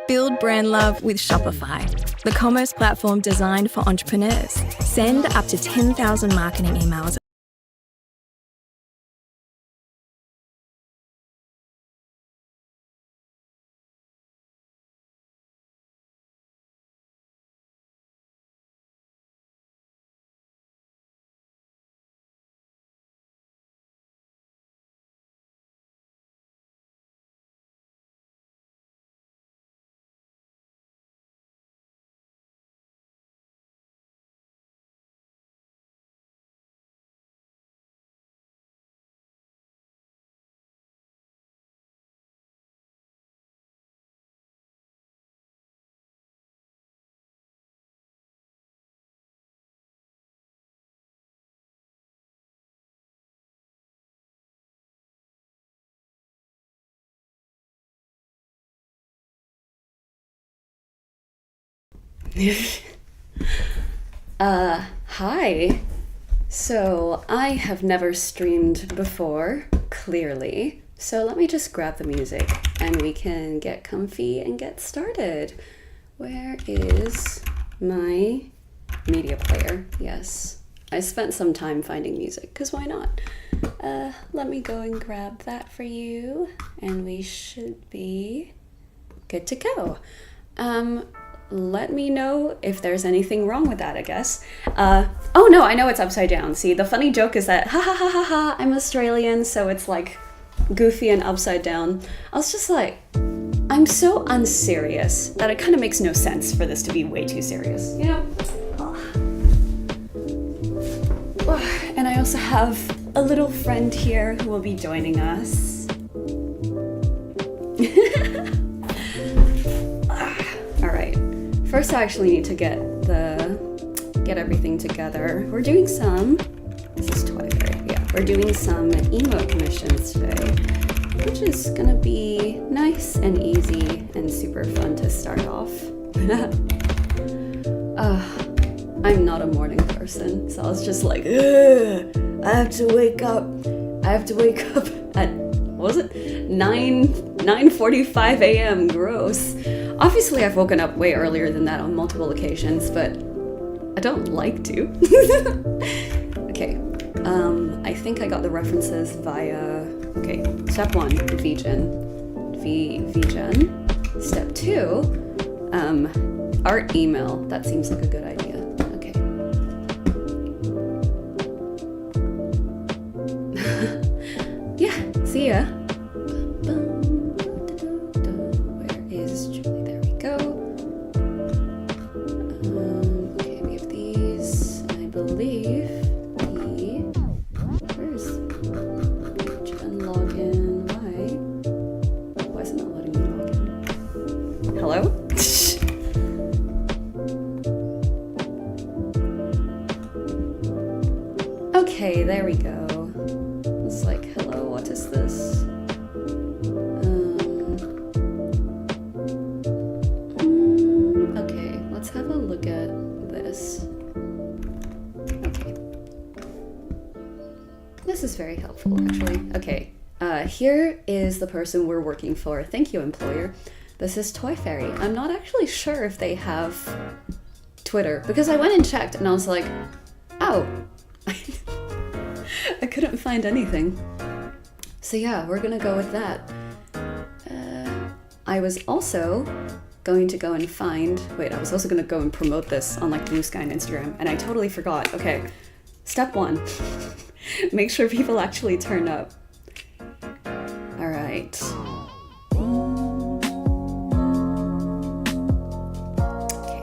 Build brand love with Shopify, the commerce platform designed for entrepreneurs. Send up to 10,000 marketing emails. Hi. So I have never streamed before, clearly. So let me just grab the music and we can get comfy and get started. Where is my media player? Yes. I spent some time finding music, because why not? Let me go and grab that for you, and we should be good to go. Let me know if there's anything wrong with that, I guess. Oh no, I know it's upside down. See, the funny joke is that, ha ha ha ha ha, I'm Australian, so it's like goofy and upside down. I was just like, I'm so unserious that it kind of makes no sense for this to be way too serious, you know? And I also have a little friend here who will be joining us. All right. First, I actually need to get everything together. We're doing some. This is Twitter. Yeah, we're doing some emote commissions today, which is gonna be nice and easy and super fun to start off. I'm not a morning person, so I was just like, I have to wake up at, what was it? 9:45 a.m. Gross. Obviously, I've woken up way earlier than that on multiple occasions, but I don't like to. Okay, I think I got the references via, okay, step 1, vGen. vGen. Step 2, art email. That seems like a good idea. Okay. Yeah, see ya. Where is Julie? There we go. Okay, we have these. I believe where's Gen login? Why is it not letting me log in? Hello? Okay, there we go. It's like, hello, what is this? Okay, let's have a look at this. Okay. This is very helpful, actually. Okay, Here is the person we're working for. Thank you, employer. This is Toy Fairy. I'm not actually sure if they have Twitter because I went and checked and I was like, oh, I couldn't find anything. So yeah, we're gonna go with that. I was also going to go and find, I was also gonna go and promote this on like Blue Sky and Instagram, and I totally forgot. Okay, step 1, make sure people actually turn up. All right. Okay.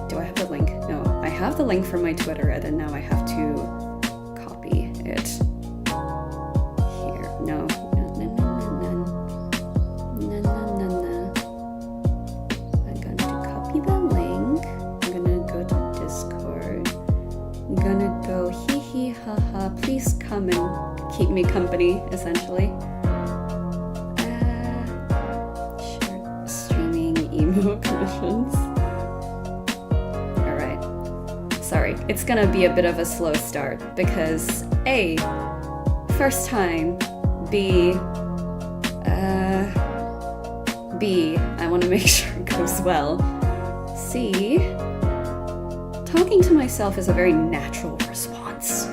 Do I have the link? No, I have the link from my Twitter, and then now I have to copy it. Here, no. Please come and keep me company, essentially. Sure. Streaming emo commissions. Alright. Sorry, it's gonna be a bit of a slow start because A, first time, B, I want to make sure it goes well. C, talking to myself is a very natural response.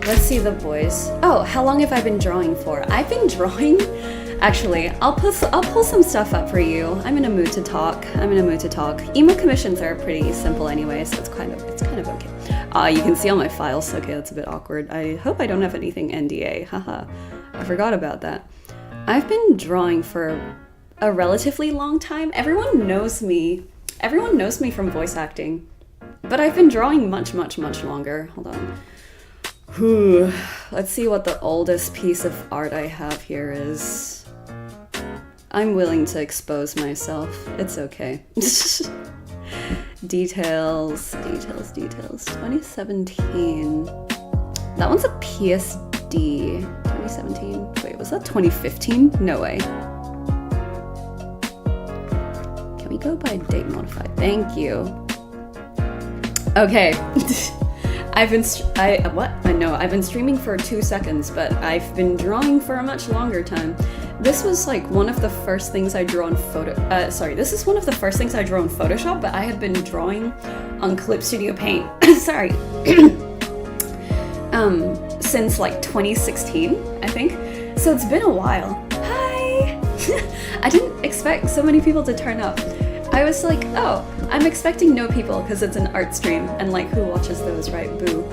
Let's see the boys. Oh, how long have I been drawing for? I've been drawing. Actually, I'll pull some stuff up for you. I'm in a mood to talk. Emo commissions are pretty simple anyway, so it's kind of okay. You can see all my files. Okay, that's a bit awkward. I hope I don't have anything NDA. Haha, I forgot about that. I've been drawing for a relatively long time. Everyone knows me from voice acting, but I've been drawing much longer. Hold on. Let's see what the oldest piece of art I have here is. I'm willing to expose myself. It's okay. Details. 2017. That one's a PSD. 2017. Wait, was that 2015? No way. Can we go by date modified? Thank you. Okay. I've been streaming for 2 seconds, but I've been drawing for a much longer time. This was like one of the first things I drew on this is one of the first things I drew on Photoshop, but I had been drawing on Clip Studio Paint, sorry, since like 2016, I think. So it's been a while. Hi! I didn't expect so many people to turn up. I was like, oh, I'm expecting no people because it's an art stream, and like, who watches those, right? Boo.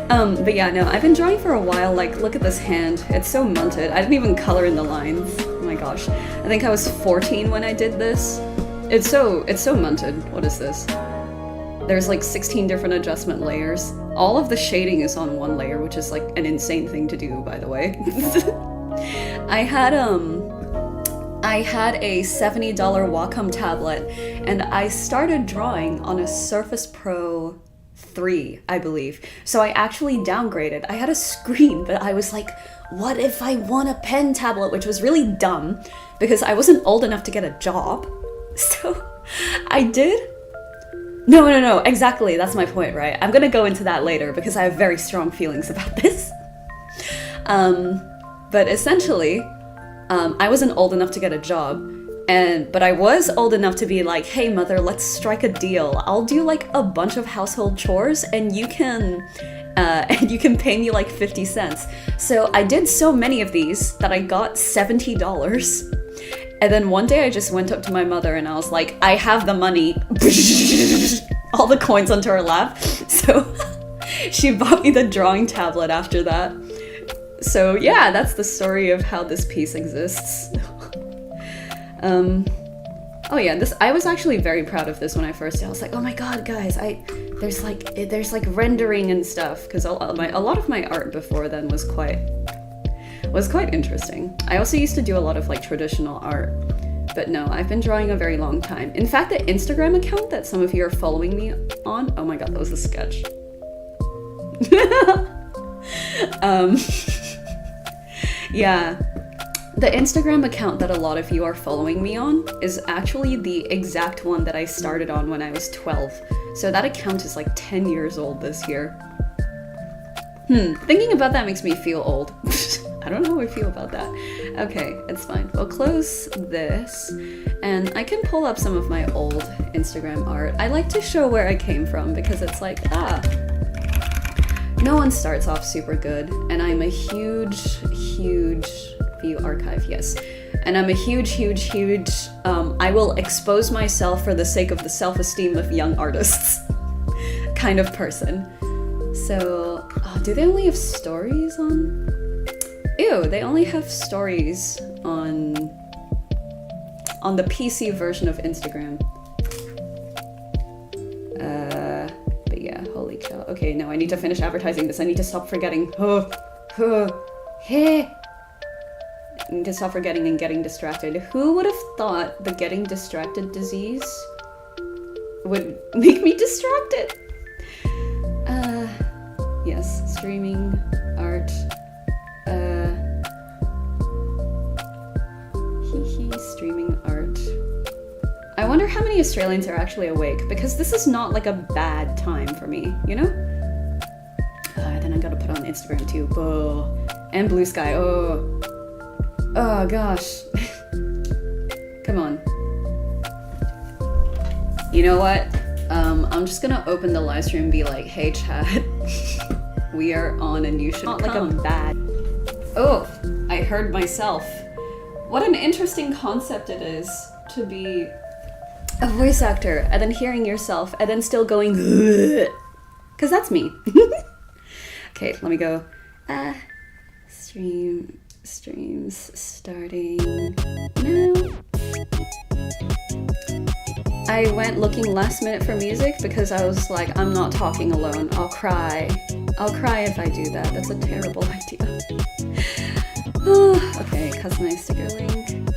But yeah, no, I've been drawing for a while. Like, look at this hand. It's so munted. I didn't even color in the lines. Oh my gosh. I think I was 14 when I did this. It's so munted. What is this? There's like 16 different adjustment layers. All of the shading is on one layer, which is like an insane thing to do, by the way. I had a $70 Wacom tablet, and I started drawing on a Surface Pro 3, I believe. So I actually downgraded. I had a screen, but I was like, what if I want a pen tablet, which was really dumb because I wasn't old enough to get a job. So I did. No, exactly. That's my point, right? I'm gonna go into that later because I have very strong feelings about this. But essentially, I wasn't old enough to get a job, but I was old enough to be like, hey mother, let's strike a deal. I'll do like a bunch of household chores and you can pay me like 50 cents. So I did so many of these that I got $70. And then one day I just went up to my mother and I was like, I have the money. All the coins onto her lap. So she bought me the drawing tablet after that. So yeah, that's the story of how this piece exists. Oh yeah, I was actually very proud of this when I first did. I was like, oh my god, guys, there's like rendering and stuff, because a lot of my art before then was quite interesting. I also used to do a lot of like traditional art, but no, I've been drawing a very long time. In fact, the Instagram account that some of you are following me on, oh my god, that was a sketch. Yeah. The Instagram account that a lot of you are following me on is actually the exact one that I started on when I was 12. So that account is like 10 years old this year. Thinking about that makes me feel old. I don't know how I feel about that. Okay, it's fine. We'll close this, and I can pull up some of my old Instagram art. I like to show where I came from because it's like, no one starts off super good, and I'm a huge view archive, yes. And I'm a huge, I will expose myself for the sake of the self-esteem of young artists kind of person. So, do they only have stories on? Ew, they only have stories on the PC version of Instagram. But yeah, holy cow. Okay, no, I need to finish advertising this. I need to stop forgetting. Hey. I need to stop forgetting and getting distracted. Who would have thought the getting distracted disease would make me distracted? Yes, streaming art. Streaming art. I wonder how many Australians are actually awake, because this is not like a bad time for me, you know? Then I gotta put on Instagram too. Oh, and Blue Sky. Oh gosh. Come on. You know what? I'm just gonna open the live stream and be like, hey chat, we are on and you should not come. Like a bad. Oh, I heard myself. What an interesting concept it is to be a voice actor and then hearing yourself and then still going, because that's me. Okay, let me go. Streams starting now. I went looking last minute for music because I was like, I'm not talking alone. I'll cry. I'll cry if I do that. That's a terrible idea. Okay, customize sticker link.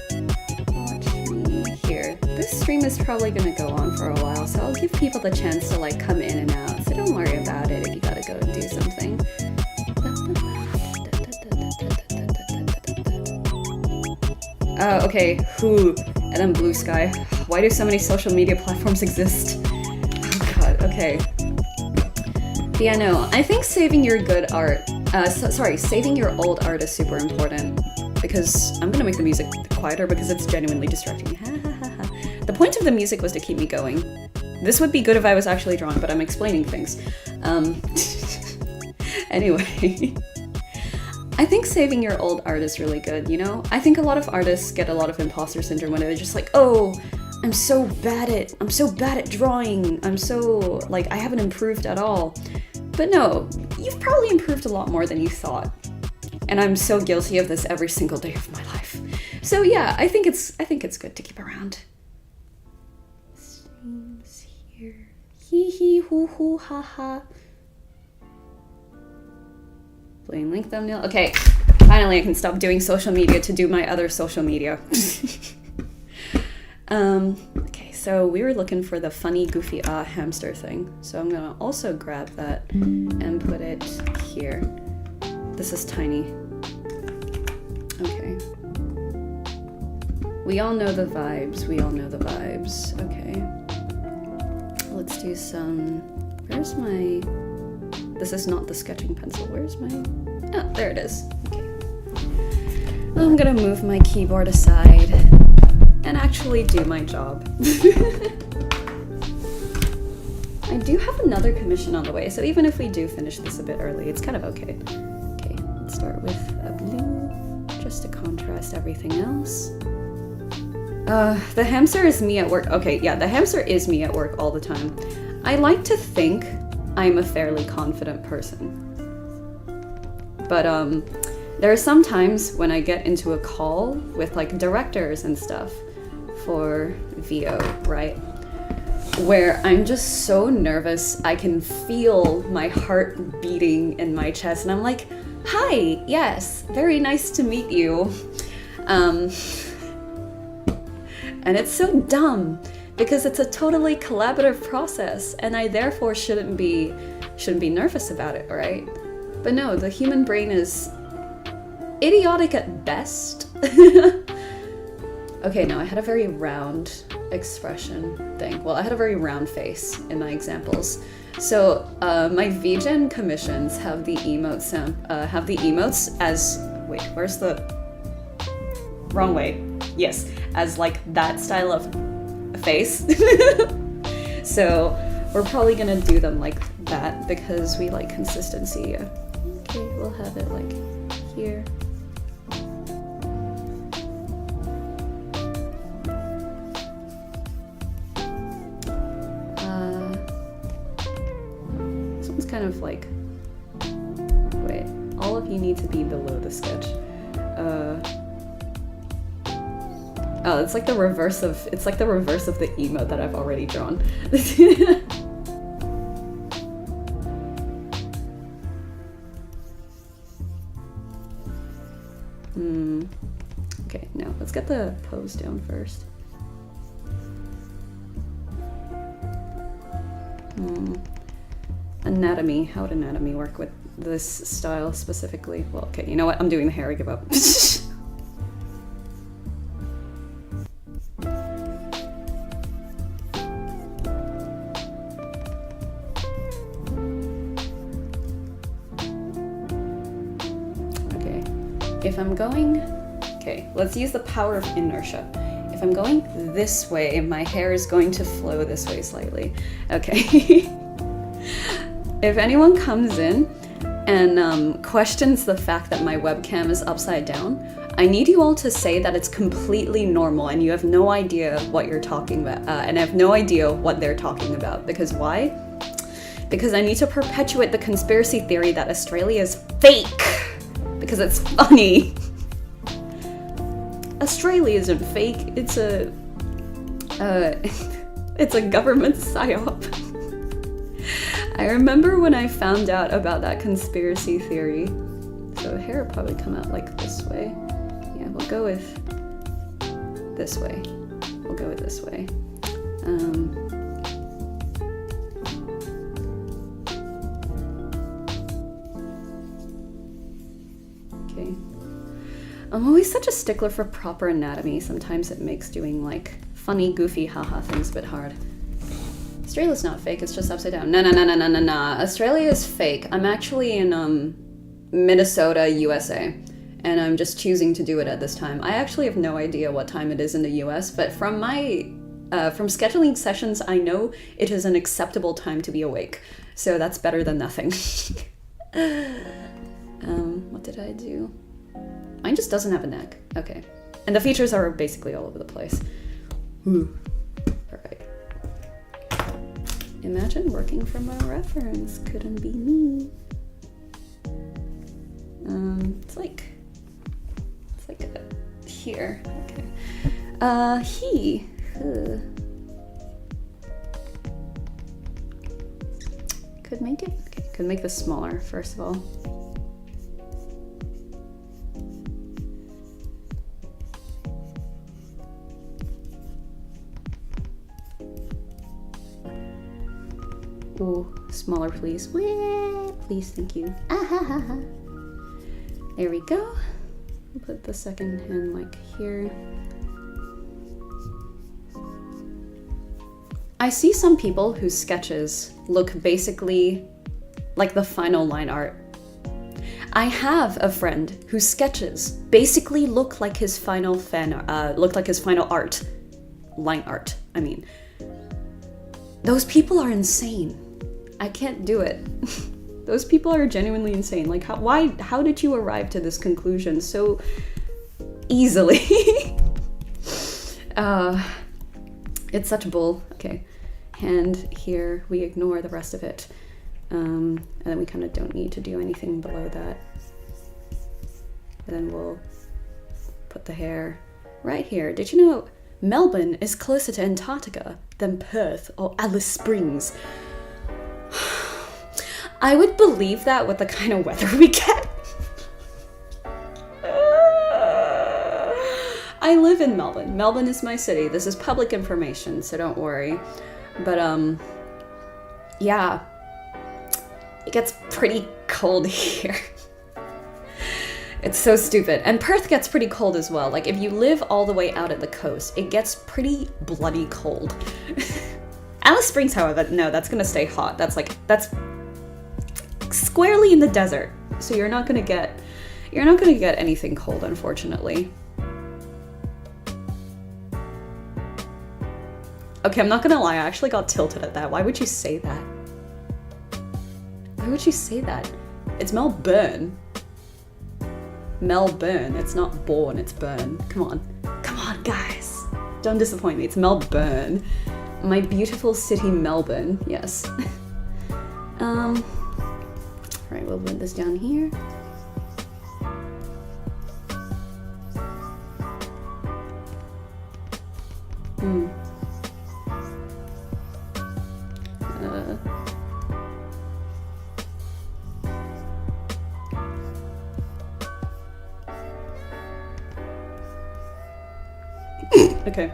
Watch me here. This stream is probably gonna go on for a while, so I'll give people the chance to like come in and out. So don't worry about it if you gotta go and do something. Okay, and then Blue Sky. Why do so many social media platforms exist? Oh god, okay. Yeah, no, I think saving your good art, saving your old art is super important, because I'm gonna make the music quieter because it's genuinely distracting me. The point of the music was to keep me going. This would be good if I was actually drawing, but I'm explaining things. Anyway. I think saving your old art is really good, you know? I think a lot of artists get a lot of imposter syndrome when they're just like, oh, I'm so bad at drawing. I'm so, like, I haven't improved at all. But no, you've probably improved a lot more than you thought. And I'm so guilty of this every single day of my life. So yeah, I think it's good to keep around. Streams here. Hee hee hoo hoo ha ha. Plain link thumbnail. Okay, finally I can stop doing social media to do my other social media. Okay, so we were looking for the funny, goofy, hamster thing. So I'm gonna also grab that and put it here. This is tiny. Okay. We all know the vibes. Okay. Let's do some... Where's my... This is not the sketching pencil. Where's my... Oh, there it is. Okay. I'm gonna move my keyboard aside and actually do my job. I do have another commission on the way, so even if we do finish this a bit early, it's kind of okay. Okay, let's start with a blue, just to contrast everything else. The hamster is me at work. Okay, yeah, the hamster is me at work all the time. I like to think I'm a fairly confident person. But there are some times when I get into a call with like directors and stuff for VO, right? Where I'm just so nervous, I can feel my heart beating in my chest and I'm like, hi, yes, very nice to meet you. And it's so dumb because it's a totally collaborative process, and I therefore shouldn't be nervous about it, right? But no, the human brain is idiotic at best. Okay, no, I had a very round expression thing. Well, I had a very round face in my examples. So my vGen commissions have the emotes as, wait, where's the wrong way? Yes, as like that style of face. So we're probably gonna do them like that because we like consistency. Okay, we'll have it like here. This one's kind of like, wait, all of you need to be below the sketch. Oh, it's like the reverse of the emote that I've already drawn. Okay, no, let's get the pose down first. Anatomy, how would anatomy work with this style specifically? Well, okay, you know what? I'm doing the hair, I give up. If I'm going, okay, let's use the power of inertia. If I'm going this way, my hair is going to flow this way slightly. Okay. If anyone comes in and questions the fact that my webcam is upside down, I need you all to say that it's completely normal and you have no idea what you're talking about, and I have no idea what they're talking about. Because why? Because I need to perpetuate the conspiracy theory that Australia is fake. Because it's funny. Australia isn't fake. It's a government psyop. I remember when I found out about that conspiracy theory. So hair will probably come out like this way. Yeah, we'll go with this way. We'll go with this way. I'm always such a stickler for proper anatomy. Sometimes it makes doing like funny, goofy, haha things a bit hard. Australia's not fake, it's just upside down. No. Australia is fake. I'm actually in Minnesota, USA, and I'm just choosing to do it at this time. I actually have no idea what time it is in the US, but from my from scheduling sessions, I know it is an acceptable time to be awake. So that's better than nothing. What did I do? Mine just doesn't have a neck. Okay. And the features are basically all over the place. Ooh. Alright. Imagine working from a reference. Couldn't be me. It's like here. Okay. He. Could make it. Okay. Could make this smaller, first of all. Ooh, smaller please. Please, thank you. There we go. I'll put the second hand like here. I see some people whose sketches look basically like the final line art. I have a friend whose sketches basically look like his final art. Line art, I mean. Those people are insane. I can't do it. Those people are genuinely insane. Like, how did you arrive to this conclusion so easily? It's such bull. Okay, hand here, we ignore the rest of it. And then we kind of don't need to do anything below that. And then we'll put the hair right here. Did you know Melbourne is closer to Antarctica than Perth or Alice Springs? I would believe that with the kind of weather we get. I live in Melbourne. Melbourne is my city. This is public information, so don't worry. But yeah, it gets pretty cold here. It's so stupid. And Perth gets pretty cold as well. Like if you live all the way out at the coast, it gets pretty bloody cold. Alice Springs, however, no, that's gonna stay hot. That's squarely in the desert. So you're not gonna get anything cold, unfortunately. Okay, I'm not gonna lie, I actually got tilted at that. Why would you say that? Why would you say that? It's Melbourne. Melbourne. It's not born, it's burn. Come on. Come on, guys. Don't disappoint me. It's Melbourne. My beautiful city, Melbourne. Yes. Alright, we'll put this down here. Okay.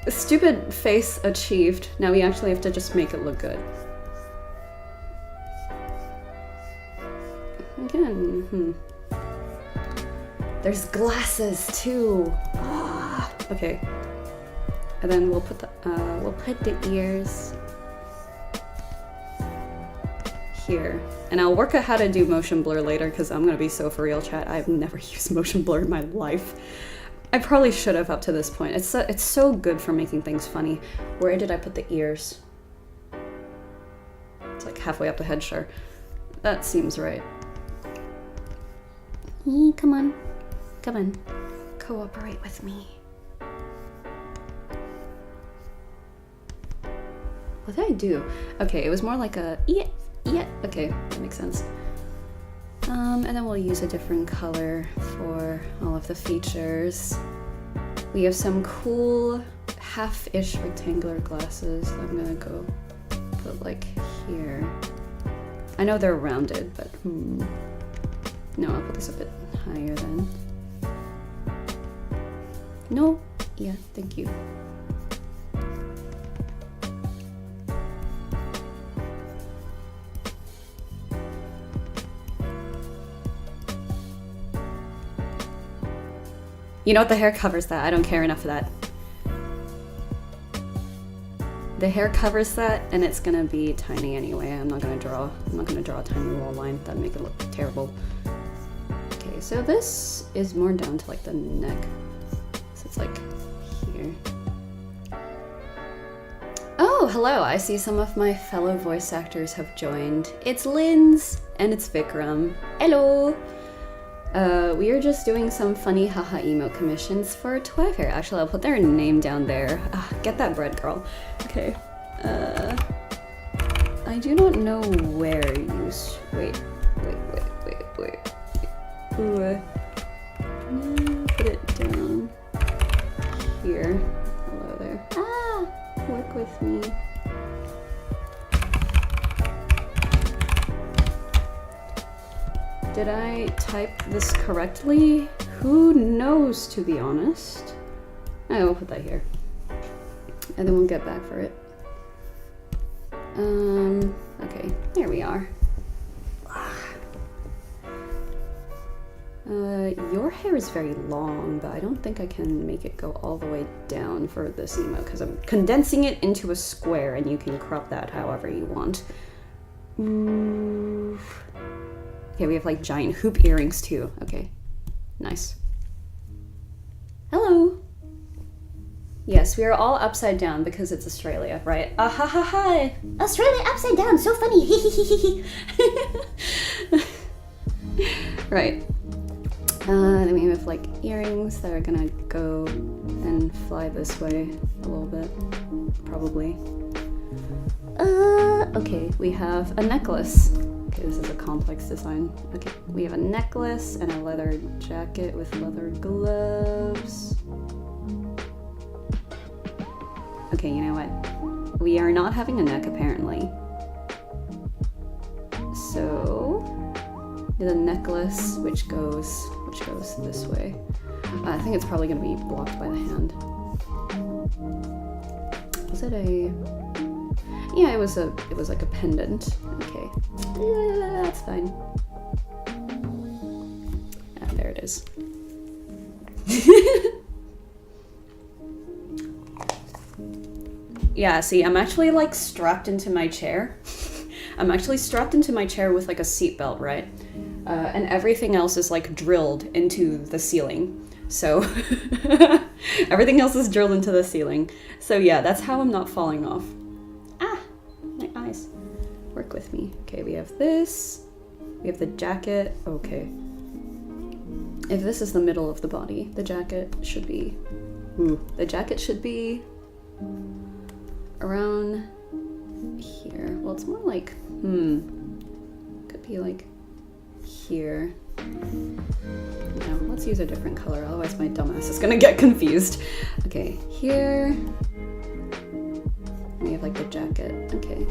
Stupid face achieved. Now we actually have to just make it look good. Again, There's glasses too. Ah, okay. And then we'll put the ears here. And I'll work out how to do motion blur later because I'm gonna be so for real, chat. I've never used motion blur in my life. I probably should have up to this point. It's so good for making things funny. Where did I put the ears? It's like halfway up the head, sure. That seems right. Come on. Come on. Cooperate with me. What did I do? Okay, it was more like a yeah. Okay, that makes sense. And then we'll use a different color for all of the features. We have some cool half-ish rectangular glasses that I'm gonna go put like here. I know they're rounded, but no, I'll put this a bit higher then. No, yeah, thank you. You know what? The hair covers that. I don't care enough for that. The hair covers that, and it's gonna be tiny anyway. I'm not gonna draw a tiny wall line. That'd make it look terrible. Okay, so this is more down to like the neck. So it's like here. Oh, hello. I see some of my fellow voice actors have joined. It's Linz and it's Vikram. Hello. We are just doing some funny haha emote commissions for Twive here. Actually, I'll put their name down there. Get that bread, girl. Okay. I do not know where you... Wait. Ooh. Put it down here. Hello there. Work with me. Did I type this correctly? Who knows, to be honest. I will put that here. And then we'll get back for it. Okay, there we are. Your hair is very long, but I don't think I can make it go all the way down for this emote because I'm condensing it into a square and you can crop that however you want. Okay, we have like giant hoop earrings too. Okay, nice. Hello. Yes, we are all upside down because it's Australia, right? Hi. Australia upside down, so funny. Right. Then we have like earrings that are gonna go and fly this way a little bit, probably. Okay, we have a necklace. Okay, this is a complex design. Okay, we have a necklace and a leather jacket with leather gloves. Okay, you know what? We are not having a neck apparently. So, the necklace which goes this way. I think it's probably gonna be blocked by the hand. Was it a... Yeah, it was like a pendant. Okay. Yeah, that's fine. Ah, there it is. Yeah, see, I'm actually like strapped into my chair. I'm actually strapped into my chair with like a seatbelt, right? And everything else is like drilled into the ceiling. So everything else is drilled into the ceiling. So yeah, that's how I'm not falling off. Ah, my eyes. Work with me. Okay, we have this. We have the jacket. Okay. If this is the middle of the body, the jacket should be... The jacket should be around here. Well, it's more like... Could be like here. No, let's use a different color, otherwise my dumbass is gonna get confused. Okay, here. We have like the jacket. Okay.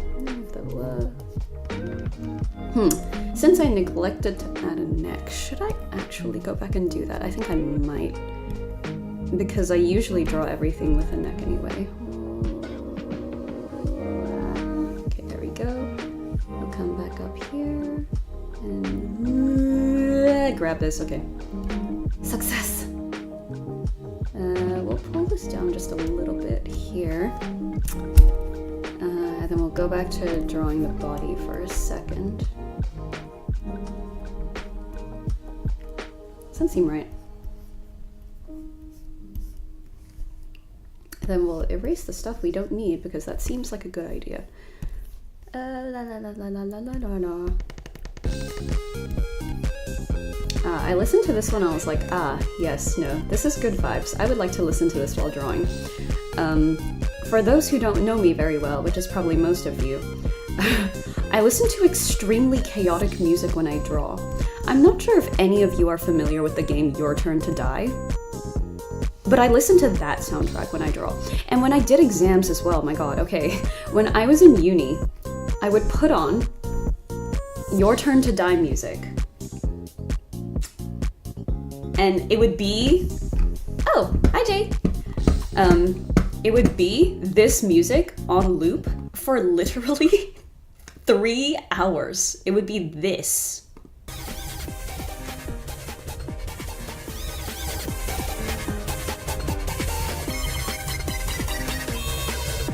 Since I neglected to add a neck, should I actually go back and do that? I think I might. Because I usually draw everything with a neck anyway. Okay, there we go. We'll come back up here. And grab this, okay. Success! We'll pull this down just a little bit here. And then we'll go back to drawing the body for a second. Doesn't seem right. Then we'll erase the stuff we don't need because that seems like a good idea. I listened to this one, I was like, yes, no, this is good vibes. I would like to listen to this while drawing. For those who don't know me very well, which is probably most of you, I listen to extremely chaotic music when I draw. I'm not sure if any of you are familiar with the game Your Turn to Die, but I listen to that soundtrack when I draw. And when I did exams as well, my god, okay. When I was in uni, I would put on Your Turn to Die music. And it would be... Oh, hi Jay! It would be this music on loop for literally 3 hours. It would be this.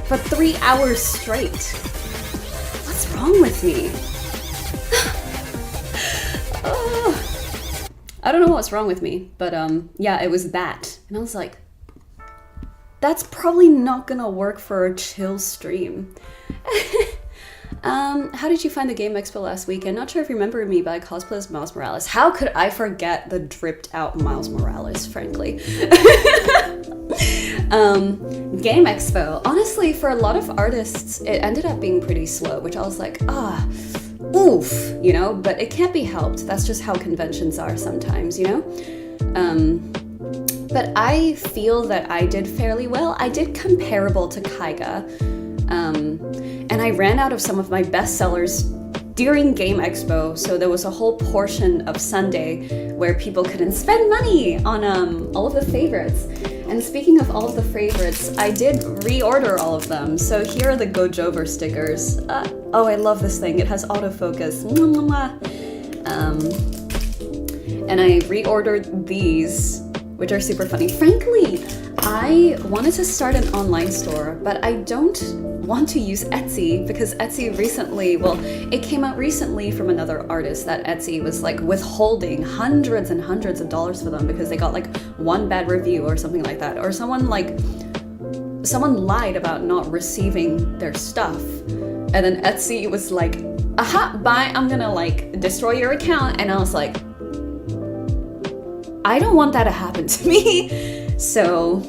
For 3 hours straight. What's wrong with me? I don't know what's wrong with me, but yeah, it was that. And I was like, that's probably not gonna work for a chill stream. How did you find the Game Expo last weekend? Not sure if you remember me, but I cosplayed as Miles Morales. How could I forget the dripped out Miles Morales, frankly? Game Expo. Honestly, for a lot of artists, it ended up being pretty slow, which I was like, oof, you know, but it can't be helped. That's just how conventions are sometimes, you know? But I feel that I did fairly well. I did comparable to Kaiga, and I ran out of some of my best sellers during Game Expo, so there was a whole portion of Sunday where people couldn't spend money on all of the favorites. And speaking of all of the favorites, I did reorder all of them. So here are the Gojover stickers. Oh, I love this thing. It has autofocus. And I reordered these, which are super funny. Frankly, I wanted to start an online store, but I don't want to use Etsy because Etsy recently, well, it came out recently from another artist that Etsy was like withholding hundreds and hundreds of dollars for them because they got like one bad review or something like that, or someone lied about not receiving their stuff, and then Etsy was like, aha, bye, I'm gonna like destroy your account. And I was like, I don't want that to happen to me. So,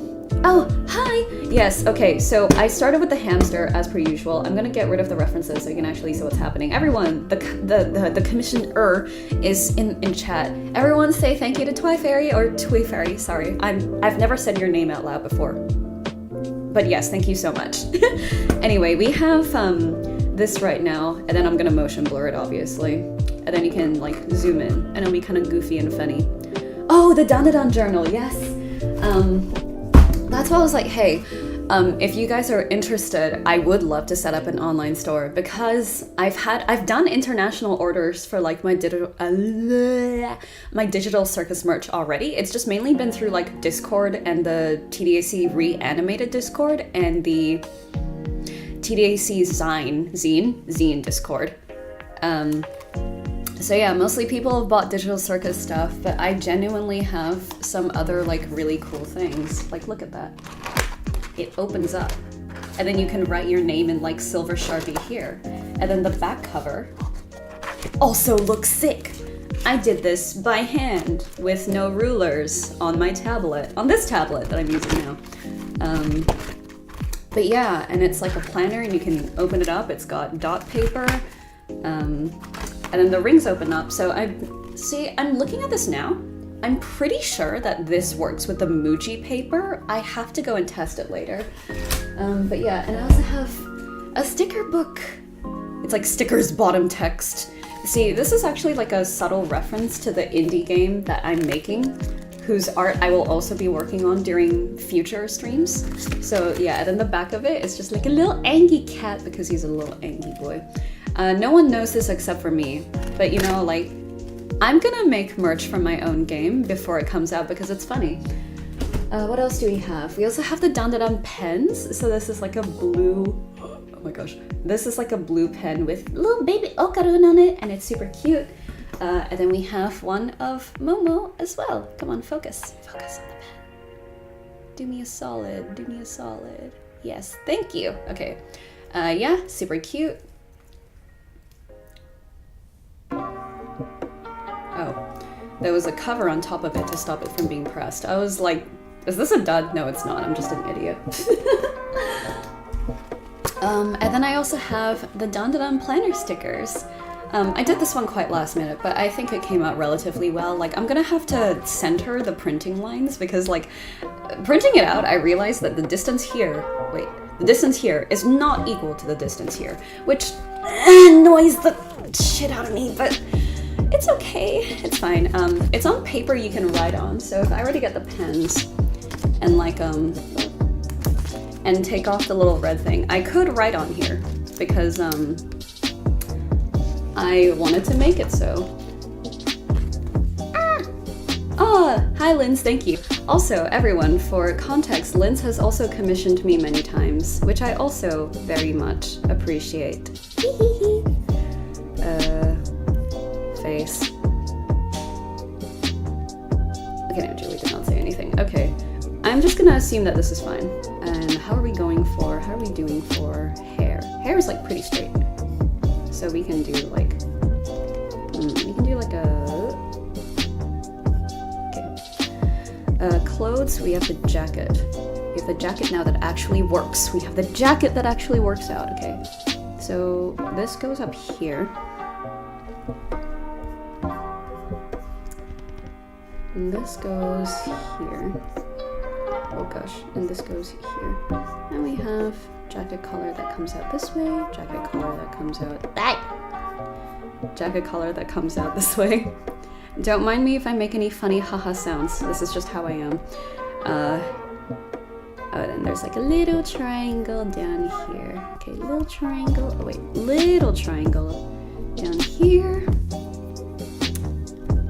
oh, hi. Yes, okay, so I started with the hamster as per usual. I'm gonna get rid of the references so you can actually see what's happening. Everyone, the commissioner is in chat. Everyone say thank you to Twi Fairy, or Twi Fairy, sorry. I've never said your name out loud before. But yes, thank you so much. Anyway, we have this right now, and then I'm gonna motion blur it, obviously. And then you can like zoom in, and it'll be kind of goofy and funny. Oh, the Dandadan journal, yes. That's why I was like, hey, if you guys are interested, I would love to set up an online store, because I've done international orders for like my digital circus merch already. It's just mainly been through like Discord and the TDAC reanimated Discord and the TDAC zine Discord. So yeah, mostly people have bought digital circus stuff, but I genuinely have some other like really cool things. Like, look at that. It opens up, and then you can write your name in like silver Sharpie here. And then the back cover also looks sick. I did this by hand with no rulers on my tablet, on this tablet that I'm using now. But yeah, and it's like a planner, and you can open it up. It's got dot paper, and then the rings open up. So I'm looking at this now. I'm pretty sure that this works with the Muji paper. I have to go and test it later. But yeah, and I also have a sticker book. It's like stickers bottom text. See, this is actually like a subtle reference to the indie game that I'm making, whose art I will also be working on during future streams. So yeah, and then the back of it is just like a little angry cat, because he's a little angry boy. No one knows this except for me, but you know, like, I'm gonna make merch from my own game before it comes out because it's funny. What else do we have? We also have the Dandadan pens. So this is like a blue, oh my gosh. This is like a blue pen with little baby Okarun on it, and it's super cute. And then we have one of Momo as well. Come on, focus. Focus on the pen. Do me a solid, do me a solid. Yes, thank you. Okay, yeah, super cute. Oh, there was a cover on top of it to stop it from being pressed. I was like, is this a dud? No, it's not. I'm just an idiot. And then I also have the Dandadan planner stickers. I did this one quite last minute, but I think it came out relatively well. Like, I'm gonna have to center the printing lines because, like, printing it out, I realized that the distance here, the distance here is not equal to the distance here, which annoys the shit out of me, but it's okay, it's fine. It's on paper you can write on, so if I were to get the pens and like, and take off the little red thing, I could write on here because, I wanted to make it so. Hi Linz, thank you. Also, everyone, for context, Linz has also commissioned me many times, which I also very much appreciate. Face. Okay, no, Julie did not say anything. Okay, I'm just gonna assume that this is fine. And how are we doing for hair? Hair is like pretty straight. So we can do like, okay. Clothes, we have the jacket. We have the jacket now that actually works. We have the jacket that actually works out, okay. So this goes up here. And this goes here. Oh gosh, and this goes here. And we have jacket collar that comes out this way, jacket collar that comes out jacket collar that comes out this way. Don't mind me if I make any funny haha sounds. This is just how I am. Oh, and there's like a little triangle down here. Okay, little triangle. Oh wait, little triangle down here.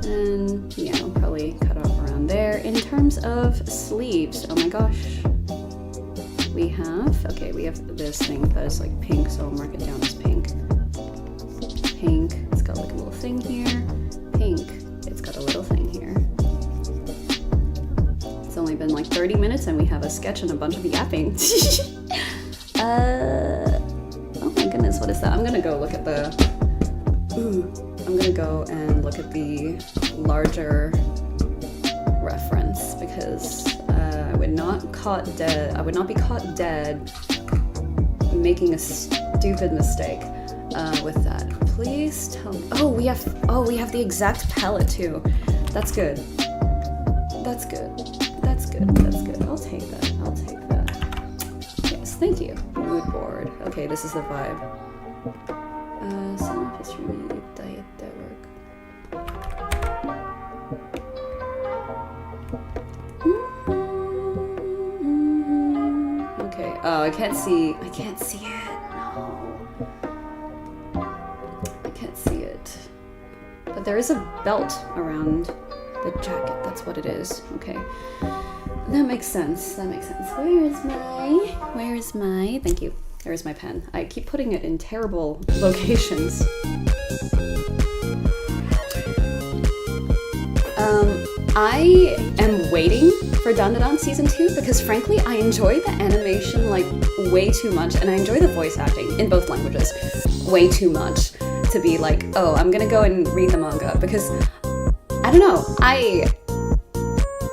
And yeah, I'll probably cut off around there. In terms of sleeves, oh my gosh. We have this thing that is like pink, so I'll mark it down as pink. Pink, it's got like a little thing here. Pink, it's got a little thing here. It's only been like 30 minutes and we have a sketch and a bunch of yapping. Oh my goodness, what is that? I'm gonna go look at the, I'm gonna go and look at the larger reference because I would not be caught dead making a stupid mistake with that. Please tell me. Oh, we have the exact palette too. That's good. That's good. That's good. That's good. I'll take that. I'll take that. Yes, thank you. Mood board. Okay, this is the vibe. Some of us really diet that work. Oh, I can't see it. No. I can't see it. But there is a belt around the jacket. That's what it is. Okay. That makes sense. Where is my, thank you. There's my pen. I keep putting it in terrible locations. I am waiting for Dandadan Season 2 because frankly, I enjoy the animation like way too much, and I enjoy the voice acting in both languages way too much to be like, oh, I'm gonna go and read the manga, because I don't know, I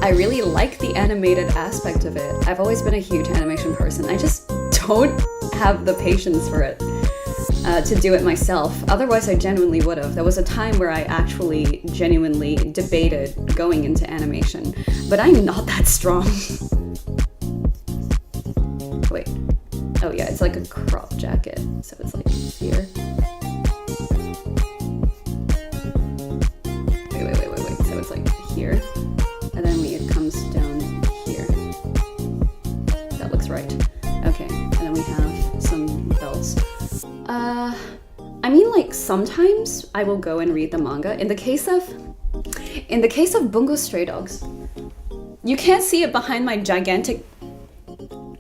really like the animated aspect of it. I've always been a huge animation person. I just don't have the patience for it to do it myself. Otherwise, I genuinely would have. There was a time where I actually genuinely debated going into animation, but I'm not that strong. Wait. Oh yeah, it's like a crop jacket, so it's like here. Wait. So it's like here, and then it comes down here. That looks right. Okay, and then we have some belts. I mean, like, sometimes I will go and read the manga. In the case of Bungo Stray Dogs, you can't see it behind my gigantic...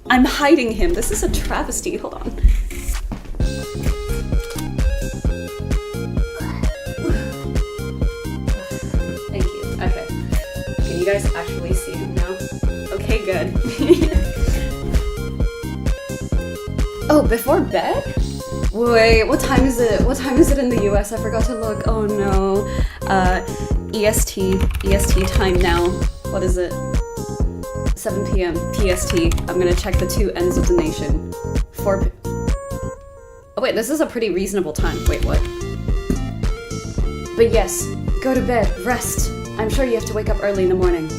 I'm hiding him. This is a travesty. Hold on. Thank you. Okay. Can you guys actually see him now? Okay, good. Oh, before bed? Wait, what time is it? What time is it in the US? I forgot to look. Oh no. EST time now. What is it? 7 p.m. PST. I'm gonna check the two ends of the nation. 4 p- Oh wait, this is a pretty reasonable time. Wait, what? But yes, go to bed, rest. I'm sure you have to wake up early in the morning.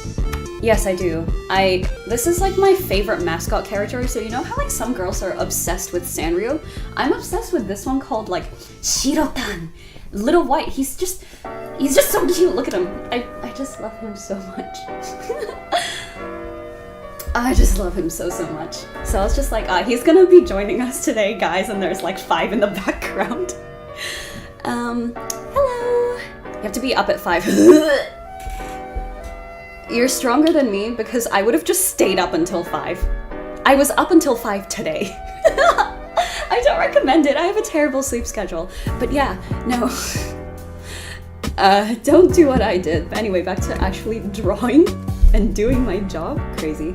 Yes, I do. This is like my favorite mascot character, so you know how like some girls are obsessed with Sanrio? I'm obsessed with this one called like Shirotan. Little white, he's just so cute, look at him. I just love him so much. I just love him so much. So I was just like, he's gonna be joining us today, guys, and there's like 5 in the background. Hello. You have to be up at 5. You're stronger than me because I would have just stayed up until 5. I was up until 5 today. I don't recommend it. I have a terrible sleep schedule. But yeah, no. Don't do what I did. But anyway, back to actually drawing and doing my job. Crazy.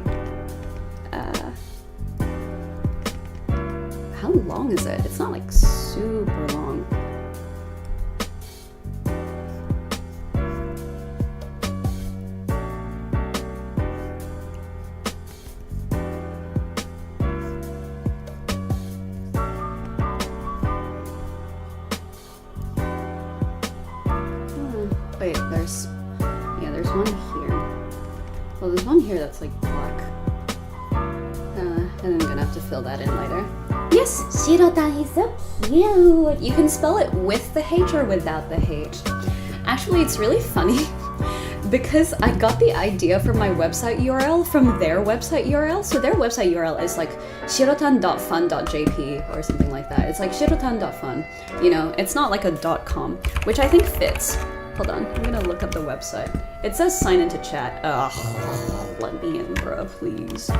How long is it? It's not like super long. Wait, there's one here. Well, there's one here that's like black. And I'm gonna have to fill that in later. Yes, Shirotan, he's so cute. You can spell it with the H or without the H. Actually, it's really funny because I got the idea for my website URL from their website URL. So their website URL is like shirotan.fun.jp or something like that. It's like shirotan.fun. You know, it's not like a .com, which I think fits. Hold on, I'm gonna look up the website. It says sign into chat. Ugh, let me in, bro, please.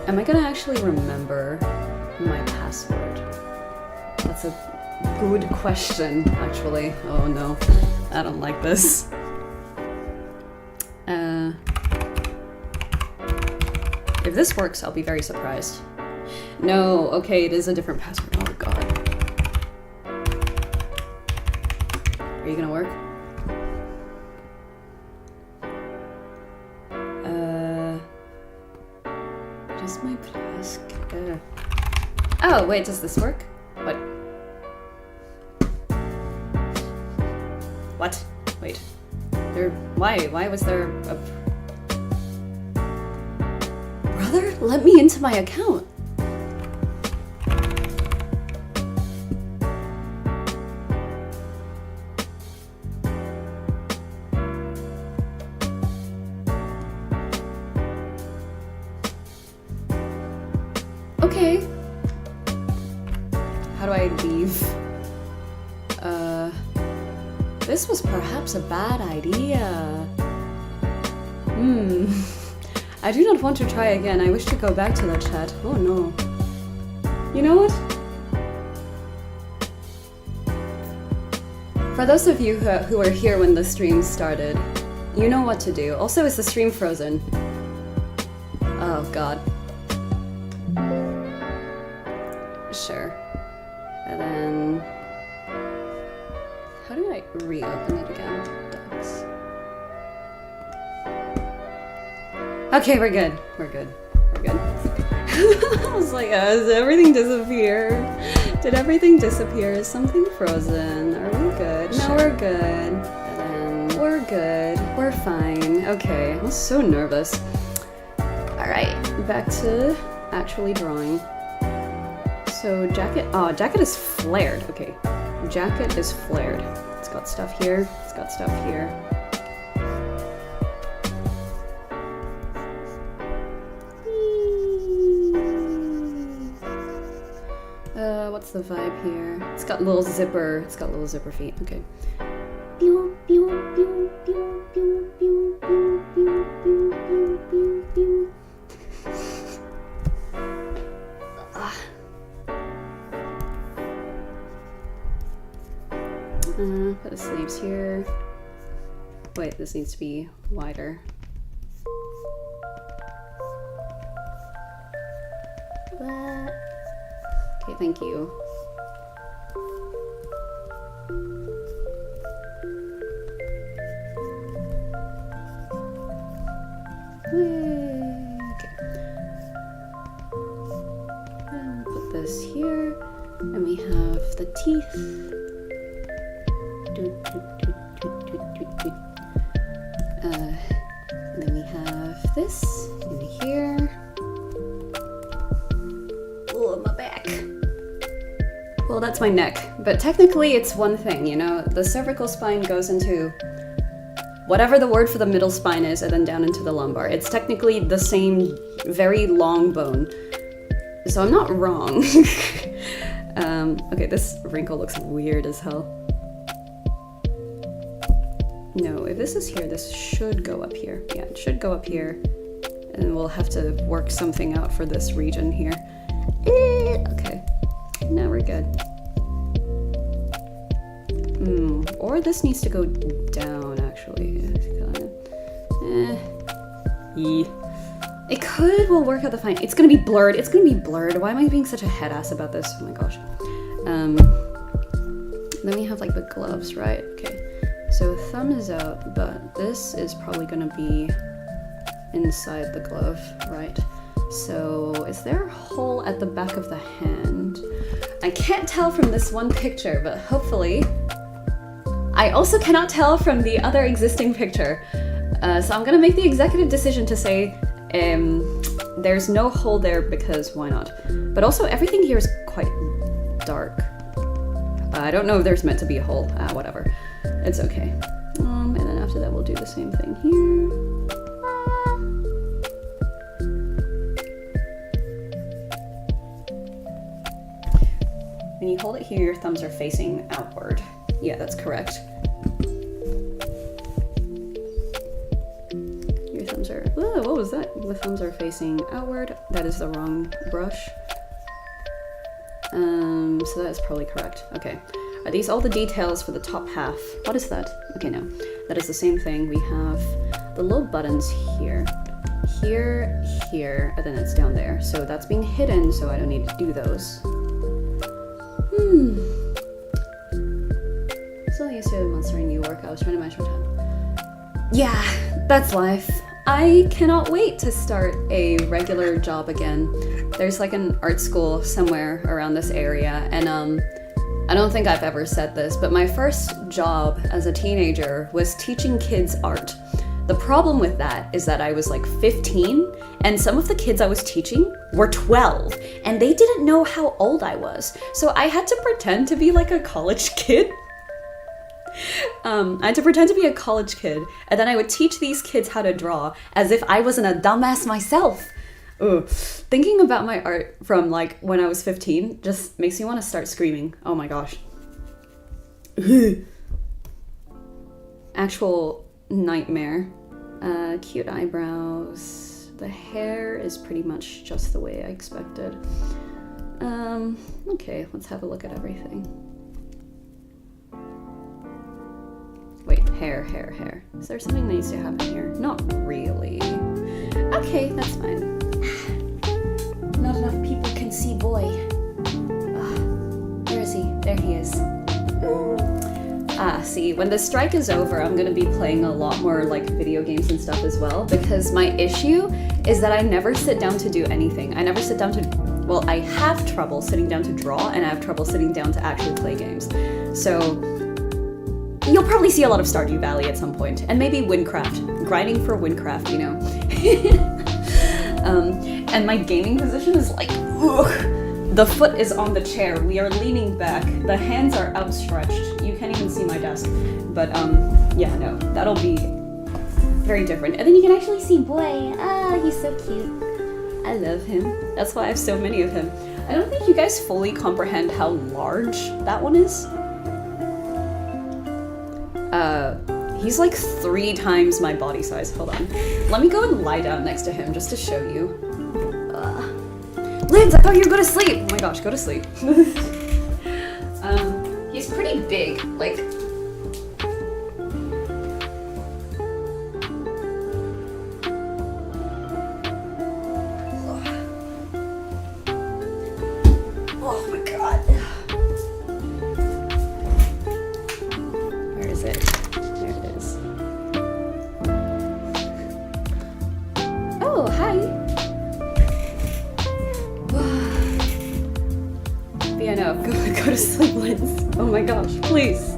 Am I gonna actually remember my password? That's a good question, actually. Oh no, I don't like this. If this works, I'll be very surprised. No, okay, it is a different password. Oh god. Are you gonna work? Just my flask. Oh, wait, does this work? What? What? Wait. Why was there a... Brother, let me into my account. How do I leave? This was perhaps a bad idea. I do not want to try again. I wish to go back to that chat. Oh no. You know what? For those of you who were here when the stream started, you know what to do. Also, is the stream frozen? Oh god. Sure. And then... how do I reopen it again? Docs. Okay, we're good. We're good. We're good. I was like, does everything disappear? Did everything disappear? Is something frozen? Are we good? No, sure. We're good. And then we're good. We're fine. Okay, I was so nervous. Alright, back to actually drawing. So jacket, jacket is flared. Okay, jacket is flared. It's got stuff here, it's got stuff here. What's the vibe here? It's got little zipper feet, okay. Pew, pew, pew, pew, pew, pew, pew, pew, pew, pew, pew. Put the sleeves here. Wait, this needs to be wider. What? Okay, thank you. Okay. And we'll put this here, and we have the teeth. And then we have this in here. Oh, my back. Well, that's my neck, but technically it's one thing, you know? The cervical spine goes into whatever the word for the middle spine is, and then down into the lumbar. It's technically the same very long bone. So I'm not wrong. Okay, this wrinkle looks weird as hell. No, if this is here, this should go up here. Yeah, it should go up here. And we'll have to work something out for this region here. Okay, now we're good. Or this needs to go down, actually. It could, we'll work out the fine. It's gonna be blurred, it's gonna be blurred. Why am I being such a head ass about this? Oh my gosh. Then we have like the gloves, right? Okay. So thumb is out, but this is probably gonna be inside the glove, right? So is there a hole at the back of the hand? I can't tell from this one picture, but hopefully. I also cannot tell from the other existing picture. So I'm gonna make the executive decision to say there's no hole there because why not? But also everything here is quite dark. I don't know if there's meant to be a hole, whatever. It's okay. And then after that we'll do the same thing here. When you hold it here, your thumbs are facing outward. Yeah, that's correct. Your thumbs are, whoa, what was that? The thumbs are facing outward. That is the wrong brush. So that is probably correct. Okay. Are these all the details for the top half? What is that? Okay, no. That is the same thing. We have the little buttons here. Here, here, and then it's down there. So that's being hidden, so I don't need to do those. So yesterday the monster in New York, I was trying to match my time. Yeah, that's life. I cannot wait to start a regular job again. There's like an art school somewhere around this area, and I don't think I've ever said this, but my first job as a teenager was teaching kids art. The problem with that is that I was like 15, and some of the kids I was teaching were 12, and they didn't know how old I was. So I had to pretend to be like a college kid. I had to pretend to be a college kid, and then I would teach these kids how to draw as if I wasn't a dumbass myself. Ooh, thinking about my art from like when I was 15 just makes me want to start screaming. Oh my gosh. Actual nightmare. Cute eyebrows. The hair is pretty much just the way I expected. Okay, let's have a look at everything. Wait, hair. Is there something that needs to happen here? Not really. Okay, that's fine. Not enough people can see boy. Where is he? There he is. See, when the strike is over, I'm gonna be playing a lot more like video games and stuff as well, because my issue is that I never sit down to do anything. I never sit down to, well, I have trouble sitting down to draw, and I have trouble sitting down to actually play games. So you'll probably see a lot of Stardew Valley at some point, and maybe Windcraft, grinding for Windcraft, you know. And my gaming position is like, ugh. The foot is on the chair, we are leaning back, the hands are outstretched. You can't even see my desk, but yeah, no, that'll be very different. And then you can actually see boy. Ah, he's so cute. I love him. That's why I have so many of him. I don't think you guys fully comprehend how large that one is. He's like 3 times my body size. Hold on. Let me go and lie down next to him just to show you. Linz, I thought you were going to sleep! Oh my gosh, go to sleep. He's pretty big, like... Oh my god. Where is it? There it is. Oh, hi! Yeah, no, go to sleep, Linz. Oh my gosh, please.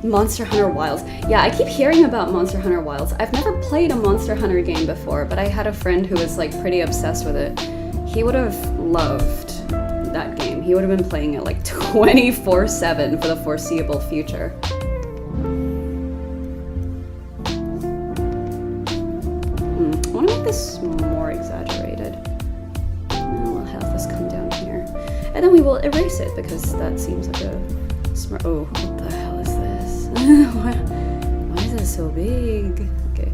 Monster Hunter Wilds. Yeah, I keep hearing about Monster Hunter Wilds. I've never played a Monster Hunter game before, but I had a friend who was like pretty obsessed with it. He would have loved that game. He would have been playing it like 24/7 for the foreseeable future. I want to make this more exaggerated. I'll have this come down here. And then we will erase it, because that seems like a smart... Oh, what the hell is this? Why is it so big? Okay.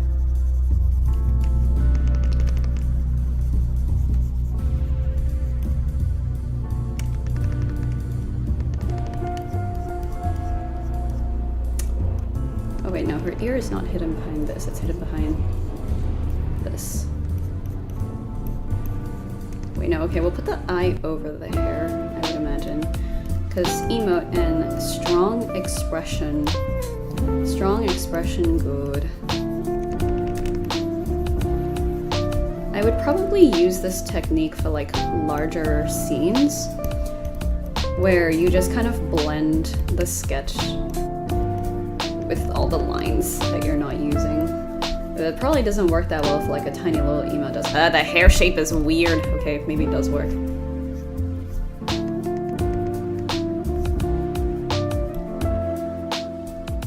Oh wait, no, her ear is not hidden behind this, it's hidden behind this. Wait, no, okay, we'll put the eye over the hair, I would imagine. Because emote and strong expression, good. I would probably use this technique for like larger scenes, where you just kind of blend the sketch with all the lines that you're not using. It probably doesn't work that well if like a tiny little emote does. The hair shape is weird. Okay, maybe it does work.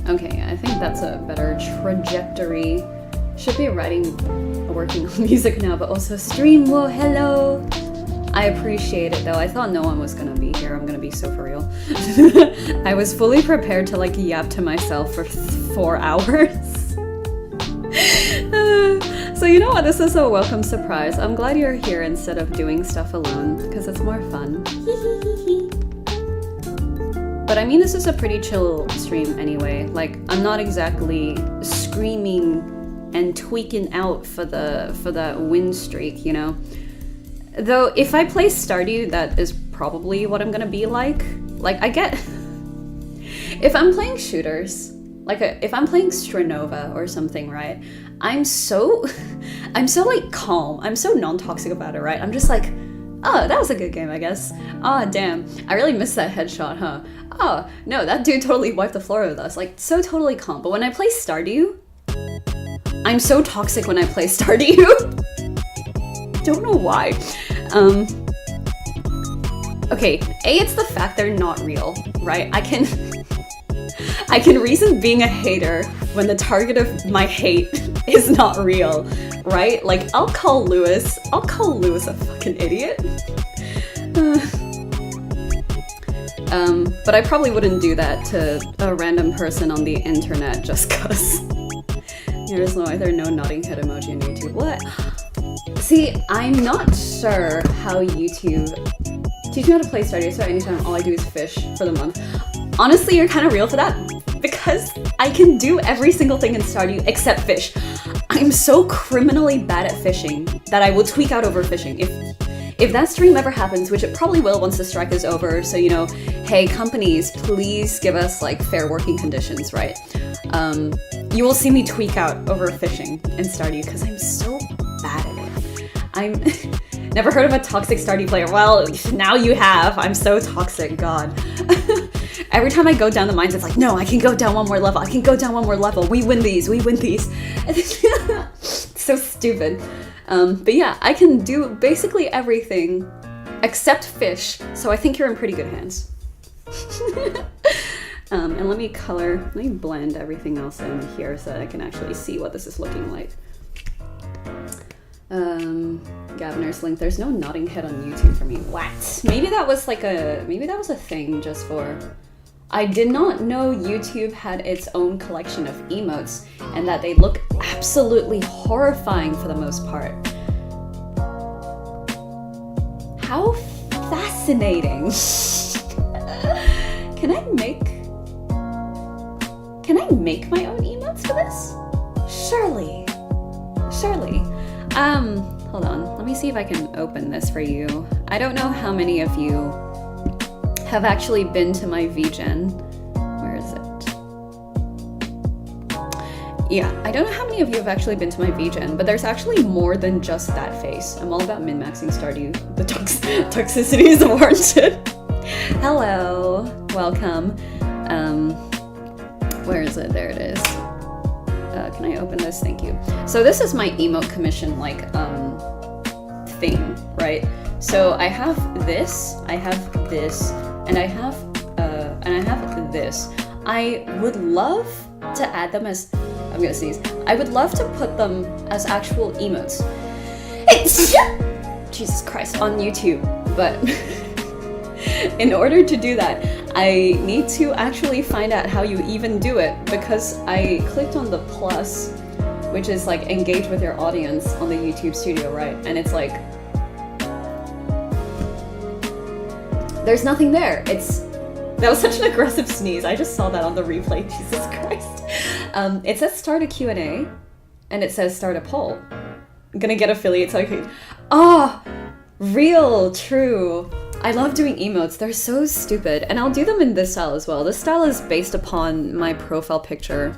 Okay, I think that's a better trajectory. Should be working on music now, but also stream. Whoa, hello! I appreciate it though. I thought no one was gonna be here. I'm gonna be so for real. I was fully prepared to like yap to myself for 4 hours. So you know what, this is a welcome surprise. I'm glad you're here instead of doing stuff alone, because it's more fun. But I mean, this is a pretty chill stream anyway. Like, I'm not exactly screaming and tweaking out for the win streak, you know? Though, if I play Stardew, that is probably what I'm gonna be like. Like, I get... If I'm playing shooters, like if I'm playing Stranova or something, right? I'm so like calm. I'm so non-toxic about it, right? I'm just like, oh, that was a good game, I guess. Oh, damn, I really missed that headshot, huh? Oh, no, that dude totally wiped the floor with us. Like, so totally calm. But when I play Stardew, I'm so toxic when I play Stardew. Don't know why. Okay, it's the fact they're not real, right? I can reason being a hater when the target of my hate is not real. right? Like, I'll call Lewis a fucking idiot. But I probably wouldn't do that to a random person on the internet just cause. There's either no nodding head emoji on YouTube. What? See, I'm not sure how YouTube... Teach me how to play Stardew, so anytime all I do is fish for the month. Honestly, you're kind of real for that, because I can do every single thing in Stardew except fish. I'm so criminally bad at fishing that I will tweak out over fishing. If that stream ever happens, which it probably will once the strike is over, so you know, hey companies, please give us like fair working conditions, right? You will see me tweak out over fishing in Stardew because I'm so bad at it. I'm never heard of a toxic Stardew player. Well, now you have. I'm so toxic, God. Every time I go down the mines, it's like, no, I can go down one more level. I can go down one more level. We win these. We win these. So stupid. But yeah, I can do basically everything except fish, so I think you're in pretty good hands. And let me blend everything else in here so that I can actually see what this is looking like. Gaviner's link, there's no nodding head on YouTube for me. What? Maybe that was a thing just for... I did not know YouTube had its own collection of emotes and that they look absolutely horrifying for the most part. How fascinating. Can I make my own emotes for this? Surely. Hold on, let me see if I can open this for you. I don't know how many of you have actually been to my vGen. Where is it? Yeah, I don't know how many of you have actually been to my vGen, but there's actually more than just that face. I'm all about min-maxing Stardew. The toxicity is warranted. Hello, welcome. Where is it? There it is. Can I open this? Thank you. So this is my emote commission, like, thing, right? So I have this, and I have this. I would love to add them as, I'm gonna sneeze. I would love to put them as actual emotes. Jesus Christ, on YouTube, but in order to do that, I need to actually find out how you even do it, because I clicked on the plus, which is like engage with your audience on the YouTube studio, right? And it's like, there's nothing there. That was such an aggressive sneeze. I just saw that on the replay, Jesus Christ. It says start a Q&A, and it says start a poll. I'm gonna get affiliates so I can... Ah, real, true. I love doing emotes, they're so stupid. And I'll do them in this style as well. This style is based upon my profile picture,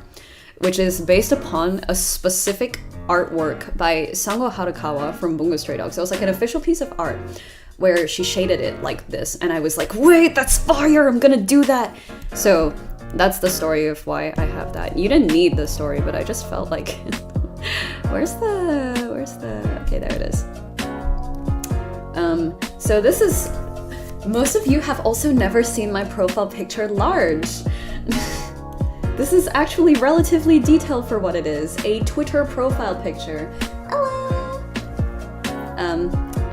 which is based upon a specific artwork by Sango Harukawa from Bungo Stray Dogs. So it was like an official piece of art where she shaded it like this, and I was like, wait, that's fire, I'm gonna do that. So that's the story of why I have that. You didn't need the story, but I just felt like, where's the, okay, there it is. So this is, most of you have also never seen my profile picture large. This is actually relatively detailed for what it is, a Twitter profile picture. Hello!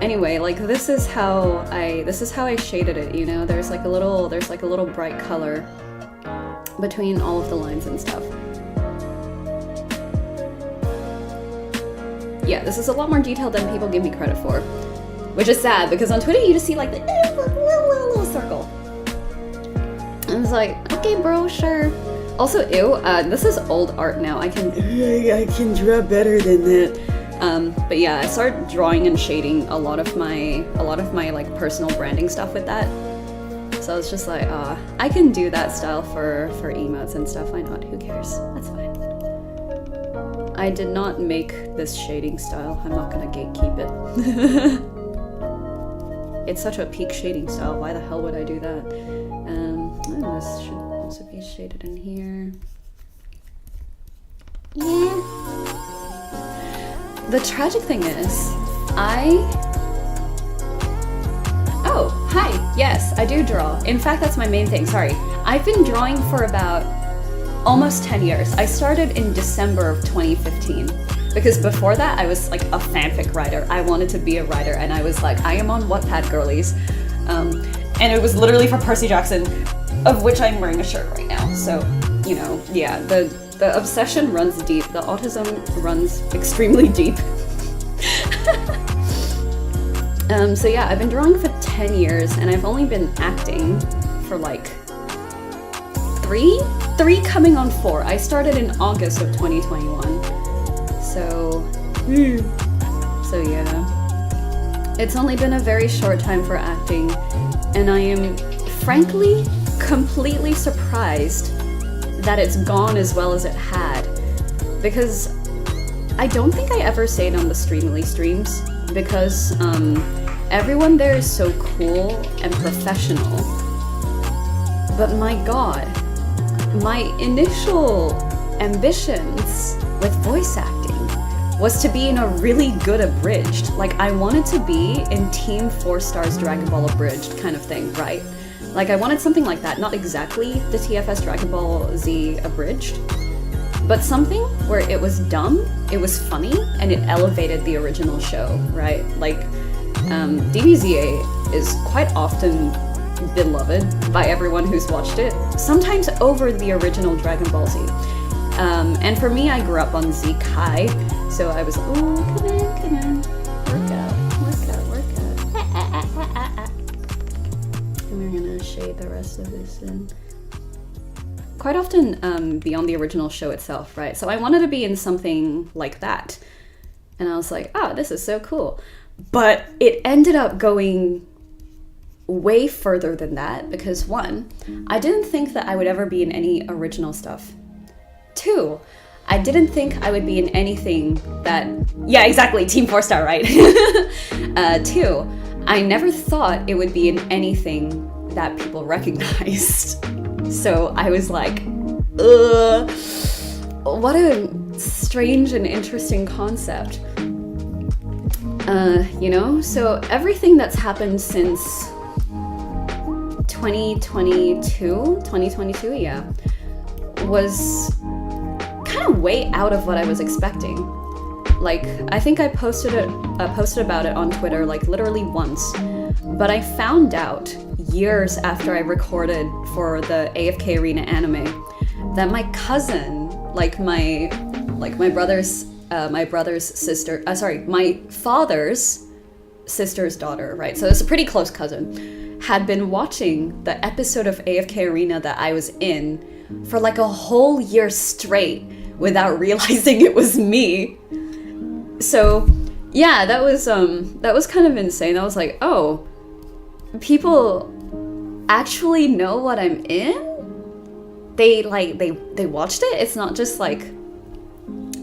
Anyway, like this is how I shaded it, you know? There's like a little bright color between all of the lines and stuff. Yeah, this is a lot more detailed than people give me credit for. Which is sad, because on Twitter you just see like the little circle. And it's like, okay bro, sure. Also, ew, this is old art now. I can draw better than that. But yeah, I started drawing and shading a lot of my like personal branding stuff with that. So it's just like, I can do that style for emotes and stuff. Why not? Who cares? That's fine. I did not make this shading style. I'm not gonna gatekeep it. It's such a peak shading style. Why the hell would I do that? And this should also be shaded in here. Yeah. The tragic thing is, Oh, hi. Yes, I do draw. In fact, that's my main thing. Sorry. I've been drawing for about almost 10 years. I started in December of 2015 because before that I was like a fanfic writer. I wanted to be a writer, and I was like, I am on Wattpad girlies, and it was literally for Percy Jackson, of which I'm wearing a shirt right now. So, you know, yeah, the obsession runs deep. The autism runs extremely deep. So yeah, I've been drawing for 10 years, and I've only been acting for like three coming on 4. I started in August of 2021. So yeah. It's only been a very short time for acting, and I am frankly completely surprised that it's gone as well as it had, because I don't think I ever say it on the Streamily streams, because everyone there is so cool and professional. But my god, my initial ambitions with voice acting was to be in a really good abridged. Like, I wanted to be in Team 4 Stars Dragon Ball abridged kind of thing, right? Like, I wanted something like that, not exactly the TFS Dragon Ball Z abridged, but something where it was dumb, it was funny, and it elevated the original show, right? Like, DBZA is quite often beloved by everyone who's watched it, sometimes over the original Dragon Ball Z. And for me, I grew up on Z Kai, so I was, ooh, come on, work out. And we're gonna shade the rest of this in. Quite often beyond the original show itself, right? So I wanted to be in something like that. And I was like, oh, this is so cool. But it ended up going way further than that, because 1, I didn't think that I would ever be in any original stuff. 2, I didn't think I would be in anything that, yeah, exactly, Team 4 Star, right? 2, I never thought it would be in anything that people recognized. So I was like, what a strange and interesting concept. You know, so everything that's happened since 2022, yeah, was kind of way out of what I was expecting. Like, I think I posted about it on Twitter like literally once, but I found out years after I recorded for the AFK Arena anime that my cousin, my father's sister's daughter, right? So it's a pretty close cousin, had been watching the episode of AFK Arena that I was in for like a whole year straight without realizing it was me. So yeah, that was kind of insane. I was like, oh, people actually know what I'm in? They watched it? It's not just like,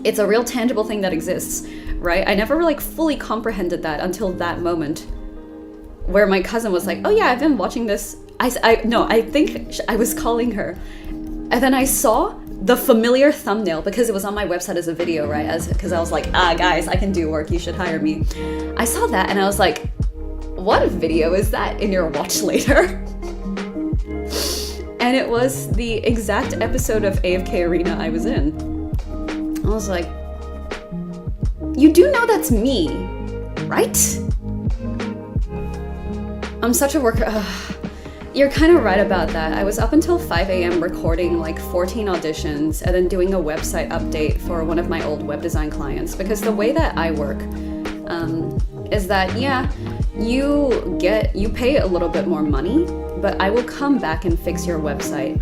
it's a real tangible thing that exists, right? I never like fully comprehended that until that moment where my cousin was like, oh yeah, I've been watching this. I think I was calling her. And then I saw the familiar thumbnail, because it was on my website as a video, right? Because I was like, guys, I can do work, you should hire me. I saw that and I was like, what video is that in your watch later? And it was the exact episode of AFK Arena I was in. I was like, you do know that's me, right? I'm such a worker. You're kind of right about that. I was up until 5 a.m. recording like 14 auditions and then doing a website update for one of my old web design clients, because the way that I work is that, yeah, you pay a little bit more money, but I will come back and fix your website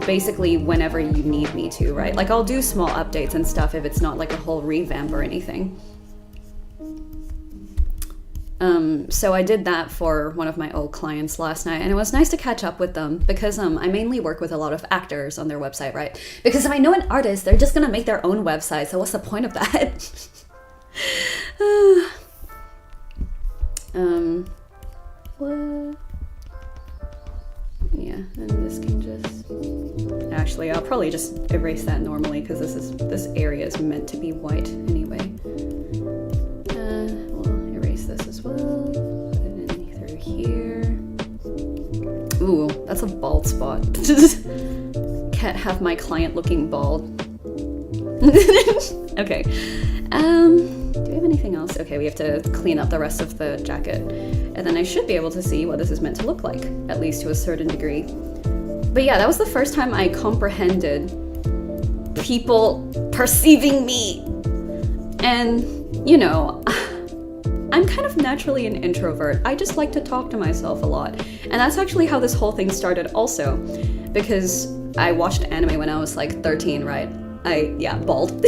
basically whenever you need me to, right? Like, I'll do small updates and stuff if it's not like a whole revamp or anything. So I did that for one of my old clients last night, and it was nice to catch up with them, because I mainly work with a lot of actors on their website, right? Because if I know an artist, they're just gonna make their own website, so what's the point of that? What? Yeah, and this can just... Actually, I'll probably just erase that normally, because this area is meant to be white anyway. We'll erase this as well. Put it in through here. Ooh, that's a bald spot. Can't have my client looking bald. Okay. Do we have anything else? Okay, we have to clean up the rest of the jacket. And then I should be able to see what this is meant to look like, at least to a certain degree. But yeah, that was the first time I comprehended people perceiving me. And, you know, I'm kind of naturally an introvert. I just like to talk to myself a lot. And that's actually how this whole thing started also. Because I watched anime when I was like 13, right? Yeah, bald.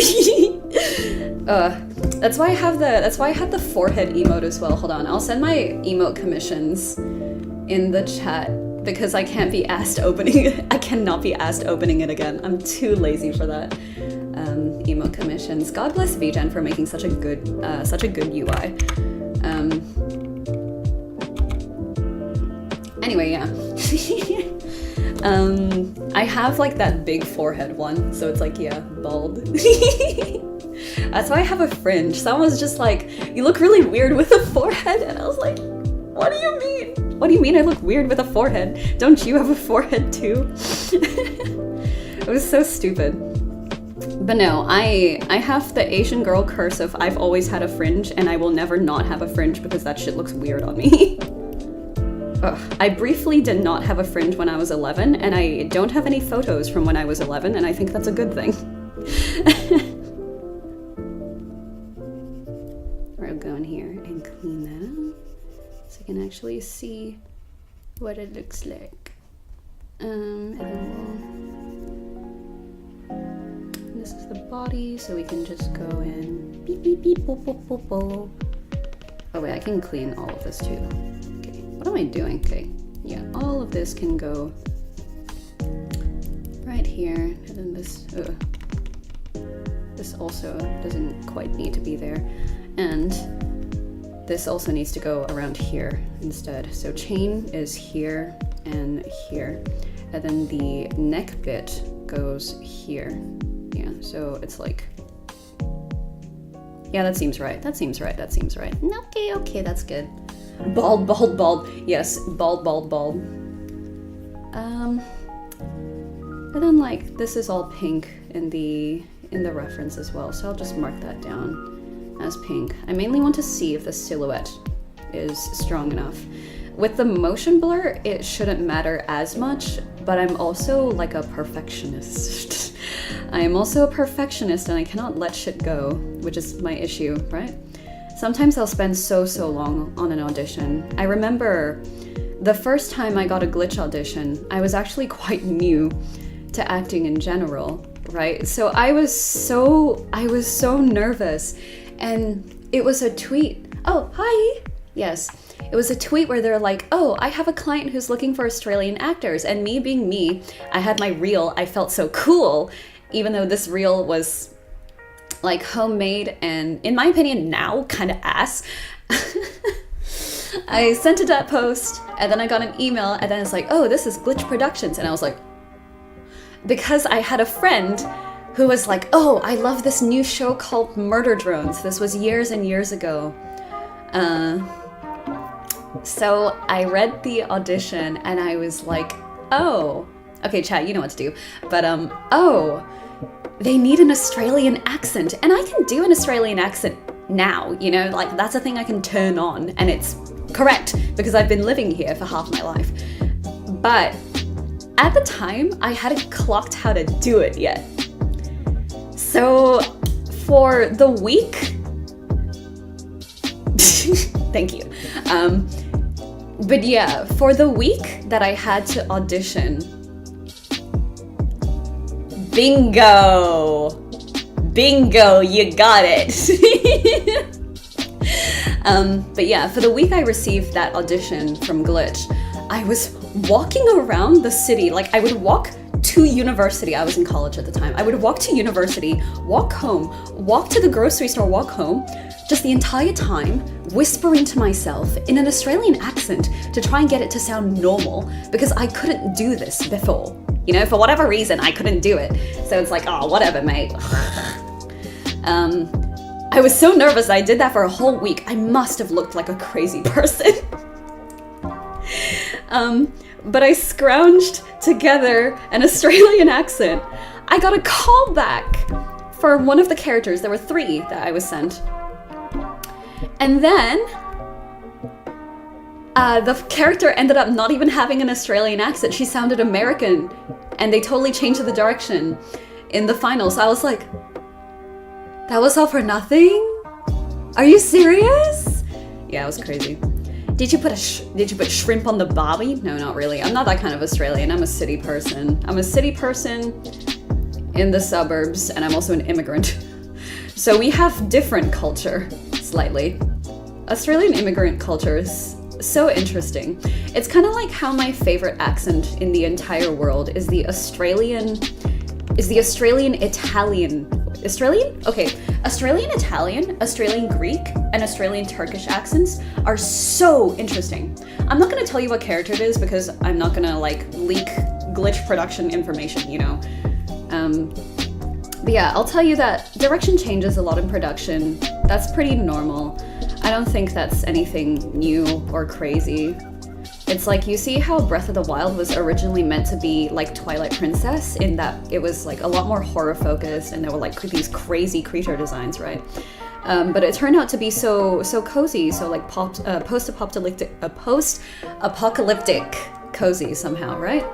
That's why I have the forehead emote as well. Hold on, I'll send my emote commissions in the chat because I can't be asked opening it. I cannot be asked opening it again. I'm too lazy for that. Emote commissions. God bless vGen for making such a good UI. Anyway, yeah. I have like that big forehead one, so it's like, yeah, bald. That's why I have a fringe. Someone was just like, you look really weird with a forehead, and I was like, what do you mean? What do you mean I look weird with a forehead? Don't you have a forehead too? It was so stupid. But no, I have the Asian girl curse of I've always had a fringe, and I will never not have a fringe because that shit looks weird on me. Ugh. I briefly did not have a fringe when I was 11, and I don't have any photos from when I was 11, and I think that's a good thing. We'll go in here and clean that up so you can actually see what it looks like. And then this is the body, so we can just go in. Beep, beep, beep, boop, boop, boop, boop. Oh wait, I can clean all of this too. What am I doing? Okay, yeah, all of this can go right here, and then this also doesn't quite need to be there, and this also needs to go around here instead. So chain is here and here, and then the neck bit goes here. Yeah, so it's like, yeah, that seems right. That seems right. That seems right. Okay, that's good. Bald, bald, bald. Yes, bald, bald, bald. And then like this is all pink in the reference as well, so I'll just mark that down as pink. I mainly want to see if the silhouette is strong enough. With the motion blur, it shouldn't matter as much, but I'm also like a perfectionist. I am also a perfectionist and I cannot let shit go, which is my issue, right? Sometimes I'll spend so long on an audition. I remember the first time I got a glitch audition, I was actually quite new to acting in general, right? So I was so nervous, and it was a tweet. Oh, hi. Yes. It was a tweet where they're like, oh, I have a client who's looking for Australian actors, and me being me, I had my reel. I felt so cool, even though this reel was like homemade and, in my opinion, now kind of ass. I sent it that post, and then I got an email, and then it's like, oh, this is Glitch Productions, and I was like, because I had a friend who was like, oh, I love this new show called Murder Drones. This was years and years ago. So I read the audition, and I was like, oh, okay, chat, you know what to do, but oh, they need an Australian accent, and I can do an Australian accent now, you know, like that's a thing I can turn on, and it's correct because I've been living here for half my life. But at the time, I hadn't clocked how to do it yet. So for the week, thank you. But yeah, for the week that I had to audition, bingo, you got it. But yeah, for the week I received that audition from Glitch, I was walking around the city. Like, I would walk to university. I was in college at the time. I would walk to university, walk home, walk to the grocery store, walk home, just the entire time whispering to myself in an Australian accent to try and get it to sound normal, because I couldn't do this before. You know, for whatever reason, I couldn't do it. So it's like, oh, whatever, mate. I was so nervous that I did that for a whole week. I must have looked like a crazy person. But I scrounged together an Australian accent. I got a call back for one of the characters. There were 3 that I was sent. And then the character ended up not even having an Australian accent. She sounded American, and they totally changed the direction in the finals. I was like, that was all for nothing? Are you serious? Yeah, it was crazy. Did you put shrimp on the barbie? No, not really. I'm not that kind of Australian. I'm a city person. I'm a city person in the suburbs, and I'm also an immigrant. So we have different culture, slightly. Australian immigrant culture is so interesting. It's kind of like how my favorite accent in the entire world is the Australian Italian. Australian? Okay. Australian Italian, Australian Greek, and Australian Turkish accents are so interesting. I'm not gonna tell you what character it is because I'm not gonna like leak glitch production information, you know? But yeah, I'll tell you that direction changes a lot in production. That's pretty normal. I don't think that's anything new or crazy. It's like, you see how Breath of the Wild was originally meant to be like Twilight Princess, in that it was like a lot more horror focused and there were like these crazy creature designs, right? But it turned out to be so cozy, so like post-apocalyptic cozy somehow, right?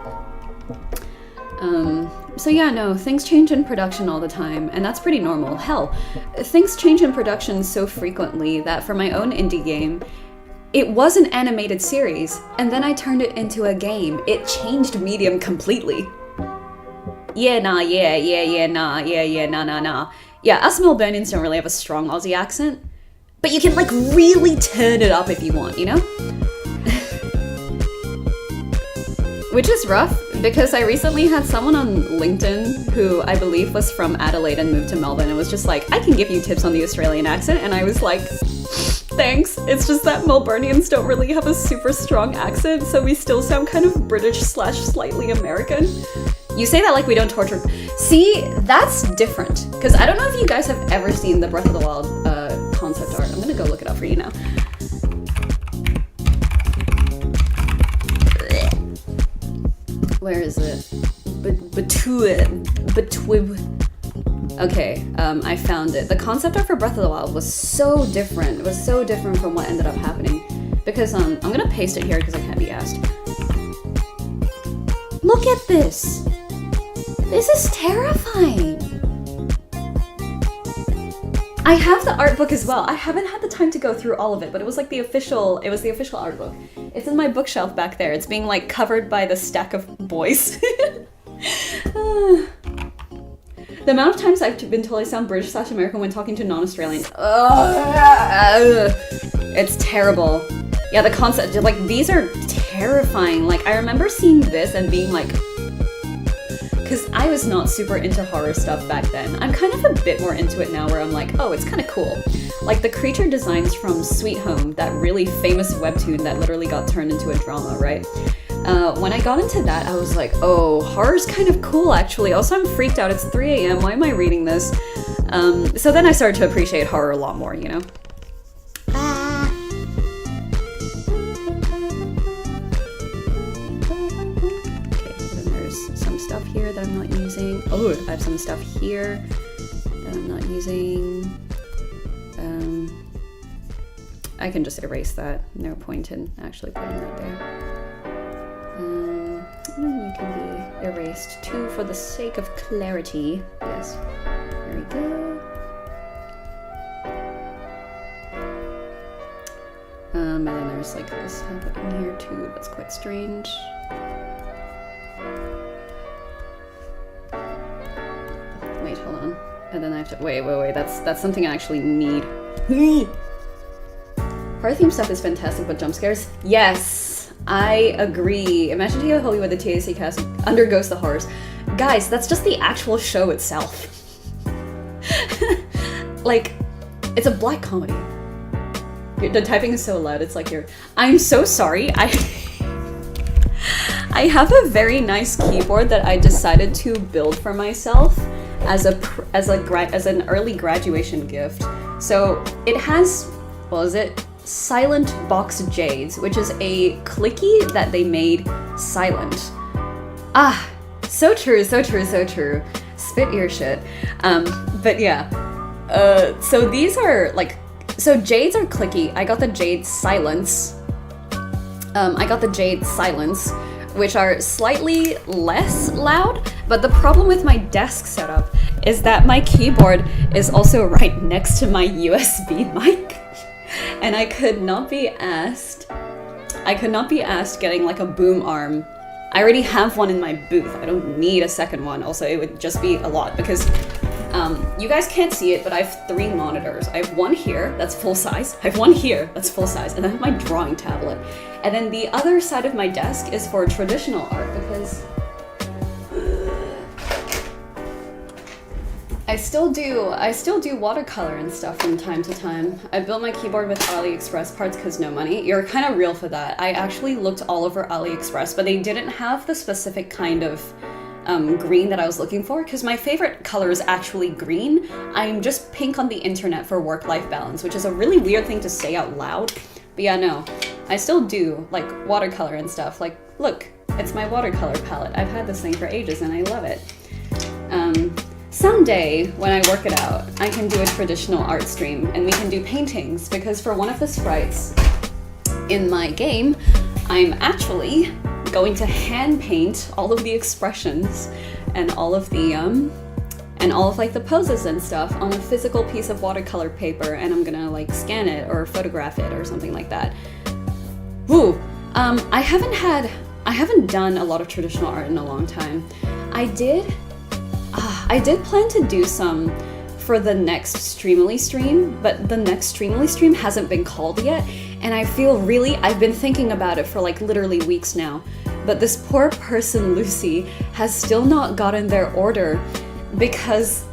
So yeah, no, things change in production all the time, and that's pretty normal. Hell, things change in production so frequently that for my own indie game, it was an animated series, and then I turned it into a game. It changed medium completely. Yeah, nah. Yeah, us Melburnians don't really have a strong Aussie accent, but you can like really turn it up if you want, you know? Which is rough, because I recently had someone on LinkedIn who I believe was from Adelaide and moved to Melbourne and was just like, I can give you tips on the Australian accent, and I was like, thanks. It's just that Melburnians don't really have a super strong accent, so we still sound kind of British / slightly American. You say that like we don't torture. See, that's different, because I don't know if you guys have ever seen the Breath of the Wild concept art. I'm gonna go look it up for you now. Where is it? Okay, I found it. The concept art for Breath of the Wild was so different. It was so different from what ended up happening. Because, I'm gonna paste it here because I can't be asked. Look at this! This is terrifying! I have the art book as well. I haven't had the time to go through all of it, but it was like the official art book. It's in my bookshelf back there. It's being like covered by the stack of boys. The amount of times I've been told I sound British / American when talking to non-Australians. It's terrible. Yeah, the concept, like, these are terrifying. Like, I remember seeing this and being like, because I was not super into horror stuff back then. I'm kind of a bit more into it now, where I'm like, oh, it's kind of cool. Like the creature designs from Sweet Home, that really famous webtoon that literally got turned into a drama, right? When I got into that, I was like, oh, horror's kind of cool, actually. Also, I'm freaked out. It's 3 a.m. Why am I reading this? So then I started to appreciate horror a lot more, you know? Okay, then there's some stuff here that I'm not using. Oh, I have some stuff here that I'm not using. I can just erase that. No point in actually putting that there. And then you can be erased too for the sake of clarity. Yes. There we go. And then there's like this happening here too. That's quite strange. Wait, hold on. And then I have to wait. That's something I actually need. Horror theme stuff is fantastic, but jump scares? Yes, I agree. Imagine taking a Hollywood where the TAC cast undergoes the horrors. Guys, that's just the actual show itself. Like, it's a black comedy. The typing is so loud, it's like you're... I'm so sorry, I have a very nice keyboard that I decided to build for myself as an early graduation gift. So it has, what is it? Silent Box Jades, which is a clicky that they made silent. Ah, so true, so true, so true. spit your shit. But yeah, so these are like, so jades are clicky. I got the jade silence. Which are slightly less loud, but the problem with my desk setup is that my keyboard is also right next to my USB mic, and I could not be asked getting like a boom arm. I already have one in my booth. I don't need a second one. Also, it would just be a lot because you guys can't see it, but I have 3 monitors. I have one here that's full size. I have one here that's full size, and then I have my drawing tablet. And then the other side of my desk is for traditional art because I still do watercolor and stuff from time to time. I built my keyboard with AliExpress parts because no money. You're kind of real for that. I actually looked all over AliExpress, but they didn't have the specific kind of green that I was looking for because my favorite color is actually green. I'm just pink on the internet for work-life balance, which is a really weird thing to say out loud. But yeah, no, I still do like watercolor and stuff. Like, look, it's my watercolor palette. I've had this thing for ages and I love it. Someday, when I work it out, I can do a traditional art stream and we can do paintings because for one of the sprites in my game, I'm actually going to hand paint all of the expressions and all of the like the poses and stuff on a physical piece of watercolor paper, and I'm gonna like scan it or photograph it or something like that. Woo! I haven't done a lot of traditional art in a long time. I did plan to do some for the next Streamily stream, but the next Streamily stream hasn't been called yet, and I feel really, I've been thinking about it for like literally weeks now, but this poor person, Lucy, has still not gotten their order because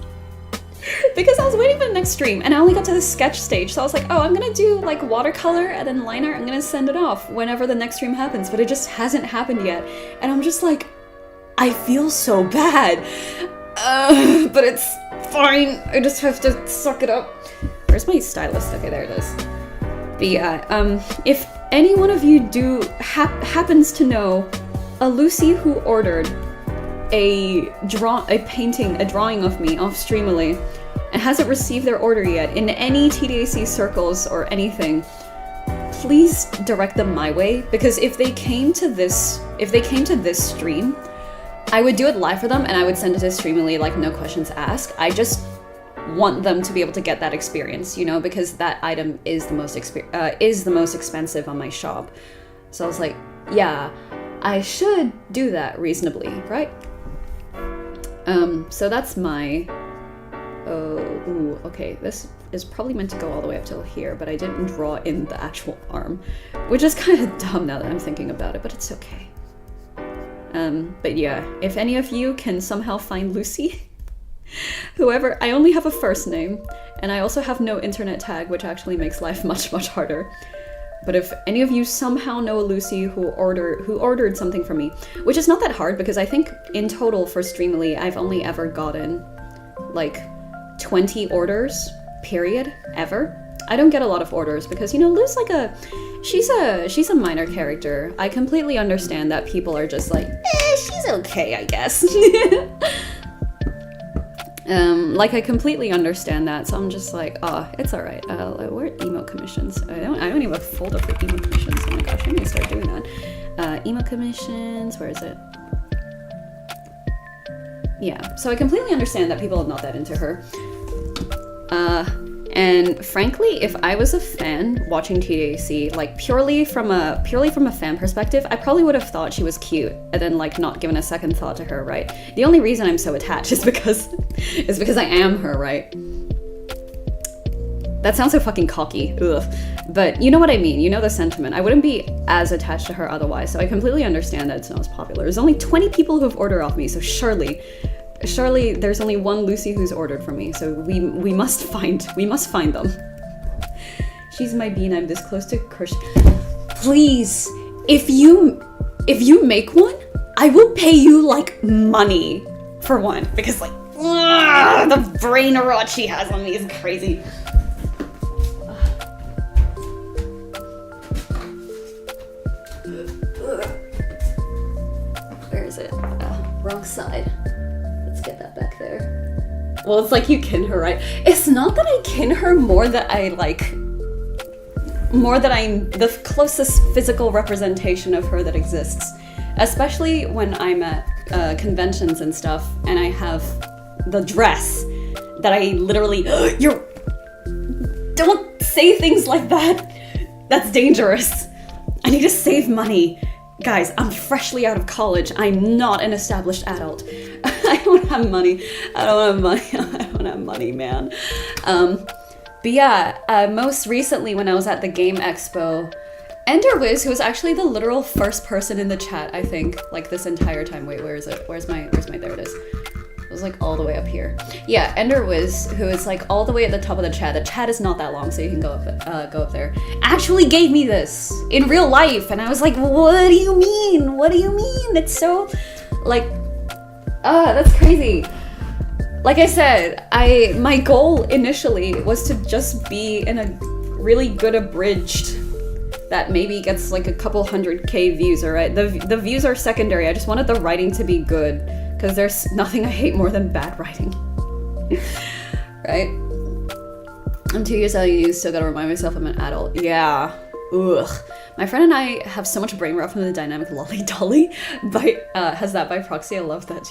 I was waiting for the next stream and I only got to the sketch stage, so I was like, oh, I'm gonna do like watercolor and then line art, I'm gonna send it off whenever the next stream happens, but it just hasn't happened yet, and I'm just like, I feel so bad. But it's fine. I just have to suck it up. Where's my stylus? Okay, there it is. But yeah, if any one of you happens to know a Lucy who ordered a drawing of me off Streamily and hasn't received their order yet in any TDAC circles or anything, please direct them my way, because if they came to this stream, I would do it live for them and I would send it to Streamily like no questions asked. I just want them to be able to get that experience, you know, because that item is the most expensive on my shop. So I was like, yeah, I should do that reasonably, right? So that's my okay, this is probably meant to go all the way up till here, but I didn't draw in the actual arm, which is kind of dumb now that I'm thinking about it, but it's okay. But yeah, if any of you can somehow find Lucy, whoever, I only have a first name, and I also have no internet tag, which actually makes life much, much harder. But if any of you somehow know a Lucy who ordered something from me, which is not that hard, because I think in total for Streamily, I've only ever gotten like 20 orders, period, ever. I don't get a lot of orders because, you know, Lu's like she's a minor character. I completely understand that people are just like, she's okay, I guess. Like, I completely understand that, so I'm just like, oh, it's alright. Where are emote commissions? I don't even have a folder for emote commissions. Oh my gosh, I need to start doing that. Emote commissions, where is it? Yeah, so I completely understand that people are not that into her. And frankly, if I was a fan watching TDAC, like purely from a fan perspective, I probably would have thought she was cute and then like not given a second thought to her, right? The only reason I'm so attached is because I am her, right? That sounds so fucking cocky, ugh. But you know what I mean, you know the sentiment. I wouldn't be as attached to her otherwise, so I completely understand that it's not as popular. There's only 20 people who've ordered off me, so surely there's only one Lucy who's ordered from me, so we must find them. She's my bean, I'm this close to crush. Please, if you make one, I will pay you like money for one, because like the brain rot she has on me is crazy. Where is it? Wrong side. Let's get that back there. Well, it's like you kin her, right? It's not that I kin her, more that I'm the closest physical representation of her that exists. Especially when I'm at conventions and stuff, and I have the dress that I literally, don't say things like that. That's dangerous. I need to save money. Guys, I'm freshly out of college. I'm not an established adult. I don't have money. I don't have money, man. But yeah, most recently when I was at the Game Expo, Enderwiz, who was actually the literal first person in the chat, I think, like this entire time. Wait, where is it? Where's my, there it is. It was like all the way up here. Yeah, Enderwiz, who is like all the way at the top of the chat. The chat is not that long, so you can go up there. Actually gave me this in real life, and I was like, what do you mean? What do you mean? It's so, like, that's crazy. Like I said, my goal initially was to just be in a really good abridged that maybe gets like a couple 100K views, alright? The views are secondary. I just wanted the writing to be good, because there's nothing I hate more than bad writing. Right? I'm 2 years out of uni, still gotta remind myself I'm an adult. Yeah. Ugh. My friend and I have so much brain rot from the dynamic lolly dolly, but has that by proxy. I love that.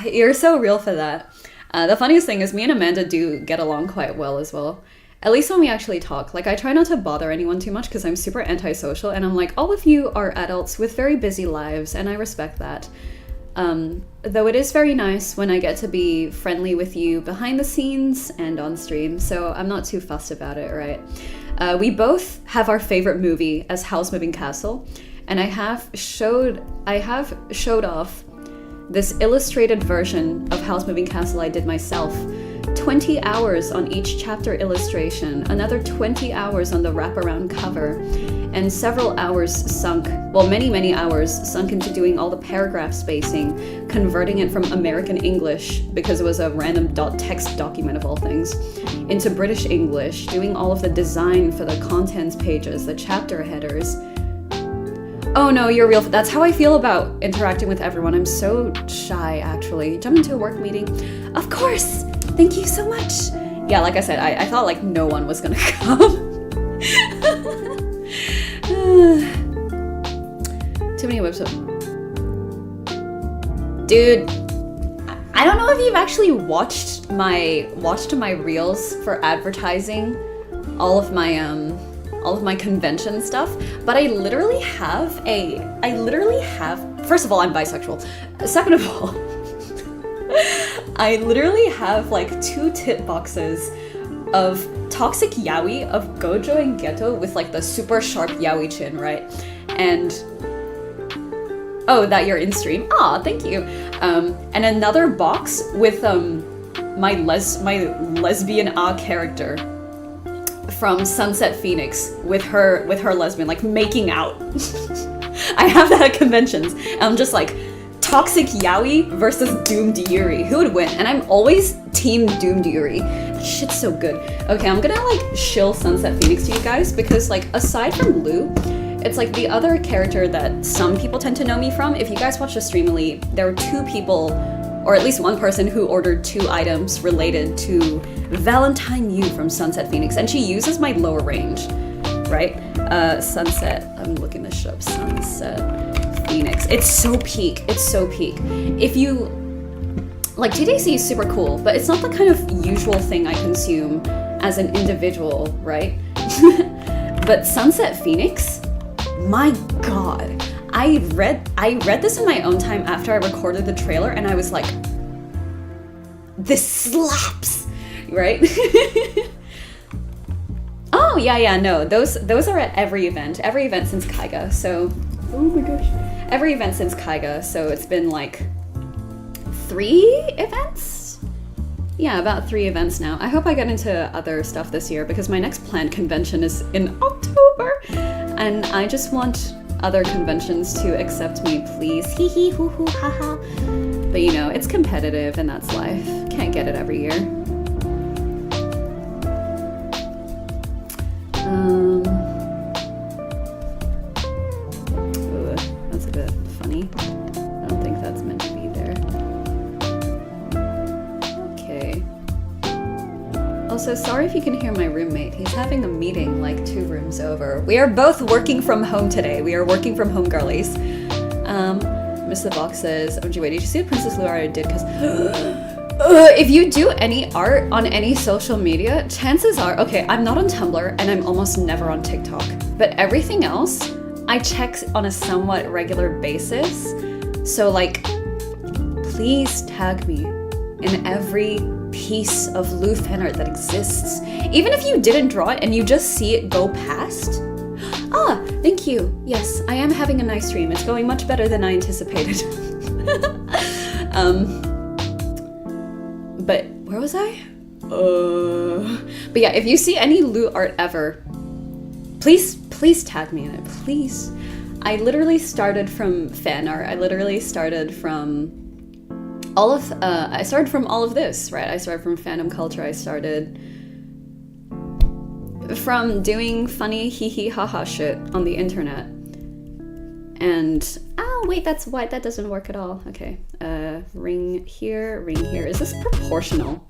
You're so real for that. The funniest thing is me and Amanda do get along quite well as well. At least when we actually talk. Like, I try not to bother anyone too much because I'm super antisocial, and I'm like, all of you are adults with very busy lives, and I respect that. Though it is very nice when I get to be friendly with you behind the scenes and on stream, so I'm not too fussed about it, right? We both have our favorite movie as Howl's Moving Castle, and I have showed off this illustrated version of Howl's Moving Castle I did myself. 20 hours on each chapter illustration, another 20 hours on the wraparound cover, and several hours sunk, well, many hours sunk into doing all the paragraph spacing, converting it from American English, because it was a random text document of all things, into British English, doing all of the design for the contents pages, the chapter headers. Oh no, you're real. That's how I feel about interacting with everyone. I'm so shy, actually. Jump into a work meeting. Of course! Thank you so much! Yeah, like I said, I thought like no one was gonna come. Too many websites. Dude, I don't know if you've actually watched my reels for advertising all of my convention stuff, but I literally have, first of all, I'm bisexual. Second of all, I literally have like 2 tip boxes of toxic yaoi of Gojo and Geto with like the super sharp yaoi chin, right? And oh, that you're in stream. Ah, thank you. And another box with my lesbian character from Sunset Phoenix with her lesbian, like making out. I have that at conventions, and I'm just like, toxic yaoi versus doomed yuri, who would win? And I'm always team doomed yuri. That shit's so good. Okay, I'm gonna like shill Sunset Phoenix to you guys, because like aside from Lou, it's like the other character that some people tend to know me from. If you guys watch the Stream Elite, there were 2 people, or at least one person, who ordered 2 items related to Valentine Yu from Sunset Phoenix, and she uses my lower range, right? Sunset, I'm looking this shit up, Sunset Phoenix. It's so peak, it's so peak. If you, like, TDC is super cool, but it's not the kind of usual thing I consume as an individual, right? But Sunset Phoenix, my god. I read this in my own time after I recorded the trailer, and I was like, this slaps, right? Oh yeah, no, those are at every event since Kaiga. So, oh my gosh, every event since Kaiga. So it's been like 3 events. Yeah, about 3 events now. I hope I get into other stuff this year, because my next planned convention is in October, and I just want other conventions to accept me, please. Hee hee hoo hoo ha ha. But you know, it's competitive and that's life. Can't get it every year. Ooh, that's a bit funny. I don't think that's meant to be there. Also, sorry if you can hear my roommate. He's having a meeting like 2 rooms over. We are both working from home today. We are working from home, girlies. Mr. Box says, OMG, wait, did you see what Princess Luara did? Because if you do any art on any social media, chances are, okay, I'm not on Tumblr and I'm almost never on TikTok, but everything else I check on a somewhat regular basis. So like, please tag me in every piece of Lu fan art that exists. Even if you didn't draw it and you just see it go past. Ah, thank you. Yes, I am having a nice stream. It's going much better than I anticipated. But where was I? But yeah, if you see any Lu art ever, please tag me in it, please. I literally started from fan art. I literally started from all of this, right? I started from fandom culture. I started from doing funny HEHEHEHE shit on the internet. And, oh wait, that's white, that doesn't work at all. Okay, ring here, ring here. Is this proportional?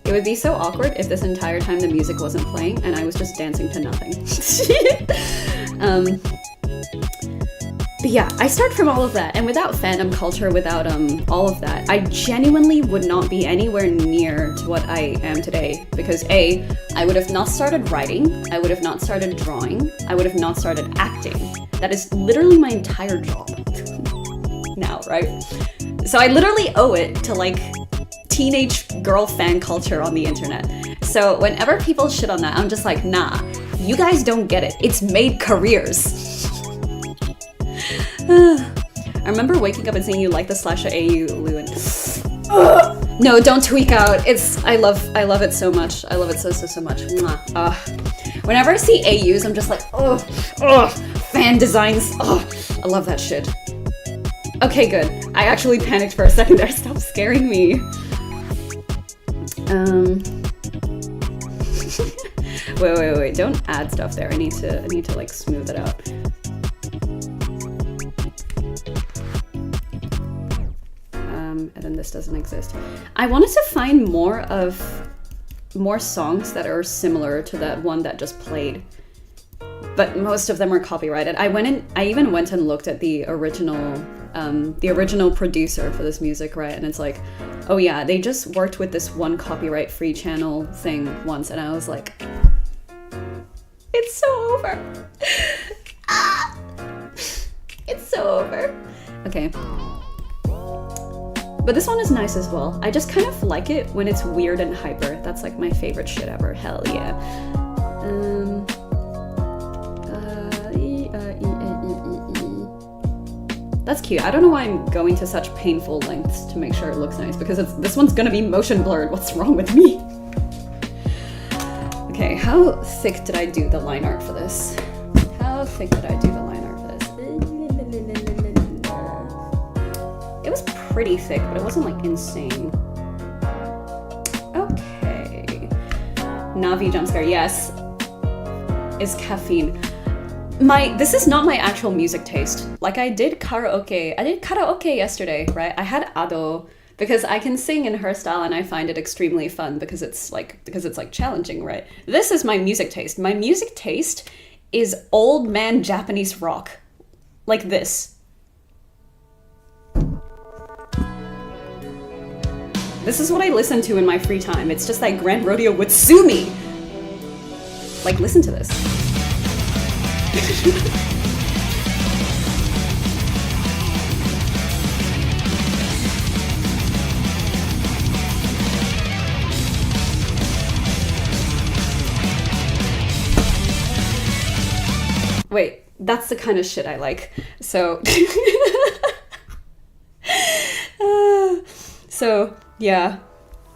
It would be so awkward if this entire time the music wasn't playing and I was just dancing to nothing. But yeah, I start from all of that, and without fandom culture, without all of that, I genuinely would not be anywhere near to what I am today. Because A, I would have not started writing, I would have not started drawing, I would have not started acting. That is literally my entire job now, right? So I literally owe it to like teenage girl fan culture on the internet. So whenever people shit on that, I'm just like, nah, you guys don't get it. It's made careers. I remember waking up and seeing you like the /AU Lu and no, don't tweak out. I love it so much. I love it so much. Whenever I see AUs, I'm just like, oh, fan designs. Oh, I love that shit. Okay, good. I actually panicked for a second there. Stop scaring me. Wait. Don't add stuff there. I need to like smooth it out. And then this doesn't exist. I wanted to find more songs that are similar to that one that just played, but most of them are copyrighted. I even went and looked at the original producer for this music, right? And it's like, oh yeah, they just worked with this one copyright-free channel thing once, and I was like, it's so over. It's so over. Okay. But this one is nice as well. I just kind of like it when it's weird and hyper. That's like my favorite shit ever. Hell yeah. That's cute. I don't know why I'm going to such painful lengths to make sure it looks nice, because this one's gonna be motion blurred. What's wrong with me? Okay, how thick did I do the line art for this? How thick did I do the line art for this? It was pretty thick, but it wasn't like insane. Okay. Navi jump scare, yes. Is caffeine. This is not my actual music taste. Like I did karaoke yesterday, right? I had Ado because I can sing in her style and I find it extremely fun because it's like challenging, right? This is my music taste. My music taste is old man Japanese rock. Like this. This is what I listen to in my free time. It's just like Grand Rodeo would sue me. Like, listen to this. Wait, that's the kind of shit I like. So, yeah.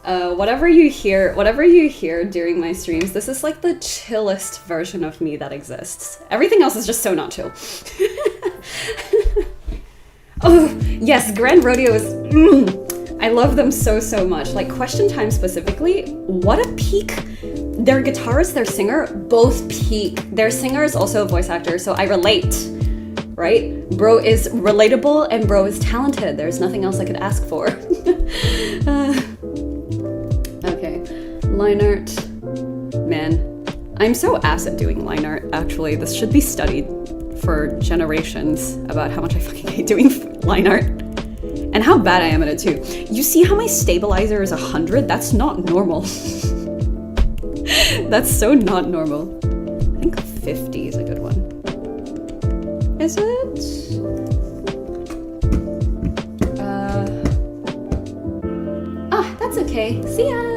Whatever you hear during my streams, this is like the chillest version of me that exists. Everything else is just so not chill. Oh, yes, Grand Rodeo is... I love them so much. Like, Question Time specifically, what a peak. Their guitarist, their singer, both peak. Their singer is also a voice actor, so I relate, right? Bro is relatable and bro is talented. There's nothing else I could ask for. Line art. Man, I'm so ass at doing line art, actually. This should be studied for generations about how much I fucking hate doing line art. And how bad I am at it too. You see how my stabilizer is 100? That's not normal. That's so not normal. I think 50 is a good one. Is it? That's okay. See ya!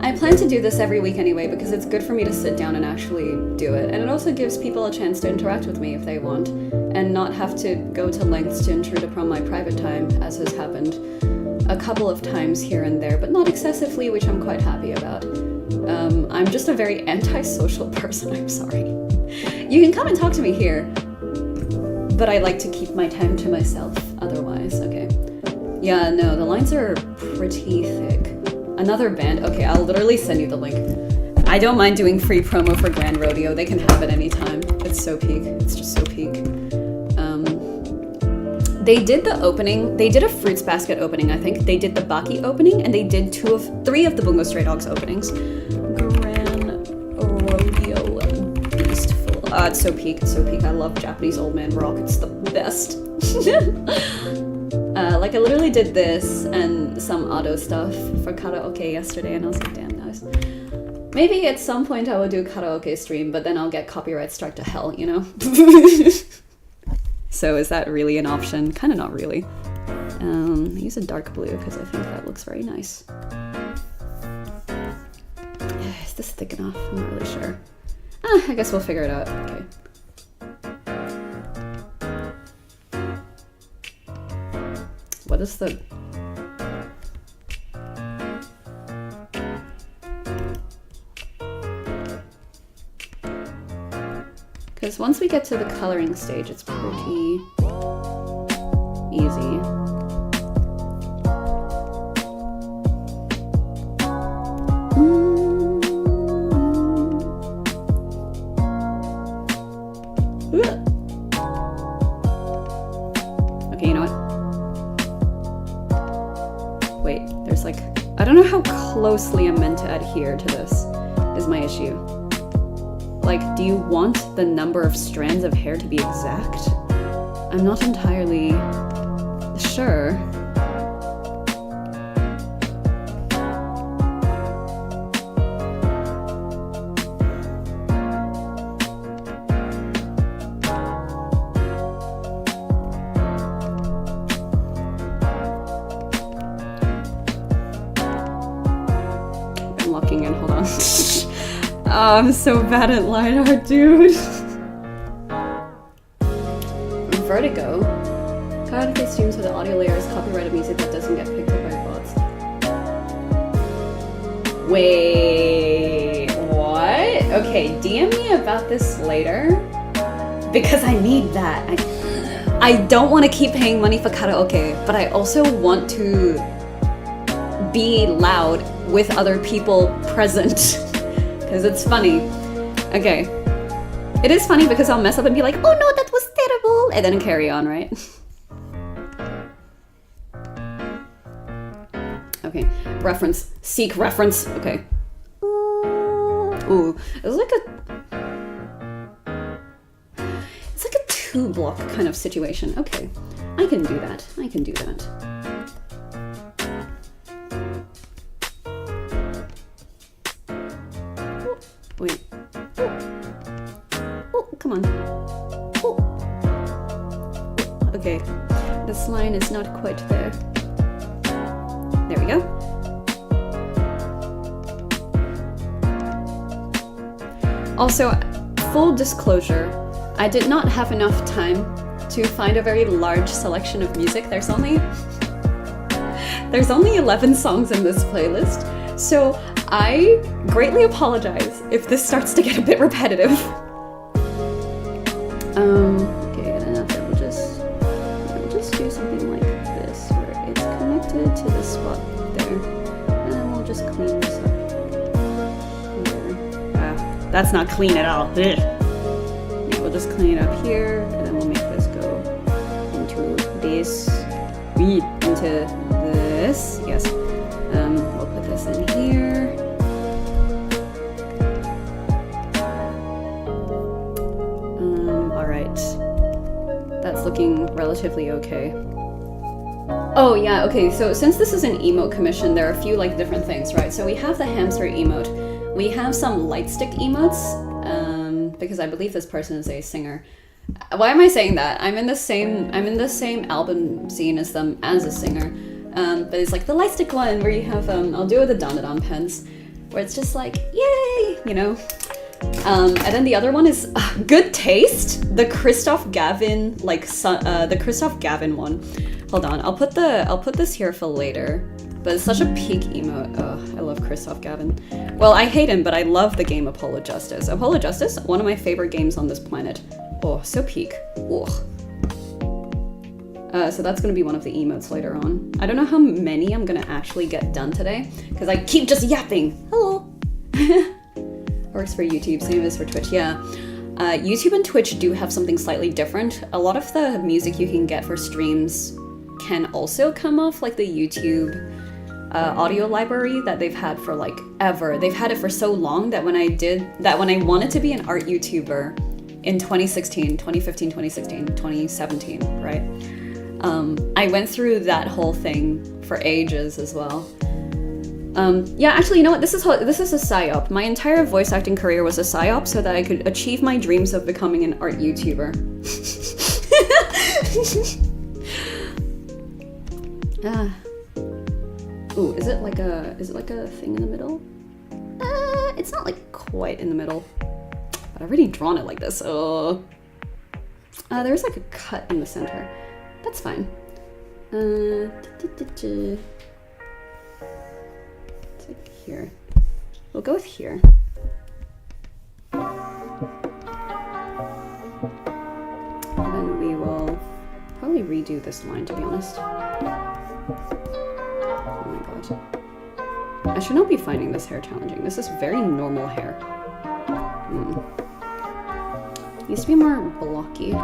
I plan to do this every week anyway because it's good for me to sit down and actually do it. And it also gives people a chance to interact with me if they want and not have to go to lengths to intrude upon my private time, as has happened a couple of times here and there, but not excessively, which I'm quite happy about. I'm just a very antisocial person, I'm sorry. You can come and talk to me here, but I like to keep my time to myself otherwise, okay. Yeah, no, the lines are pretty thick. Another band, okay, I'll literally send you the link. I don't mind doing free promo for Grand Rodeo, they can have it anytime. It's so peak, it's just so peak. They did the opening, they did a Fruits Basket opening, I think. They did the Baki opening, and they did 3 of the Bungo Stray Dogs openings. Grand Rodeo Beastful. It's so peak, it's so peak. I love Japanese old man rock, it's the best. Like I literally did this and some auto stuff for karaoke yesterday, and I was like, damn, nice. Maybe at some point I will do a karaoke stream, but then I'll get copyright strike to hell, you know? So is that really an option? Kind of not really. Use a dark blue because I think that looks very nice. Is this thick enough? I'm not really sure. I guess we'll figure it out. Okay. What is the... Because once we get to the coloring stage, it's pretty easy. Okay, you know what? Wait, there's like... I don't know how closely I'm meant to adhere to this, is my issue. Like, do you want the number of strands of hair to be exact? I'm not entirely sure. I'm locking in, hold on. Oh, I'm so bad at line art, dude. Vertigo? Karaoke streams with the audio layer is copyrighted music that doesn't get picked up by bots. Wait, what? Okay, DM me about this later. Because I need that. I don't want to keep paying money for karaoke, but I also want to be loud with other people present. Because it's funny. Okay. It is funny because I'll mess up and be like, oh no, that was terrible, and then carry on, right? Okay. Reference. Seek reference. Okay. Ooh. It's like a 2-block kind of situation. Okay. I can do that. I can do that. Wait. Oh, come on. Oh. Okay. This line is not quite there. There we go. Also, full disclosure, I did not have enough time to find a very large selection of music. There's only 11 songs in this playlist, so I greatly apologize if this starts to get a bit repetitive. Okay, and after we'll just do something like this, where it's connected to the spot there, and then we'll just clean this up. There. That's not clean at all. Ugh. Yeah, we'll just clean it up here, and then we'll make this go into this. Into this. Yes. We'll put this this in here. All right. That's looking relatively okay. Oh yeah, okay, so since this is an emote commission, there are a few like different things, right? So we have the hamster emote. We have some light stick emotes, because I believe this person is a singer. Why am I saying that? I'm in the same album scene as them as a singer. But it's like the light stick one where you have I'll do it with the Danadon pens, where it's just like, yay, you know. And then the other one is good taste. The Christoph Gavin, like the Christoph Gavin one. Hold on, I'll put this here for later. But it's such a peak emote. Oh, I love Christoph Gavin. Well, I hate him, but I love the game Apollo Justice. Apollo Justice, one of my favorite games on this planet. Oh, so peak. Ugh. So that's gonna be one of the emotes later on. I don't know how many I'm gonna actually get done today, because I keep just yapping. Hello. Works for YouTube, same as for Twitch, yeah. YouTube and Twitch do have something slightly different. A lot of the music you can get for streams can also come off like the YouTube audio library that they've had for like ever. They've had it for so long that when I wanted to be an art YouTuber in 2016, 2015, 2016, 2017, right? I went through that whole thing for ages as well. Yeah, actually, you know what? This is a psyop. My entire voice acting career was a psyop so that I could achieve my dreams of becoming an art YouTuber. Ooh, is it like a thing in the middle? It's not like quite in the middle, but I've already drawn it like this. There's like a cut in the center. That's fine. It's like here. We'll go with here. And then we will probably redo this line, to be honest. Oh my god. I should not be finding this hair challenging. This is very normal hair. Needs to be more blocky.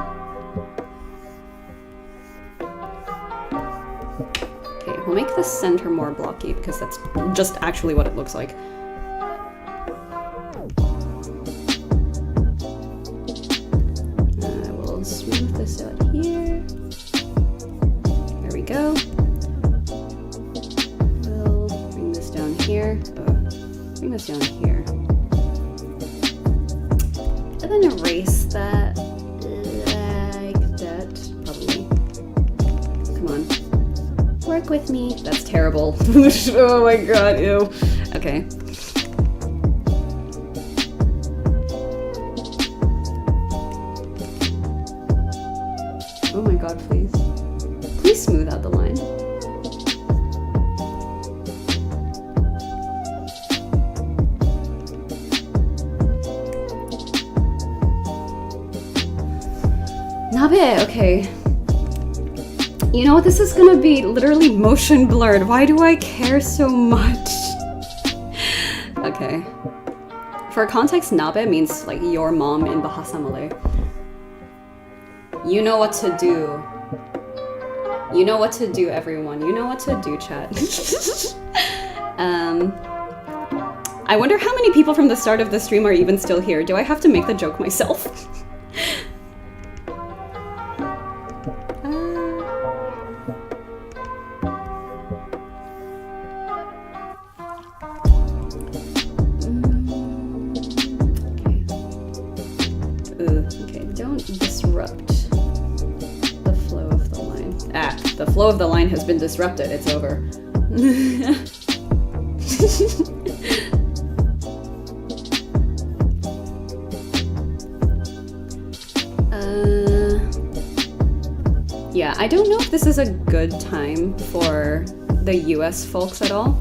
Okay, we'll make the center more blocky because that's just actually what it looks like. We'll smooth this out here. There we go. We'll bring this down here. Bring this down here. And then erase that like that, probably. Come on. Work with me. That's terrible. Oh my god, ew. Okay. Oh my god, please. Please smooth out the line. Nabe, okay. You know what, this is gonna be literally motion blurred. Why do I care so much? Okay. For context, Nabe means like your mom in Bahasa Malay. You know what to do. You know what to do, everyone. You know what to do, chat. I wonder how many people from the start of the stream are even still here. Do I have to make the joke myself? The flow of the line has been disrupted. It's over. Yeah, I don't know if this is a good time for the US folks at all,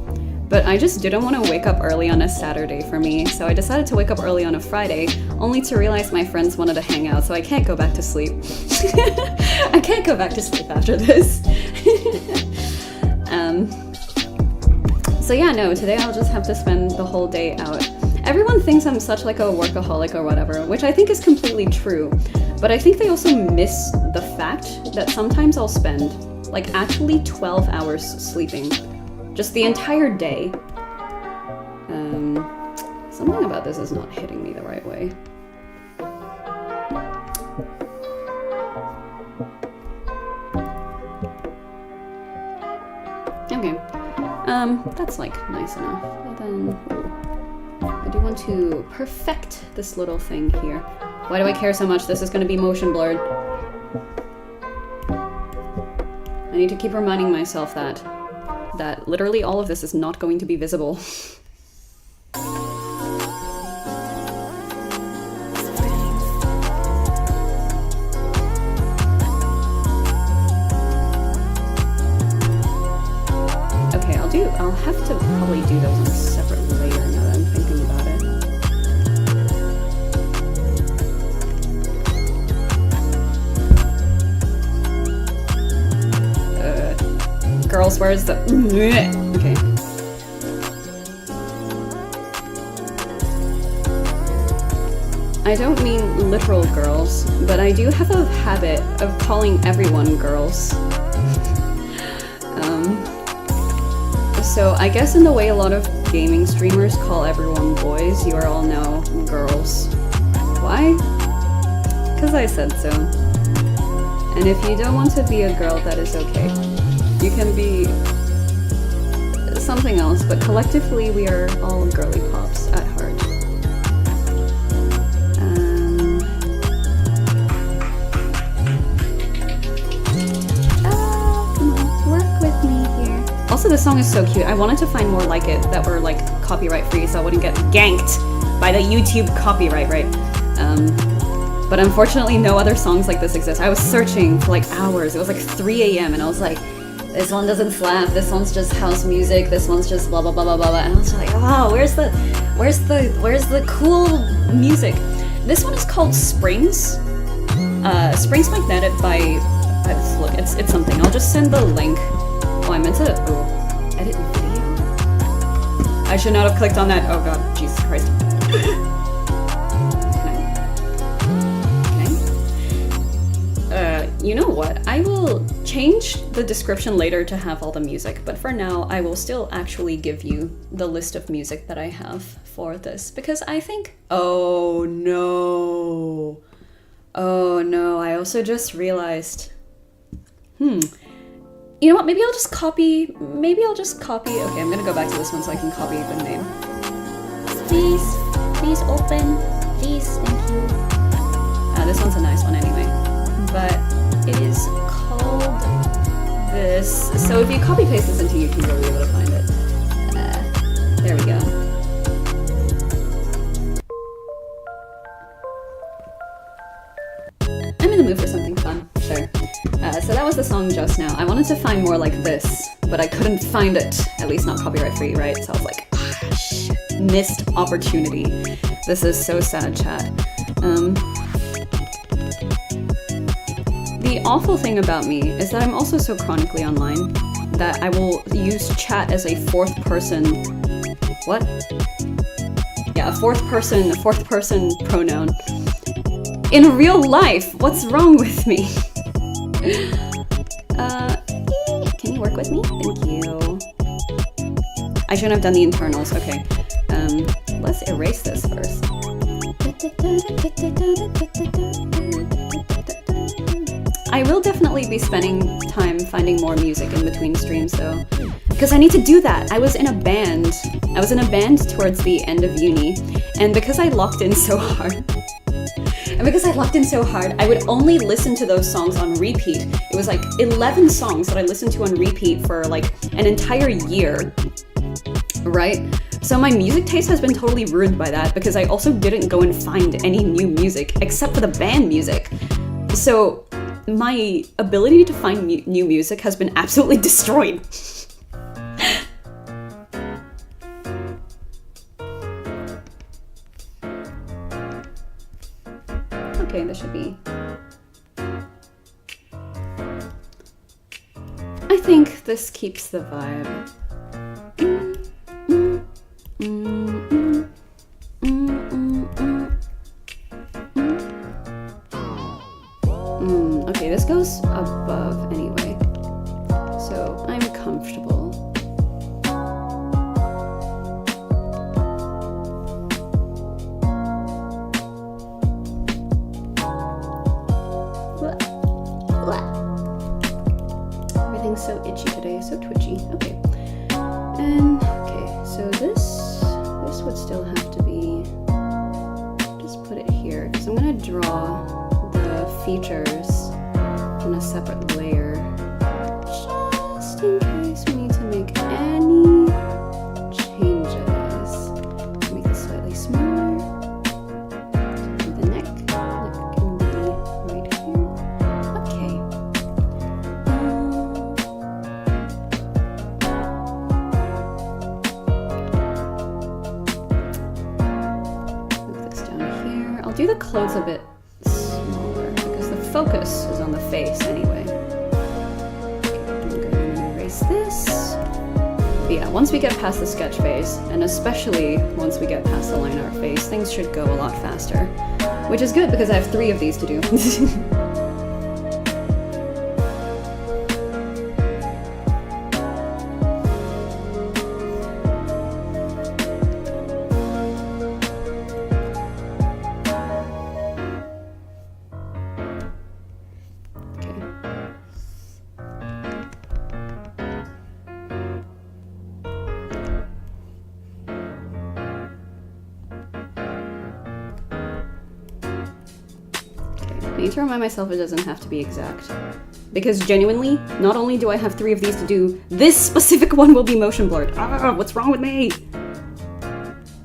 but I just didn't want to wake up early on a Saturday for me, so I decided to wake up early on a Friday, only to realize my friends wanted to hang out, so I can't go back to sleep. I can't go back to sleep after this. So yeah, no, today I'll just have to spend the whole day out. Everyone thinks I'm such like a workaholic or whatever, which I think is completely true, but I think they also miss the fact that sometimes I'll spend like actually 12 hours sleeping. Just the entire day. Something about this is not hitting me the right way. Okay, that's like nice enough. But then I do want to perfect this little thing here. Why do I care so much? This is going to be motion blurred. I need to keep reminding myself that literally all of this is not going to be visible. I'll have to probably do those on a separate layer now that I'm thinking about it. Girls, where's the... Okay. I don't mean literal girls, but I do have a habit of calling everyone girls. So I guess in the way a lot of gaming streamers call everyone boys, you are all now girls. Why? Because I said so. And if you don't want to be a girl, that is okay. You can be something else, but collectively we are all girly pops at heart. Come on, work with me here. Also, this song is so cute. I wanted to find more like it that were like copyright free so I wouldn't get ganked by the YouTube copyright, right? But unfortunately no other songs like this exist. I was searching for like hours. It was like 3 a.m. and I was like, this one doesn't slap, this one's just house music, this one's just blah blah blah blah blah, and I was like, oh, where's the cool music? This one is called Springs. Springs Magnetic by look, it's something. I'll just send the link. Oh, I meant to edit video. I should not have clicked on that. Oh god, Jesus Christ. You know what? I will change the description later to have all the music, but for now I will still actually give you the list of music that I have for this, because I think... Oh no! Oh no, I also just realized... You know what, maybe I'll just copy... Okay, I'm gonna go back to this one so I can copy the name. Please open. Please, thank you. This one's a nice one anyway. But it is called this. So if you copy paste this into YouTube, you'll be able to find it. There we go. I'm in the mood for something fun, sure. So that was the song just now. I wanted to find more like this, but I couldn't find it. At least not copyright free, right? So I was like, shit, missed opportunity. This is so sad, chat. The awful thing about me is that I'm also so chronically online that I will use chat as a fourth person... What? Yeah, a fourth person pronoun. In real life, what's wrong with me? Can you work with me? Thank you. I shouldn't have done the internals, okay. Let's erase this first. I will definitely be spending time finding more music in between streams though, because I need to do that. I was in a band towards the end of uni, and because I locked in so hard, I would only listen to those songs on repeat. It was like 11 songs that I listened to on repeat for like an entire year, right? So my music taste has been totally ruined by that, because I also didn't go and find any new music except for the band music. So my ability to find new music has been absolutely destroyed. Okay, this should be... I think this keeps the vibe. Okay, this goes above anyway, so I'm comfortable. so itchy today, so twitchy. Okay. And okay, so this would still have to be, just put it here, because I'm gonna draw the features in a separate layer, just in case we need to make any changes. Make this slightly smaller. The neck can be right here. Okay. Move this down here. I'll do the clothes a bit smaller because the focus is on the face anyway. Okay, I'm going to erase this. But yeah, once we get past the sketch phase, and especially once we get past the line art phase, things should go a lot faster. Which is good because I have 3 of these to do. I need to remind myself it doesn't have to be exact. Because genuinely, not only do I have 3 of these to do, this specific one will be motion blurred. What's wrong with me?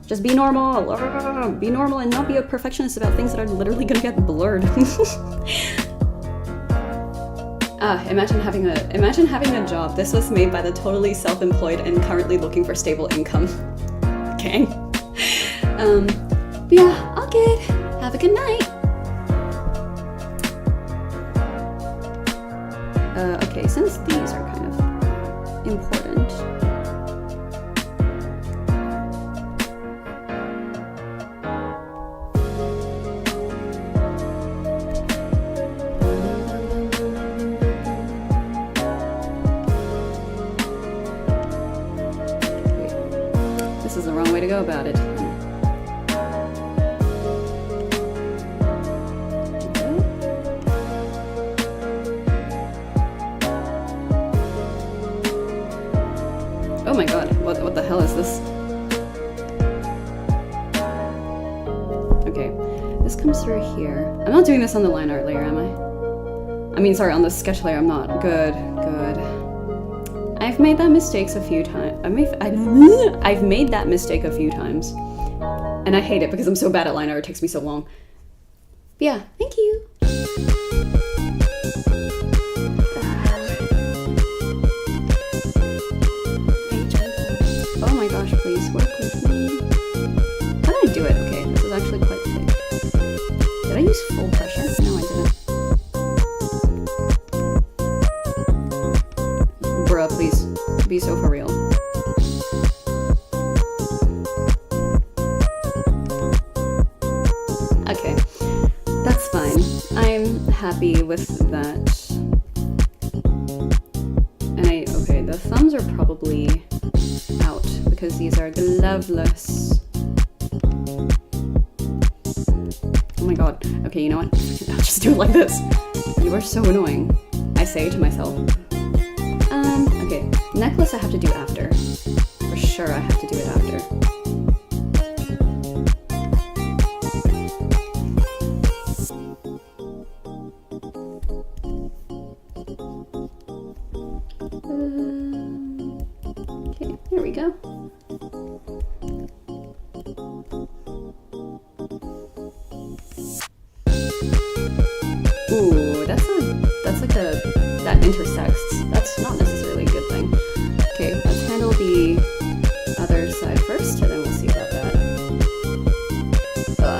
Just be normal. Be normal and not be a perfectionist about things that are literally gonna get blurred. Imagine having a job. This was made by the totally self-employed and currently looking for stable income. Gang. But yeah, all good. Have a good night. Okay, since these are kind of important. Wait, this is the wrong way to go about it. Oh my god, what the hell is this? Okay, this comes through here. I'm not doing this on the line art layer, am I? I mean, sorry, on the sketch layer, I'm not. Good. I've made that mistake a few times. I've made that mistake a few times. And I hate it because I'm so bad at line art, it takes me so long. But yeah, thank you. Please work with me. How did I do it? Okay, this is actually quite thick. Did I use full pressure? No, I didn't. Bruh, please. Be so for real. Okay, that's fine. I'm happy with that. And okay, the thumbs are probably out because these are gloveless. Oh my god. Okay, you know what? I'll just do it like this. You are so annoying, I say to myself. Okay, necklace I have to do after. For sure I have to do it after. Okay, here we go. Ooh, that's like that intersects. That's not necessarily a good thing. Okay, let's handle the other side first, and then we'll see about that.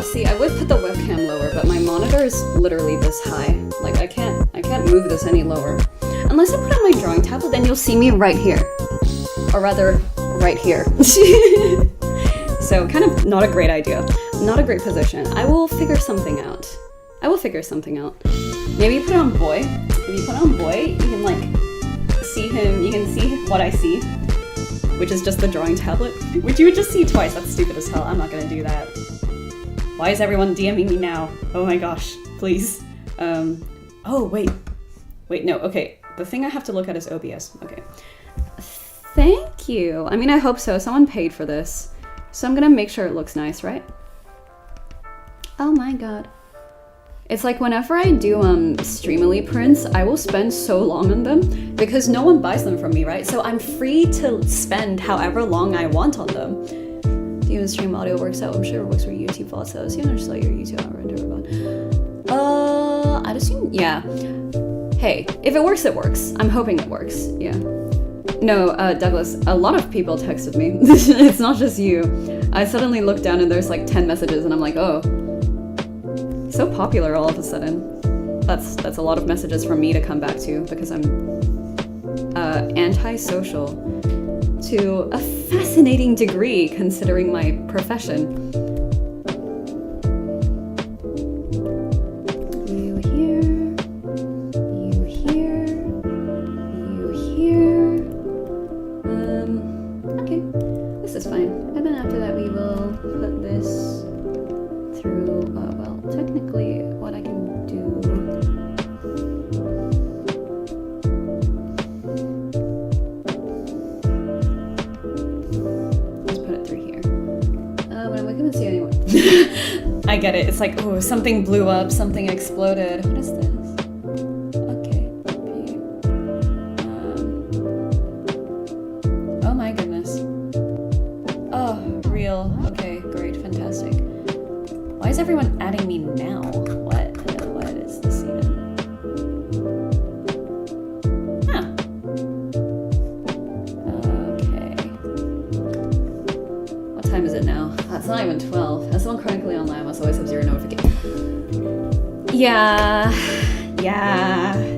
See, I would put the webcam lower, but my monitor is literally this high. Like, I can't move this any lower. Unless I put on my drawing tablet, then you'll see me right here. Or rather, right here. So, kind of not a great idea. Not a great position. I will figure something out. Maybe put it on boy. If you put it on boy, you can like see him, you can see what I see, which is just the drawing tablet, which you would just see twice. That's stupid as hell. I'm not gonna do that. Why is everyone DMing me now? Oh my gosh, please. Oh, wait, no, okay. the thing I have to look at is OBS. Okay. Thank you. I mean, I hope so. Someone paid for this. So I'm gonna make sure it looks nice, right? Oh my god. It's like whenever I do Streamily prints, I will spend so long on them because no one buys them from me, right? So I'm free to spend however long I want on them. Do you stream audio works out? I'm sure it works for YouTube photos. You know, just like your YouTube hour and I'd assume, yeah. Hey, if it works, it works. I'm hoping it works, yeah. No, Douglas, a lot of people texted me. It's not just you. I suddenly look down and there's like 10 messages and I'm like, oh. So popular all of a sudden. That's a lot of messages from me to come back to because I'm antisocial to a fascinating degree considering my profession. You here, you here, you here. Okay, this is fine. And then after that we will put this through, well, technically what I can do. Let's put it through here. But we couldn't see anyone. I get it. It's like, oh, something blew up, something exploded. What is this? Okay. Oh my goodness. Oh, real. Okay, great, fantastic. Why is everyone adding me now? What is this even? Huh. Okay. What time is it now? It's not even 12. As someone chronically online, I must always have 0 notification. Yeah,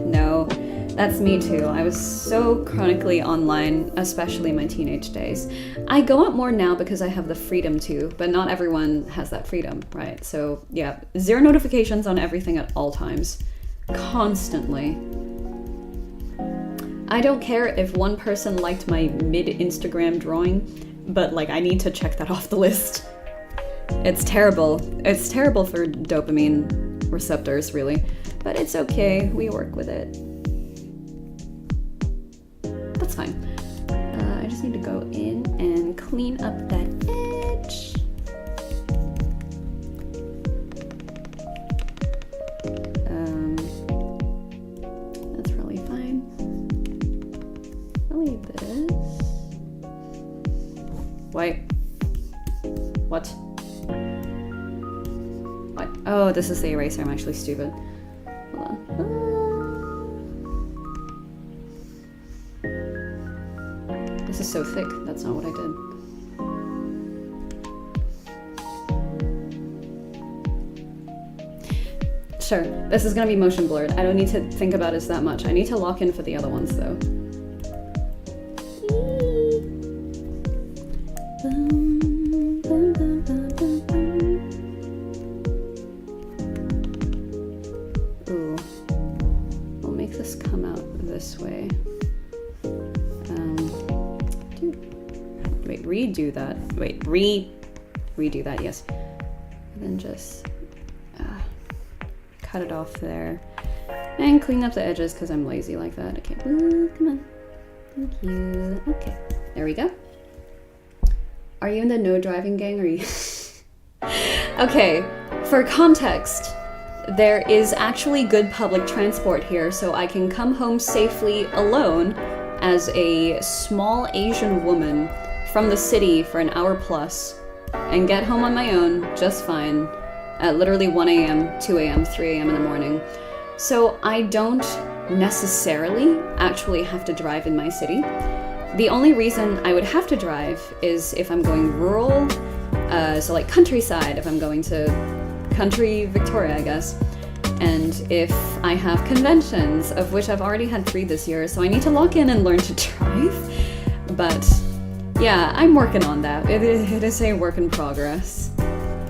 no. That's me too. I was so chronically online, especially my teenage days. I go out more now because I have the freedom to, but not everyone has that freedom, right? So yeah, 0 notifications on everything at all times. Constantly. I don't care if one person liked my mid-Instagram drawing, but like I need to check that off the list. It's terrible. It's terrible for dopamine receptors, really. But it's okay, we work with it. That's fine. I just need to go in and clean up that edge. That's really fine. I'll leave this. Wait. What? What? Oh, this is the eraser. I'm actually stupid. Hold on. This is so thick. That's not what I did. Sure, this is gonna be motion blurred. I don't need to think about it that much. I need to lock in for the other ones though. Ooh. We'll make this come out this way. Wait, redo that. Wait, redo that, yes. And then just cut it off there. And clean up the edges because I'm lazy like that. Okay, ooh, come on. Thank you. Okay, there we go. Are you in the no driving gang? Or are you? Okay, for context, there is actually good public transport here, so I can come home safely alone as a small Asian woman from the city for an hour plus and get home on my own just fine at literally 1 a.m., 2 a.m., 3 a.m. in the morning. So I don't necessarily actually have to drive in my city. The only reason I would have to drive is if I'm going rural, so like countryside, if I'm going to country Victoria, I guess. And if I have conventions, of which I've already had 3 this year, so I need to lock in and learn to drive. But yeah, I'm working on that. It is a work in progress.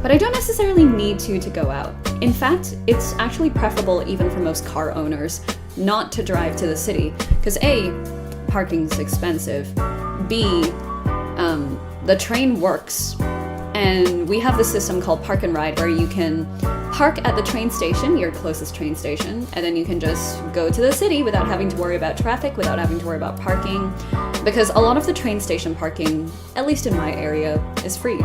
But I don't necessarily need to go out. In fact, it's actually preferable even for most car owners not to drive to the city. Because A, parking's expensive. B, the train works. And we have this system called Park and Ride where you can park at the train station, your closest train station, and then you can just go to the city without having to worry about traffic, without having to worry about parking, because a lot of the train station parking, at least in my area, is free.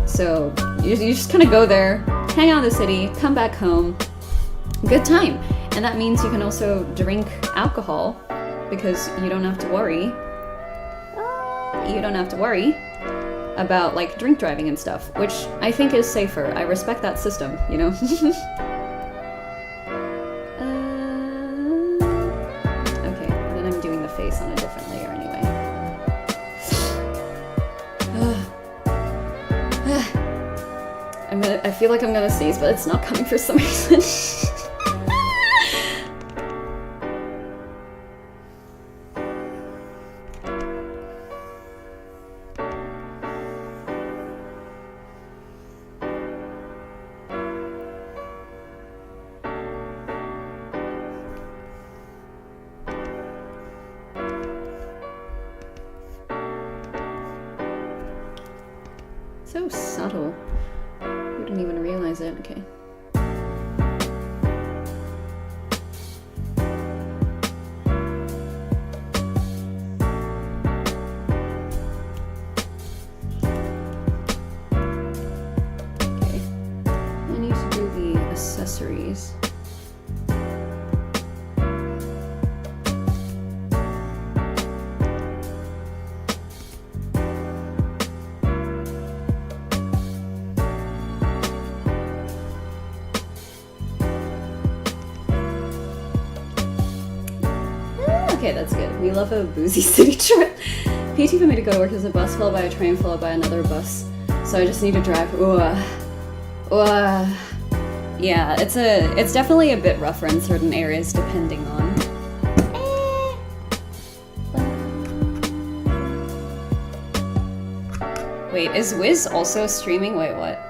So you just kind of go there, hang out in the city, come back home, good time. And that means you can also drink alcohol because you don't have to worry. You don't have to worry about like drink driving and stuff, which I think is safer. I respect that system, you know? Okay, then I'm doing the face on a different layer anyway. I feel like I'm gonna sneeze, but it's not coming for some reason. So subtle. You didn't even realize it. Okay. Okay. I need to do the accessories. Okay, that's good. We love a boozy city trip. PT for me to go to work is a bus followed by a train followed by another bus. So I just need to drive. Yeah, it's definitely a bit rougher in certain areas depending on. Wait, is Wiz also streaming? Wait, what?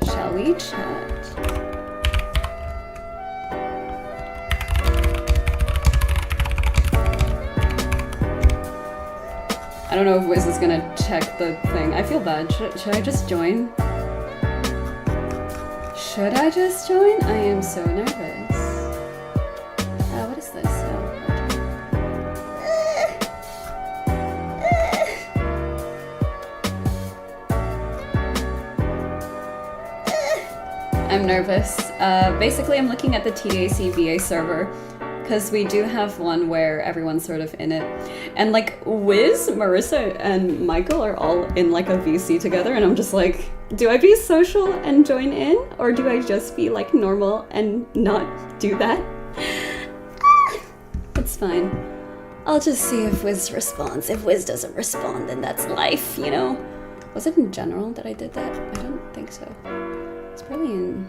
Shall we chat? I don't know if Wiz is gonna check the thing. I feel bad. Should I just join? Should I just join? I am so nervous. What is this? I'm nervous. Basically, I'm looking at the TAC VA server. Because we do have one where everyone's sort of in it. And like Wiz, Marissa, and Michael are all in like a VC together, and I'm just like, do I be social and join in? Or do I just be like normal and not do that? It's fine. I'll just see if Wiz responds. If Wiz doesn't respond, then that's life, you know? Was it in general that I did that? I don't think so. It's probably in...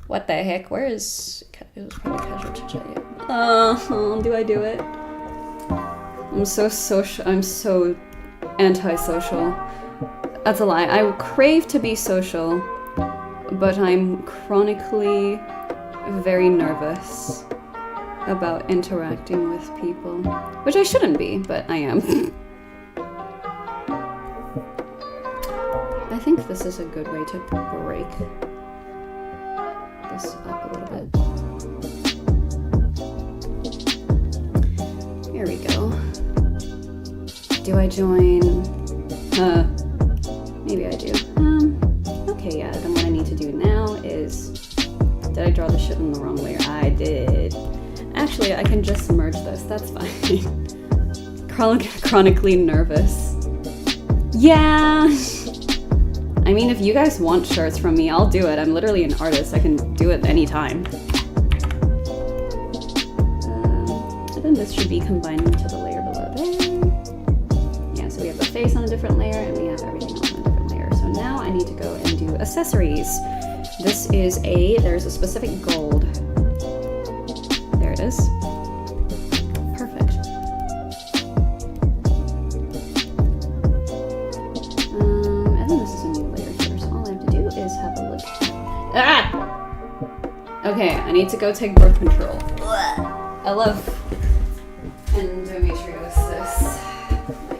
What the heck? Where is... It was probably casual to chat. Do I do it? I'm so social. I'm so antisocial. That's a lie. I crave to be social, but I'm chronically very nervous about interacting with people. Which I shouldn't be, but I am. I think this is a good way to break this up a little bit. Here we go. Do I join? Maybe I do. Okay, yeah, then what I need to do now is... Did I draw the shit in the wrong layer? I did. Actually, I can just merge this, that's fine. Chronically nervous. Yeah! I mean, if you guys want shirts from me, I'll do it. I'm literally an artist. I can do it anytime. And then this should be combined into the layer below there. Yeah, so we have the face on a different layer, and we have everything else on a different layer. So now I need to go and do accessories. This is there's a specific gold. There it is. Perfect. And then this is a new layer here, so all I have to do is have a look. Ah! Okay, I need to go take birth control. I love endometriosis. My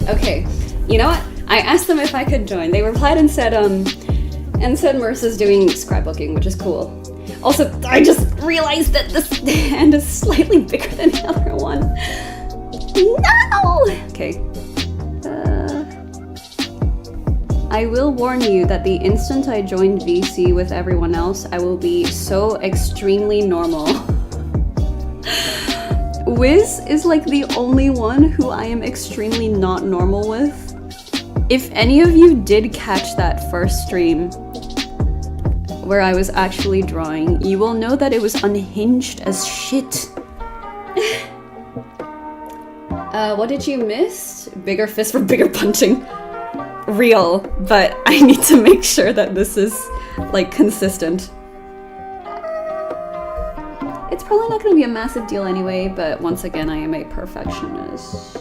Okay, you know what? I asked them if I could join. They replied and said Marissa's doing scrapbooking, which is cool. Also, I just realized that this hand is slightly bigger than the other one. No! Okay. I will warn you that the instant I joined VC with everyone else, I will be so extremely normal. Wiz is like the only one who I am extremely not normal with. If any of you did catch that first stream where I was actually drawing, you will know that it was unhinged as shit. What did you miss? Bigger fist for bigger punching. Real, but I need to make sure that this is, like, consistent. It's probably not going to be a massive deal anyway, but once again, I am a perfectionist.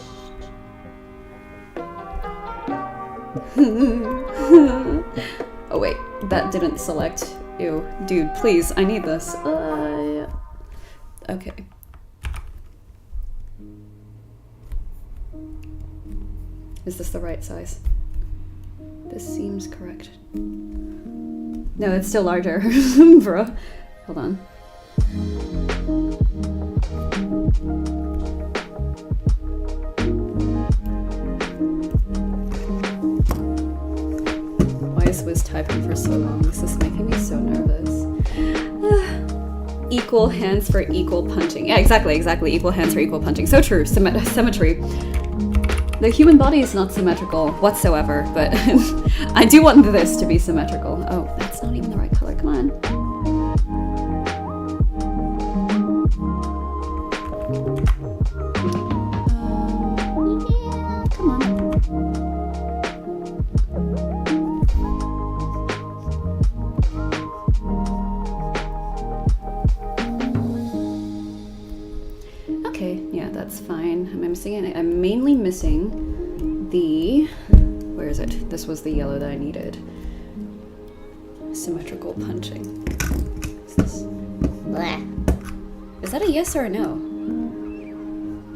Oh wait, that didn't select. Ew. Dude, please, I need this. Okay. Is this the right size? This seems correct. No, it's still larger. Bro. Hold on. Why is Wiz typing for so long? This is making me so nervous. Equal hands for equal punching. Yeah, exactly. Equal hands for equal punching. So true. Symmetry. The human body is not symmetrical whatsoever, but I do want this to be symmetrical. Oh, that's not even the right color. Come on. Yeah, come on. Okay, yeah, that's fine. I'm missing it. I'm mainly missing the... Where is it? This was the yellow that I needed. Symmetrical punching. Is this... Blah. Is that a yes or a no?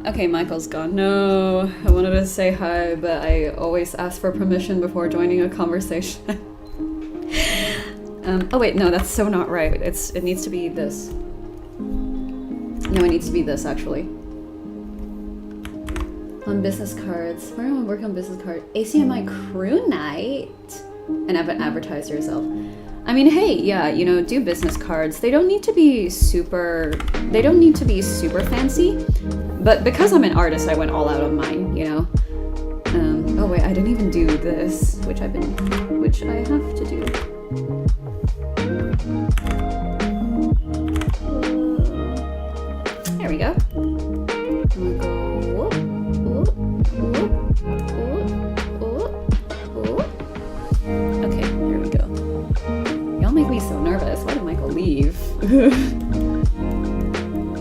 Okay, Michael's gone. No, I wanted to say hi, but I always ask for permission before joining a conversation. Oh wait, no, that's so not right. It needs to be this. No, it needs to be this, actually. On business cards. Where am I working on business card? ACMI crew night? And advertise yourself. I mean, hey, yeah, you know, do business cards. They don't need to be super fancy. But because I'm an artist, I went all out on mine, you know? Oh wait, I didn't even do this, which I have to do. There we go. I'm gonna go whoop, whoop, whoop, whoop, whoop. Okay, here we go. Y'all make me so nervous. Why did Michael leave?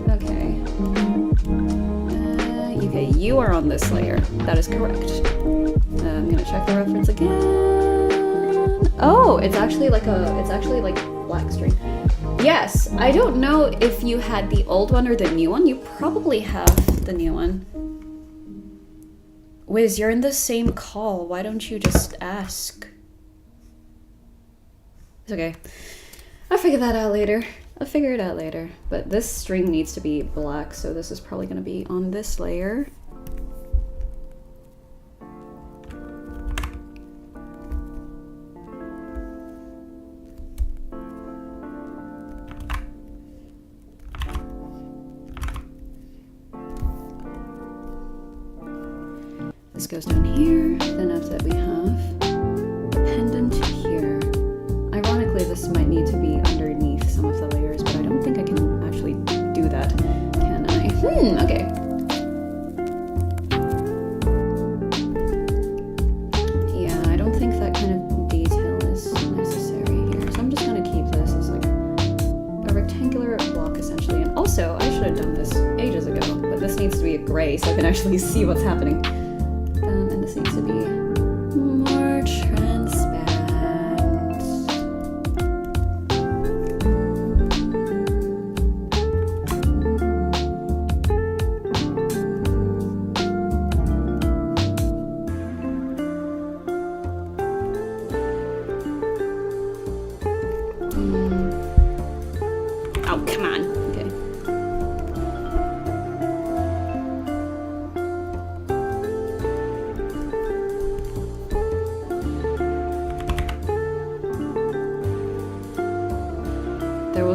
Okay. Okay, you are on this layer. That is correct. I'm gonna check the reference again. Oh, it's actually like black string. Yes, I don't know if you had the old one or the new one. You probably have the new one. Wiz, you're in the same call. Why don't you just ask? It's okay. I'll figure that out later. I'll figure it out later. But this string needs to be black, so this is probably going to be on this layer. This goes down here, then after that we have pendant here. Ironically, this might need to be underneath some of the layers, but I don't think I can actually do that, can I? Okay. Yeah, I don't think that kind of detail is necessary here, so I'm just gonna keep this as like a rectangular block essentially. And also, I should have done this ages ago, but this needs to be a gray so I can actually see what's happening. And this needs to be more transparent.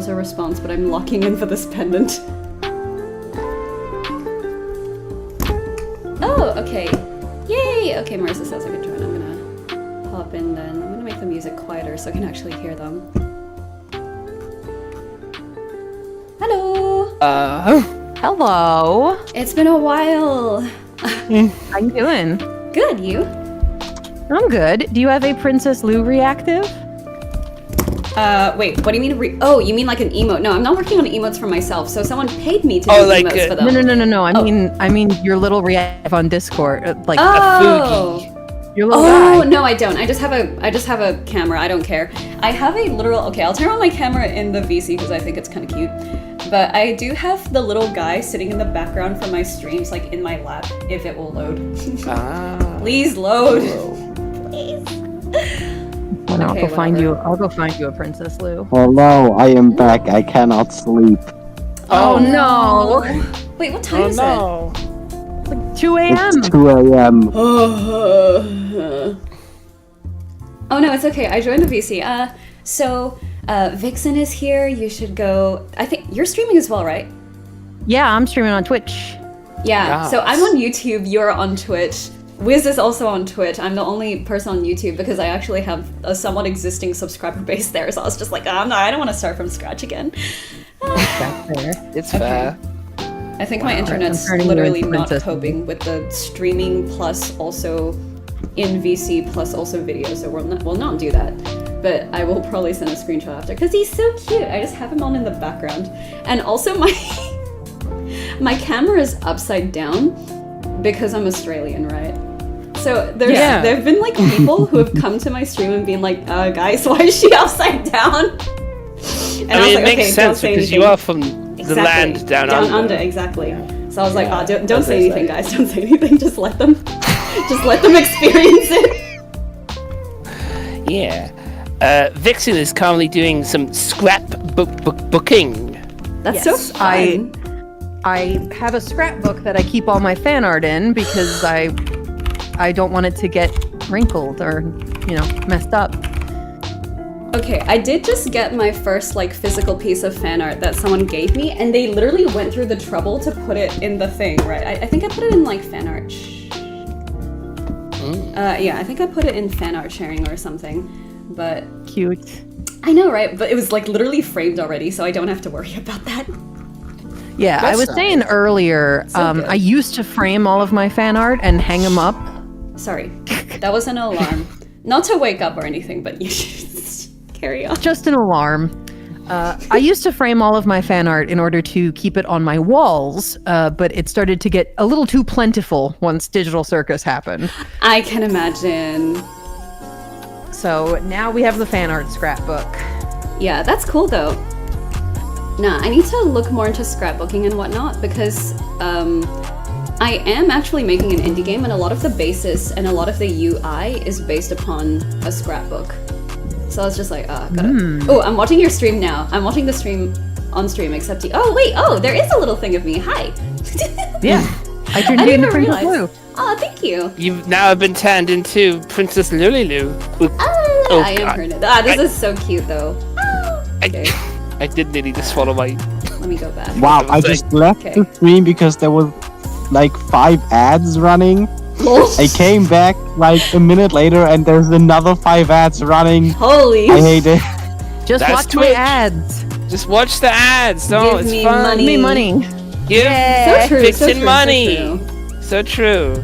browser response, but I'm locking in for this pendant. Oh, okay. Yay! Okay, Marissa says I can join. I'm gonna hop in then. I'm gonna make the music quieter so I can actually hear them. Hello! Hello. It's been a while. How you doing? Good, you? I'm good. Do you have a Princess Lou reactive? Wait, what do you mean oh, you mean like an emote? No, I'm not working on emotes for myself, so someone paid me to do emotes for them. No. I mean your little reactive on Discord, like a Fugi. Your little Oh, guy. no, I don't. I just have a camera. I don't care. I have a literal, okay, I'll turn on my camera in the VC because I think it's kind of cute. But I do have the little guy sitting in the background for my streams, like in my lap, if it will load. Please load. Please. I'll go find you a Princess Lou. Hello, I am back. I cannot sleep. Oh no! Wait, what time is it? It's like 2 a.m. It's 2 a.m. Oh no, it's okay. I joined the VC. So Vixen is here. You should go. I think you're streaming as well, right? Yeah, I'm streaming on Twitch. Yeah. Yes. So I'm on YouTube. You're on Twitch. Wiz is also on Twitch. I'm the only person on YouTube because I actually have a somewhat existing subscriber base there. So I was just like, I don't want to start from scratch again. That's fair. It's fair. I think my internet's I'm turning you literally into not Princess coping with the streaming plus also in VC plus also video, so we'll not do that. But I will probably send a screenshot after because he's so cute. I just have him on in the background, and also my camera is upside down because I'm Australian, right? So there've been like people who have come to my stream and been like, guys, why is she upside down? And I mean, was it like, makes okay, sense because you are from the land down under. Exactly. So I was like, don't say anything, guys. Don't say anything. Just let them experience it. Yeah. Vixen is currently doing some scrapbooking. That's Yes, so fun. I have a scrapbook that I keep all my fan art in because I don't want it to get wrinkled or, messed up. Okay, I did just get my first like physical piece of fan art that someone gave me, and they literally went through the trouble to put it in the thing, right? I think I put it in like fan art. Yeah, I think I put it in fan art sharing or something, but Cute. I know, right? But it was like literally framed already, so I don't have to worry about that. Yeah, I was saying earlier, good. I used to frame all of my fan art and hang them up. Sorry, that was an alarm. Not to wake up or anything, but you should carry on. Just an alarm. I used to frame all of my fan art in order to keep it on my walls, but it started to get a little too plentiful once Digital Circus happened. I can imagine. So now we have the fan art scrapbook. Yeah, that's cool though. Nah, I need to look more into scrapbooking and whatnot because I am actually making an indie game and a lot of the basis and a lot of the UI is based upon a scrapbook. So I was just like, gotta... Oh, I'm watching your stream now. I'm watching the stream on stream, except there is a little thing of me. Hi. Yeah. I turned you into Princess Lou. Oh, thank you. You've now been turned into Princess Lulu. I am her now. This is so cute though. Okay. I did nearly just swallow my... Let me go back. Wow, I just left the stream because there was like 5 ads running. I came back like a minute later and there's another 5 ads running. Holy. I hate it. Just That's watch Twitch. my ads. Just watch the ads. No, Give it's me fun. money. Give me money. Give So true, Vixen so true, money. so So true.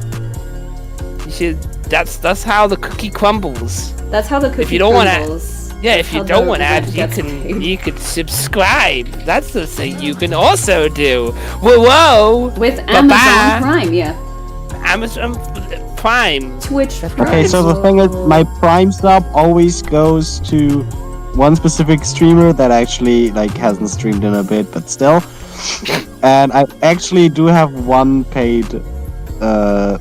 You should. That's how the cookie crumbles. That's how the cookie If you don't want crumbles. Yeah, That's if you how don't the want web ads, gets paid. you could subscribe. That's the thing you can also do. Whoa! With Bye-bye. Amazon Prime, yeah. Amazon Prime. Twitch Prime. Okay, so the thing is, my Prime sub always goes to one specific streamer that actually like hasn't streamed in a bit, but still. And I actually do have one paid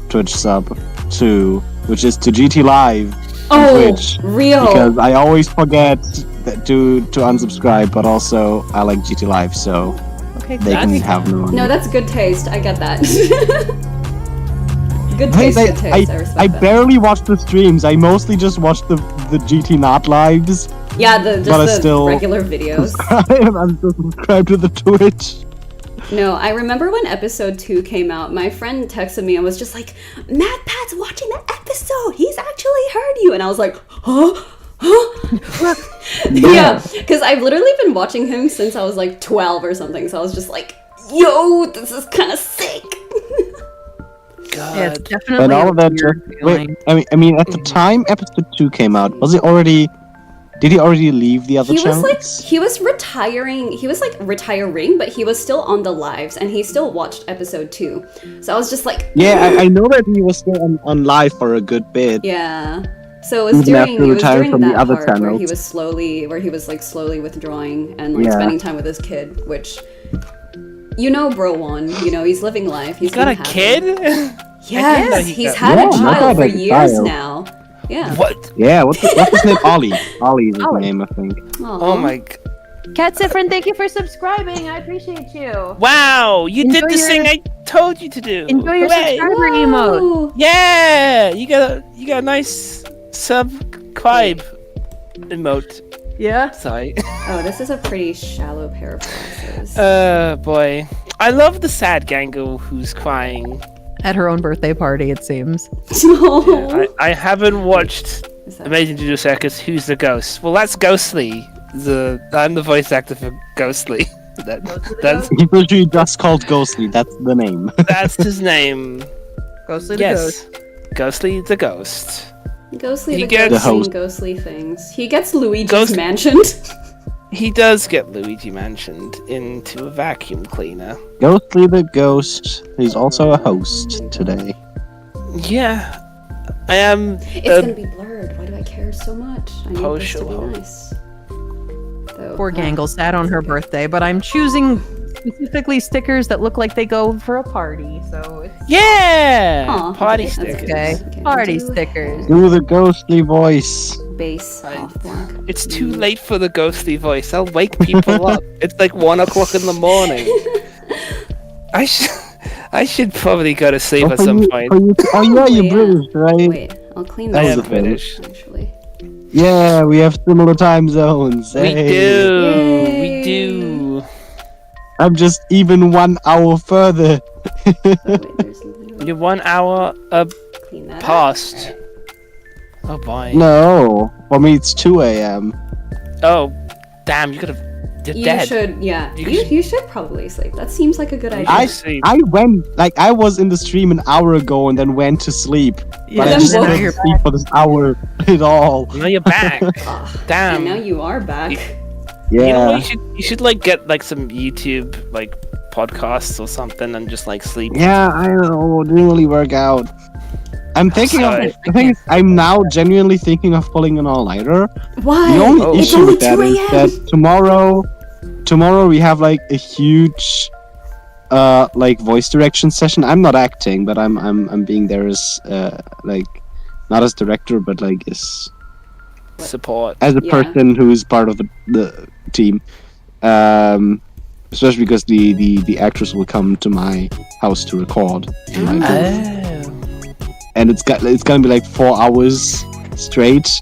Twitch sub too, which is to GT Live. Oh, Twitch, real. because I always forget to unsubscribe, but also I like GT Live, so Okay, they can have no money. No, that's good taste. I get that. Good Hey, taste, I respect I that. barely watch the streams. I mostly just watch the GT Not lives Yeah, But I the still regular videos. I'm still subscribed to the Twitch. No, I remember when episode 2 came out, my friend texted me and was just like, MadPat's watching the episode! He's actually heard you! And I was like, huh? Huh? Yeah, because I've literally been watching him since I was like 12 or something, so I was just like, yo, this is kind of sick! God. Yeah, it's definitely And all of that. weird feeling. I mean, at the time episode 2 came out, was it already? Did he already leave the other He was channels? like, he was retiring, but he was still on the lives, and he still watched episode 2. So I was just like, Yeah, I know that he was still on live for a good bit. yeah. So it was Even after during retiring from the that other part where he channels. was slowly withdrawing and like Yeah. spending time with his kid, which bro one, he's living life. He's You got a been happy. kid? Yes, he he's got- had Yeah, a my child God, for like a years child. now. Yeah. What? Yeah, what's his name? Ollie. Ollie is his Ollie. name, I think. Oh my god. Cat Sifrin, thank you for subscribing. I appreciate you. Wow, you Enjoy did the your- thing I told you to do. Enjoy your Hooray. subscriber emote. Whoa. Yeah, you got a nice subscribe emote. Yeah. Sorry. Oh, this is a pretty shallow pair of glasses. Boy. I love the sad Gango who's crying. At her own birthday party, it seems. No. I haven't watched Is that- Amazing to Do Circus. Who's the ghost? Well, that's Ghostly. I'm the voice actor for Ghostly. That's He's literally just called Ghostly, that's the name. that's his name. Ghostly the Yes, ghost. Ghostly the ghost. Ghostly He the gets- ghost The host. saying ghostly things. He gets Luigi's Ghost- mansioned. He does get Luigi mansioned into a vacuum cleaner. Ghostly the Ghost. He's also a host today. Yeah, I am. It's gonna be blurred. Why do I care so much? I need this to be Show. nice. Though, Poor Gangle sad on her birthday, but I'm choosing specifically stickers that look like they go for a party, so it's Yeah, Aw, party okay, that's stickers. good. okay. Okay, Party do stickers. Do the ghostly voice. Bass off block. It's too late for the ghostly voice. I'll wake people up. It's like 1 o'clock in the morning. I should probably go to sleep at some point. Oh yeah, you're Yeah. British, right? Wait, I'll clean That I this was am a thing. British. actually. Yeah, we have similar time zones. We Hey. do. Yay. We do. I'm just even 1 hour further. Oh, wait, there's literally You're 1 hour clean that up. past. Oh boy. No, for me it's 2 a.m. Oh, damn! You're You dead. should, yeah. You You should probably sleep. That seems like a good idea. I sleep. I went I was in the stream an hour ago and then went to sleep. Yeah, But I then just woke- now didn't you're sleep for this hour at all. Now you're back. Ah, Damn. and now you are back. Yeah. You know what? You should like get like some YouTube like podcasts or something and just like sleep. Yeah, I don't know. It didn't really work out. I'm thinking of. sorry. The thing is, I'm now genuinely thinking of pulling an all-nighter. Why? The only Oh. It's issue only with that 2 is a.m. that tomorrow we have like a huge, like voice direction session. I'm not acting, but I'm being there as like not as director, but like Support. as a Yeah. person who is part of the team. Especially because the actors will come to my house to record, in my booth. And it's gonna be like 4 hours straight.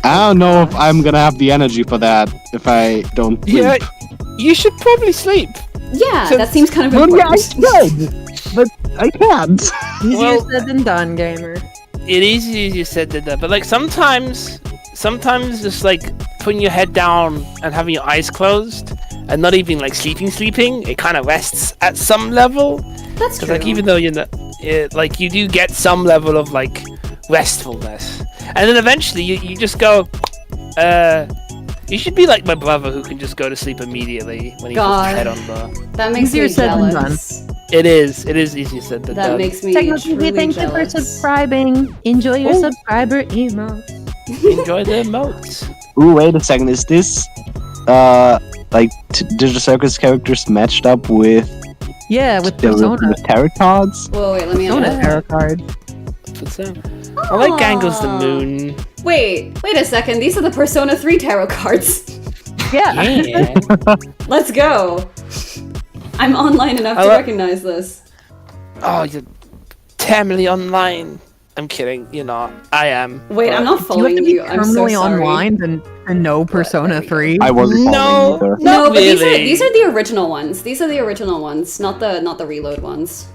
I don't know if I'm gonna have the energy for that if I don't sleep. Yeah, you should probably sleep. Yeah, So- that seems kind of Well, yeah, I important. should, but I can't. Easier Well- said than done, gamer. It is easier said than done, but like sometimes just like putting your head down and having your eyes closed and not even like sleeping, it kind of rests at some level. That's Because true. like even though you're not, like you do get some level of like restfulness, and then eventually you just go. You should be like my brother who can just go to sleep immediately when he puts God. his head on the. that makes Easier me said than jealous. It is easier said than That done. makes me Techno truly TV, thank you for jealous. subscribing. Enjoy your Oh. subscriber emote. Enjoy the emotes. Ooh, wait a second. Is this like Digital Circus characters matched up with Yeah, with the Persona. with tarot cards? Whoa, wait, let me Persona unlock. tarot card. I like Gangles the Aw. Moon. Wait a second. These are the Persona 3 tarot cards. Yeah. Yeah. Let's go. I'm online enough I to lo- recognize this. Oh, you're terribly online. I'm kidding. You're not. I am. Wait, I'm not Do you have following to be you. I'm so terminally sorry. online to know Persona 3? I wasn't No, following either. No, not but really. these are the original ones. These are the original ones, not the reload ones.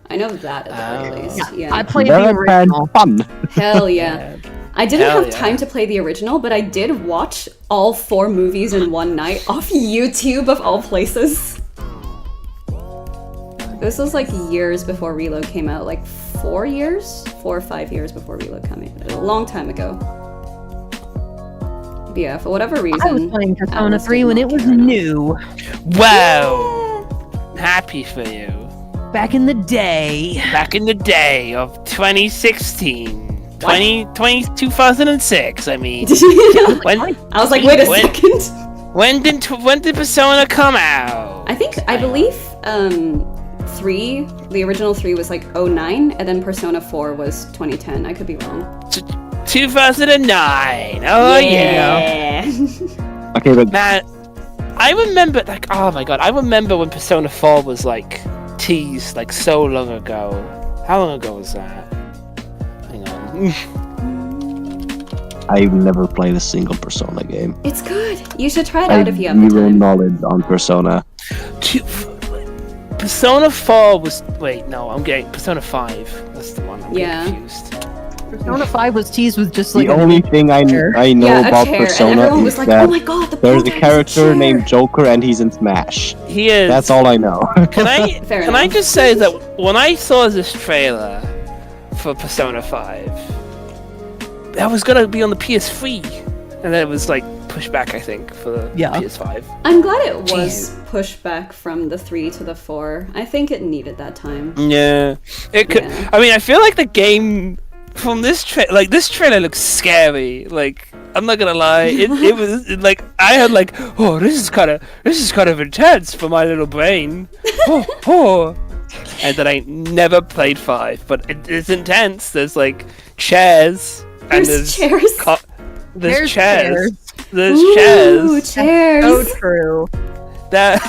I know that at the very least. Yeah. I played the Very original. fun. Hell yeah. I didn't Hell have yeah. time to play the original, but I did watch all 4 movies in one night off YouTube of all places. This was like years before Reload came out, like 4 or 5 years before Reload came out. A long time ago. But yeah, for whatever reason. I was playing Persona Alice 3 did when not it was care enough. new. Wow. Happy for you. Back in the day. Back in the day of 2016. 2006, I mean. When I was like, wait a When- second. when did Persona come out? I believe 3, the original 3 was like 09, and then Persona 4 was 2010. I could be wrong. 2009. Oh yeah. Okay, but Man, I remember oh my god, I remember when Persona 4 was like teased like so long ago. How long ago was that? Hang on. I've never played a single Persona game. It's good. You should try it I out if you have have the zero time. knowledge on Persona. Persona 4 was I'm getting Persona 5. That's the one. I'm Yeah. getting confused. Persona 5 was teased with just like The only thing I know Yeah, a about chair, and Persona everyone is was like, that "Oh my god, the there's a protagonist character chair." named Joker and he's in Smash. He is. That's all I know. Can I Fair can I enough. just say that when I saw this trailer for Persona 5, that was gonna be on the PS3, and then it was like pushed back, I think, for the PS5. I'm glad it was Jeez. pushed back from the 3 to the 4. I think it needed that time. Yeah, it could. Yeah. I mean, I feel like the game from this this trailer looks scary. Like, I'm not gonna lie, it was like I had like, oh, this is kind of intense for my little brain. Oh. And then I never played 5, but it's intense. There's like chairs and There's chairs. There's There's chairs. There's Ooh, chairs. chairs. so true. That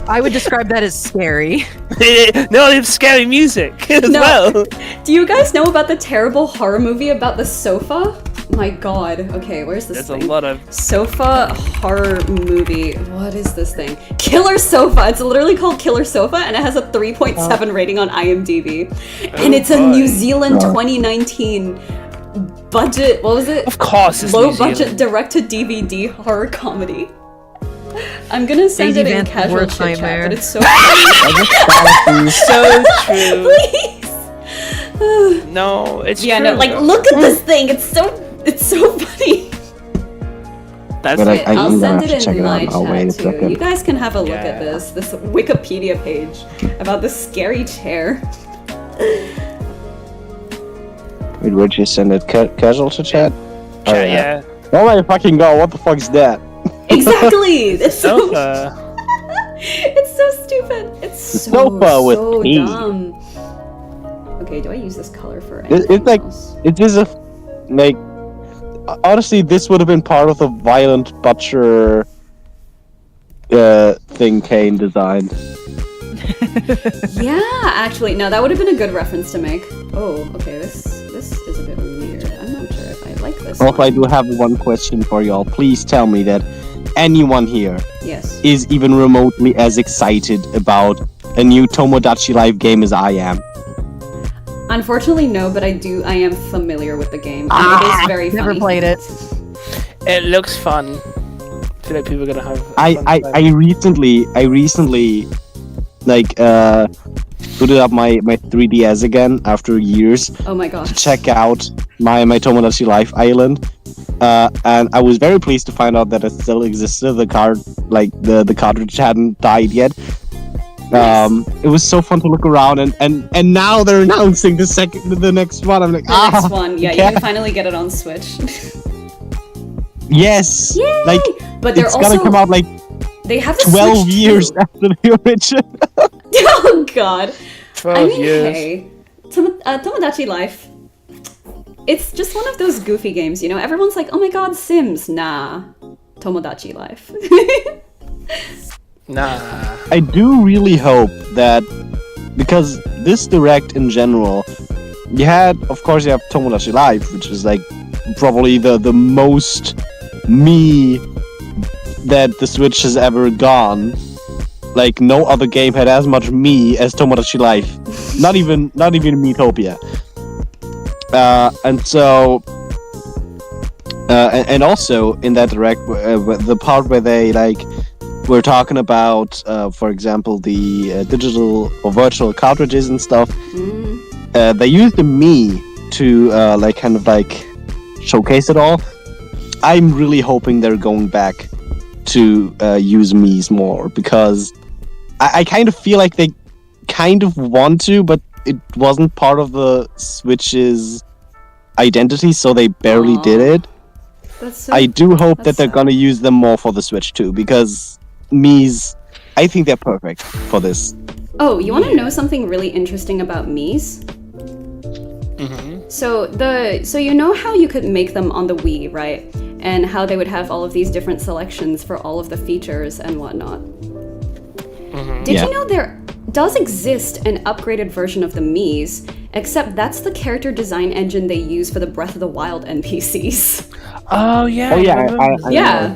I would describe that as scary. no, it's scary music as No. well. Do you guys know about the terrible horror movie about the sofa? My god. Okay, where's this There's thing? a lot of Sofa horror movie. What is this thing? Killer Sofa. It's literally called Killer Sofa, and it has a 3.7 rating on IMDb. And it's a New Zealand 2019 budget. What was it? Of course, it's Low New budget Zealand. direct-to-DVD horror comedy. I'm gonna send Daisy it in Vance's casual worst chit chat, nightmare. but it's so funny. I just thought So true. Please. No, it's Yeah, true. no, like look at this thing. It's so funny. That's But it. I'm I'll gonna send have to it check in it out my now. Wait a chat too. second. You guys can have a look Yeah. at this Wikipedia page about this scary chair. Wait, where'd you send it? Casual to chat? Oh, Yeah. Oh my fucking god, what the fuck is that? Exactly. It's so Sofa. it's so stupid. It's The so sofa with so P. dumb. Okay, do I use this color for It's anything like, else? it is a, like, honestly, this would have been part of the Violent Butcher thing Kane designed. Yeah, actually, no, that would have been a good reference to make. Oh, okay, this is a bit weird. I'm not sure if I like this. Also, I one. do have one question for y'all. Please tell me that anyone here Yes. is even remotely as excited about a new Tomodachi Life game as I am. Unfortunately, no, but I am familiar with the game. And it is very funny. Never played it. It looks fun. I feel like people are gonna have. I recently like booted up my 3DS again after years Oh my to gosh. check out my Tomodachi Life Island, and I was very pleased to find out that it still existed. The cartridge hadn't died yet. It was so fun to look around, and now they're announcing the next one. I'm like, The next one, yeah, you yeah. can finally get it on Switch. Yes, Yay! like But they're it's also gonna come out like they have the 12 Switch years too. after the original. Oh god. 12 I mean, years. hey, Tomodachi Life. It's just one of those goofy games, you know. Everyone's like, "Oh my god, Sims." Nah, Tomodachi Life. Nah. I do really hope that, because this direct in general you had, of course, you have Tomodachi Life, which is like probably the most me that the Switch has ever gone. Like no other game had as much me as Tomodachi Life. Not even Miitopia. And so, and also in that direct, the part where they like were talking about, for example, the digital or virtual cartridges and stuff. They used the me to like kind of like showcase it all. I'm really hoping they're going back to use me's more, because I kind of feel like they kind of want to, but it wasn't part of the Switch's identity, so they barely did it. I do hope that they're gonna use them more for the Switch too, because me's, I think they're perfect for this. Oh, you want to know something really interesting about me's? So you know how you could make them on the Wii, right? And how they would have all of these different selections for all of the features and whatnot. Did you know there does exist an upgraded version of the Mii's, except that's the character design engine they use for the Breath of the Wild NPCs. Oh yeah. Oh yeah. Yeah.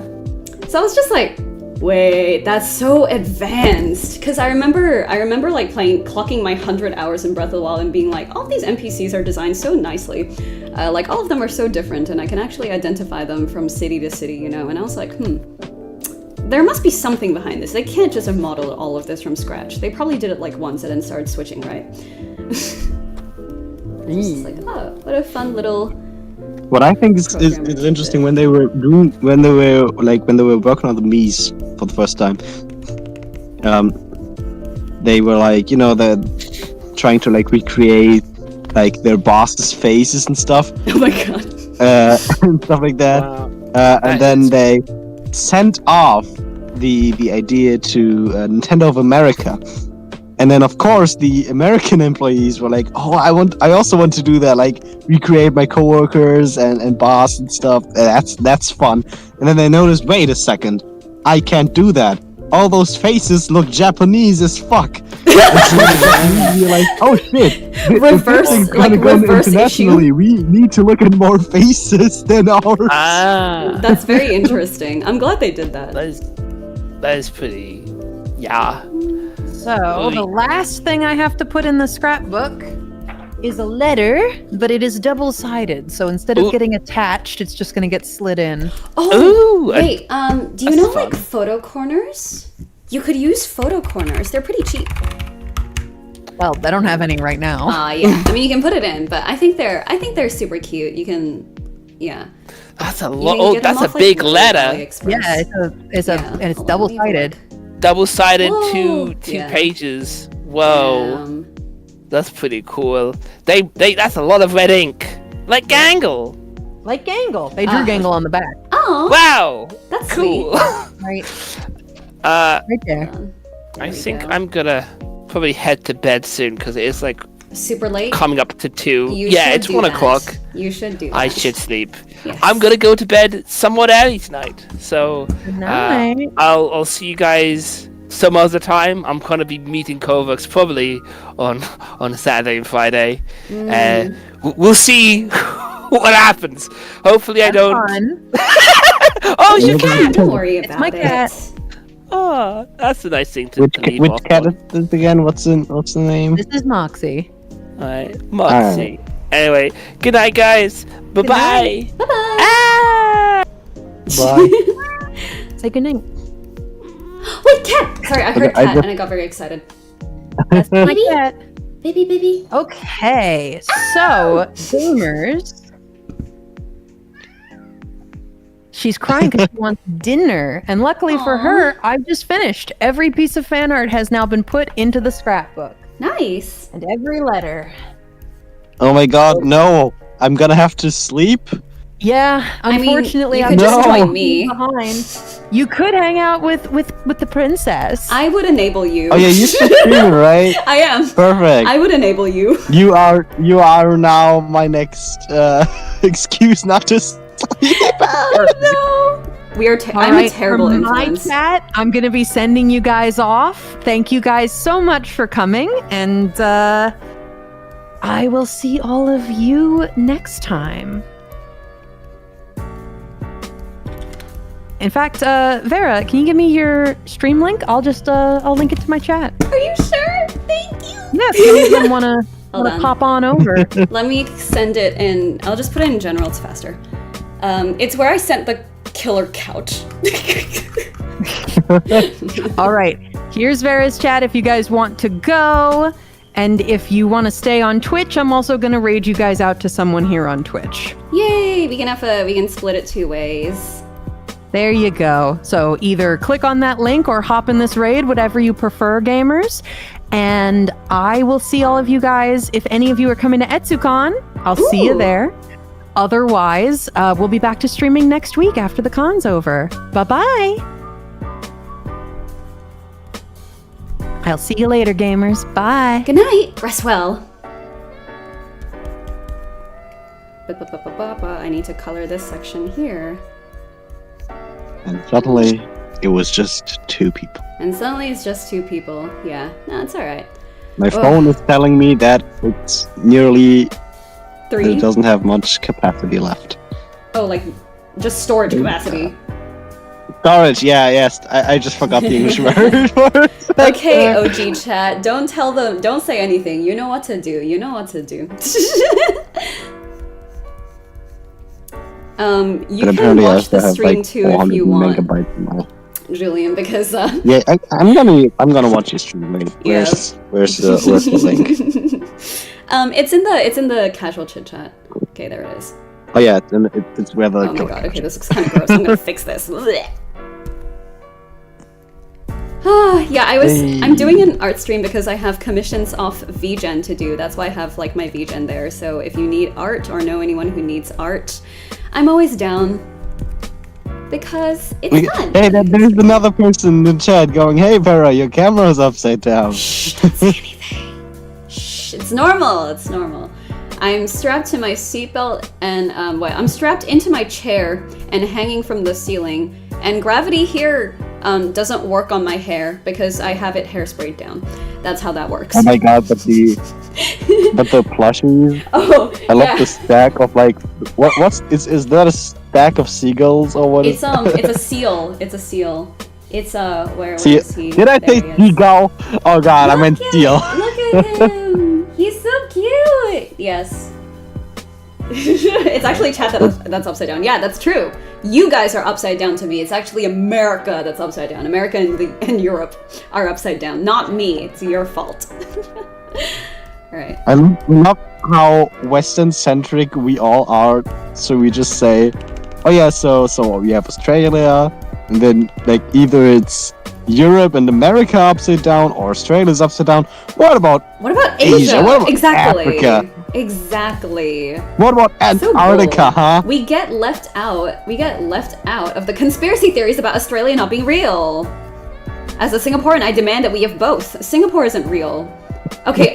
So I was just like, wait, that's so advanced. Because I remember like clocking my 100 hours in Breath of the Wild and being like, all these NPCs are designed so nicely. Like all of them are so different, and I can actually identify them from city to city, you know. And I was like, there must be something behind this. They can't just have modeled all of this from scratch. They probably did it like once and then started switching, right? Just like, oh, what a fun little. What I think is interesting when they were working on the Mii's for the first time. They were like, you know, they're trying to like recreate like their bosses' faces and stuff. Oh my god. And stuff like that. Wow. And then they sent off the idea to Nintendo of America. And then, of course, the American employees were like, "Oh, I also want to do that. Like, recreate my coworkers and boss and stuff. That's fun." And then they noticed, wait a second, I can't do that. All those faces look Japanese as fuck. And you're like, oh shit! Reverse internationally. issue. We need to look at more faces than ours. That's very interesting. I'm glad they did that. That is pretty. Yeah. So, the last thing I have to put in the scrapbook is a letter, but it is double-sided. So instead of getting attached, it's just going to get slid in. Oh, wait. Do you know like photo corners? You could use photo corners. They're pretty cheap. Well, I don't have any right now. Yeah. I mean, you can put it in, but I think they're super cute. You can, yeah. That's a lot. Oh, that's a big letter. Yeah, and it's double-sided. Double-sided, Whoa. two pages. Whoa, that's pretty cool. They that's a lot of red ink. Like Gangle. Like Gangle. They drew Gangle on the back. Oh, Wow, that's cool. Right. Right there. I think I'm gonna probably head to bed soon because it is like super late. coming up to 2. You Yeah, should it's do 1 that. o'clock. You should do that. I should sleep. Yes. I'm gonna go to bed somewhat early tonight. So Night. I'll see you guys some other time. I'm gonna be meeting Kovacs probably on Saturday and Friday. We'll see what happens. Hopefully I don't. Fun. Oh, you can. Don't worry about my it. cat. Oh, that's a nice thing to leave Which off cat on. is this again? What's the name? This is Moxie. Alright, Moxie. Anyway, good night, guys. Bye bye. Bye bye. Ah! Bye. Say goodnight. Wait, cat. Sorry, I heard I cat just- and I got very excited. That's my Baby? cat. Baby. Okay, so boomers. She's crying because she wants dinner, and luckily for her, I've just finished. Every piece of fan art has now been put into the scrapbook, Nice. and every letter. Oh my god, no! I'm gonna have to sleep? Yeah, I mean, unfortunately, you I'm could just No. join me. behind. You could hang out with the princess. I would enable you. Oh yeah, you're still streaming, right? I am. Perfect. I would enable you. You are now my next excuse not to sleep. No. We are. All I'm right, a terrible for influence. my cat, I'm gonna be sending you guys off. Thank you guys so much for coming, and I will see all of you next time. In fact, Vera, can you give me your stream link? I'll just I'll link it to my chat. Are you sure? Thank you. Yeah, if any of them wanna Hold on. pop on over. Let me send it in. I'll just put it in general. It's faster. It's where I sent the killer couch. All right, here's Vera's chat if you guys want to go. And if you want to stay on Twitch, I'm also going to raid you guys out to someone here on Twitch. Yay! We can split it 2 ways. There you go. So either click on that link or hop in this raid, whatever you prefer, gamers. And I will see all of you guys. If any of you are coming to EtsuCon, I'll see you there. Otherwise, we'll be back to streaming next week after the con's over. Bye-bye. I'll see you later, gamers. Bye. Good night. Rest well. I need to color this section here. And suddenly, it was just 2 people. And suddenly it's just 2 people. Yeah, no, it's alright. My phone is telling me that it's nearly... 3? It doesn't have much capacity left. Oh, like, just storage capacity. Storage, yes. I just forgot the English word for it. Okay, OG chat, don't tell them, don't say anything. You know what to do. You know what to do. You can watch the stream too if you want, megabytes Julian, because yeah, I'm gonna watch your stream later. Where's the link? It's in the casual chit chat. Okay, there it is. Oh yeah, it's where the. Oh my god. Okay, this looks kind of gross. I'm gonna fix this. Yeah, I'm doing an art stream because I have commissions off vGen to do. That's why I have like my vGen there. So if you need art or know anyone who needs art, I'm always down because it's fun. Hey, there's another person in the chat going, "Hey Vera, your camera's upside down." Shh, don't say anything. Shh, it's normal. It's normal. I'm strapped to my seatbelt and I'm strapped into my chair and hanging from the ceiling. And gravity here doesn't work on my hair because I have it hairsprayed down. That's how that works. Oh my god, but the plushies. Oh, I love the stack of like is that a stack of seagulls or what? It's a seal. It's a seal. It's where is he? Did I say seagull? Oh god, I meant seal. Look at him. He's so cute. Yes. It's actually chat that's upside down. Yeah, that's true. You guys are upside down to me. It's actually America that's upside down. America and Europe are upside down. Not me. It's your fault. Alright. I love how Western-centric we all are. So we just say, oh yeah, so we have Australia, and then like either it's Europe and America upside down or Australia's upside down. What about Asia? What about exactly. Africa? Exactly. What about Antarctica, huh? We get left out. We get left out of the conspiracy theories about Australia not being real. As a Singaporean, I demand that we have both. Singapore isn't real. Okay.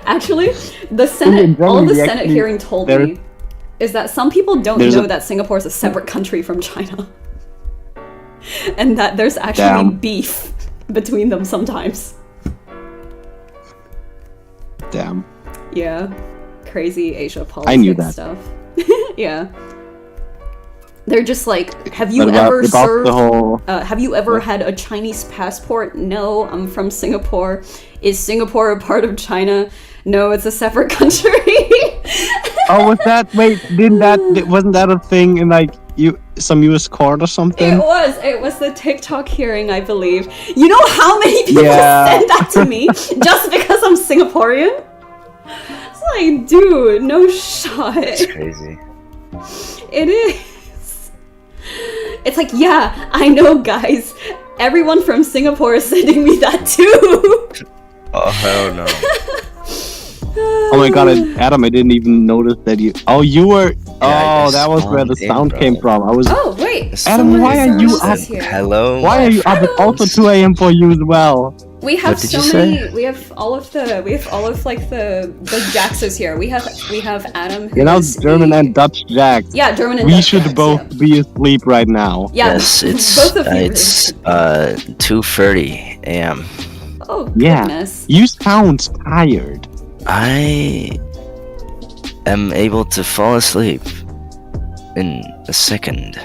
Actually, the Senate, all the Senate hearing told me is that some people don't know that Singapore is a separate country from China. And that there's actually beef between them sometimes. Damn. Yeah. Crazy Asia politics I knew that. stuff. Yeah. They're just like, have you ever served... have you ever had a Chinese passport? No, I'm from Singapore. Is Singapore a part of China? No, it's a separate country. Oh, was that... Wait, wasn't that a thing in like some US court or something? It was the TikTok hearing, I believe. You know how many people sent that to me just because I'm Singaporean? It's like, dude, no shot. It's crazy. It is. It's like, yeah, I know, guys. Everyone from Singapore is sending me that too. Oh, hell no. Oh my god, Adam, I didn't even notice that you... Oh, you were... Yeah, that was where the sound came from. I was... Oh, wait. Adam, why are you up? Hello? Why are you up? It's also 2 a.m. for you as well. We have so many... We have all of like the Jaxes here. We have Adam who is German and Dutch Jax. Yeah, German and Dutch Dutch should both be asleep right now. Yeah, yes, it's both of you. it's 2:30 a.m. Oh goodness. You sound tired. I am able to fall asleep in a second.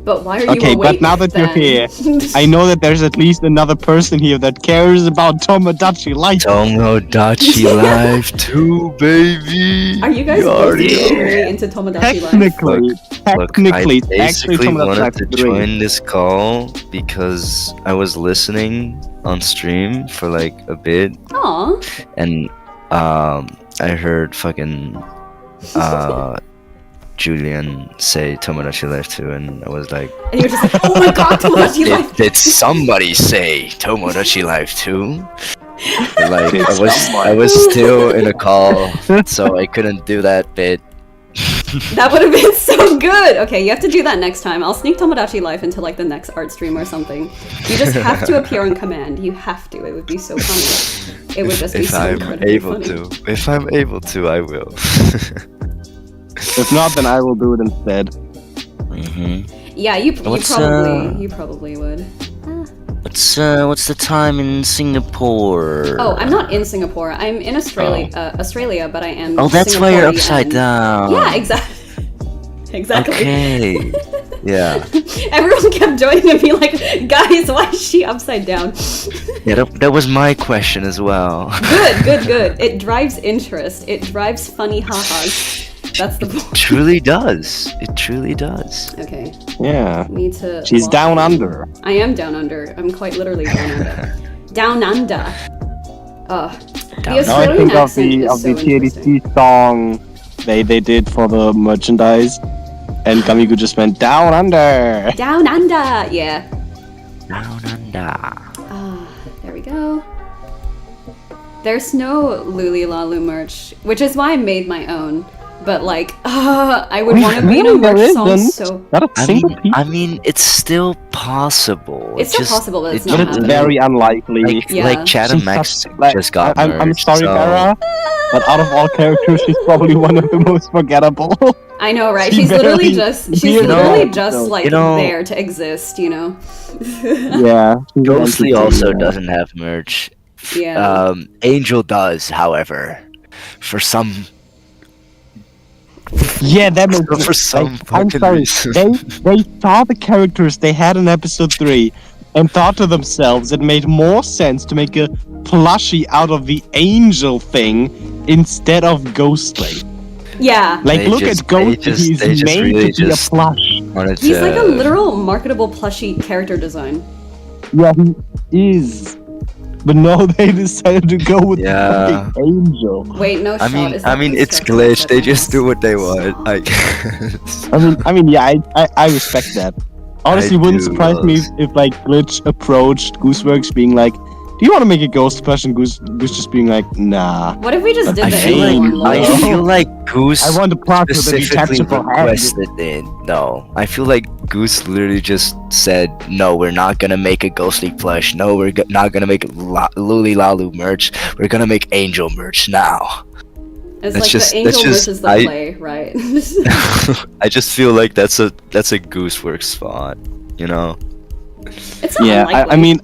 But why are you Okay, awake but now that you're then? here, I know that there's at least another person here that cares about Tomodachi Life. Tomodachi Life 2, baby! Are you guys both already really into Tomodachi Life? Technically, Look, I it's actually basically Tomodachi wanted Life to 3. join this call because I was listening on stream for like a bit, Aw. and I heard fucking Julian say Tomodachi Life 2, and I was like, And you're just like, oh my god, Tomodachi Life! did somebody say Tomodachi Life 2? Like, I was still in a call, so I couldn't do that bit. That would have been so good! Okay, you have to do that next time. I'll sneak Tomodachi Life into like the next art stream or something. You just have to appear on command. You have to. It would be so funny. It would just be If so I'm incredibly able funny. to. If I'm able to, I will. If not, then I will do it instead. Mm-hmm. Yeah, you What's, probably would. What's the time in Singapore? Oh, I'm not in Singapore. I'm in Australia, but I am. Oh, that's why you're Singaporean. upside down. Yeah, exactly. Exactly. Okay. Yeah. Everyone kept joining and being like, "Guys, why is she upside down?" Yeah, that was my question as well. Good. It drives interest. It drives funny ha-has. That's the point. It truly does. It truly does. Okay, Yeah. need to. She's walk down in. under. I am down under. I'm quite literally down under. Down under. The Down Now I Australian think of accent the is so interesting. TDC song they did for the merchandise, and Kamiku just went down under. Down under. Yeah. Down under. There we go. There's no Luli Lalu merch, which is why I made my own. But like, I would want to be in a merch song so. Not a single piece. I mean, it's still possible. It's still possible, but it's not But it's happening. very unlikely. Like, Yeah. like Chad and Max Like, just got I'm merged, sorry, so- Vera, but out of all characters, she's probably one of the most forgettable. I know, right? She She's literally barely- just you know, like you know- there to exist, you know? Yeah. she's Ghostly an also entity, doesn't have merch. Yeah. Angel does, however. For some Yeah, that makes For some I'm fucking sorry. reason. They saw the characters they had in episode 3 and thought to themselves it made more sense to make a plushie out of the angel thing instead of Ghostly. Yeah. Like, They look just- at Ghostly, they he's just made really to be a just- plush. wanted He's to... like a literal marketable plushie character design. Yeah, he is. But no, they decided to go with Yeah. the fucking angel. Wait, no I shot. mean, Is that it's constructed glitch. They by just us? do what they want. I guess. I mean, yeah, I respect that. Honestly, I wouldn't do, surprise me if like Glitch approached Gooseworks being like, "Do you want to make a ghost plush?" And Goose just being like, "Nah, What if we just did I the feel angel like one? I feel like Goose I want to plush with a specifically detachable head." requested it. No, I feel like Goose literally just said, "No, we're not gonna make a ghostly plush. No, we're not gonna make Luli Lalu merch. We're gonna make Angel merch now." It's That's like just- the angel that's just- versus the I- play, right? I just feel like that's a Gooseworks spot, you know? It's not Yeah, unlikely. I mean,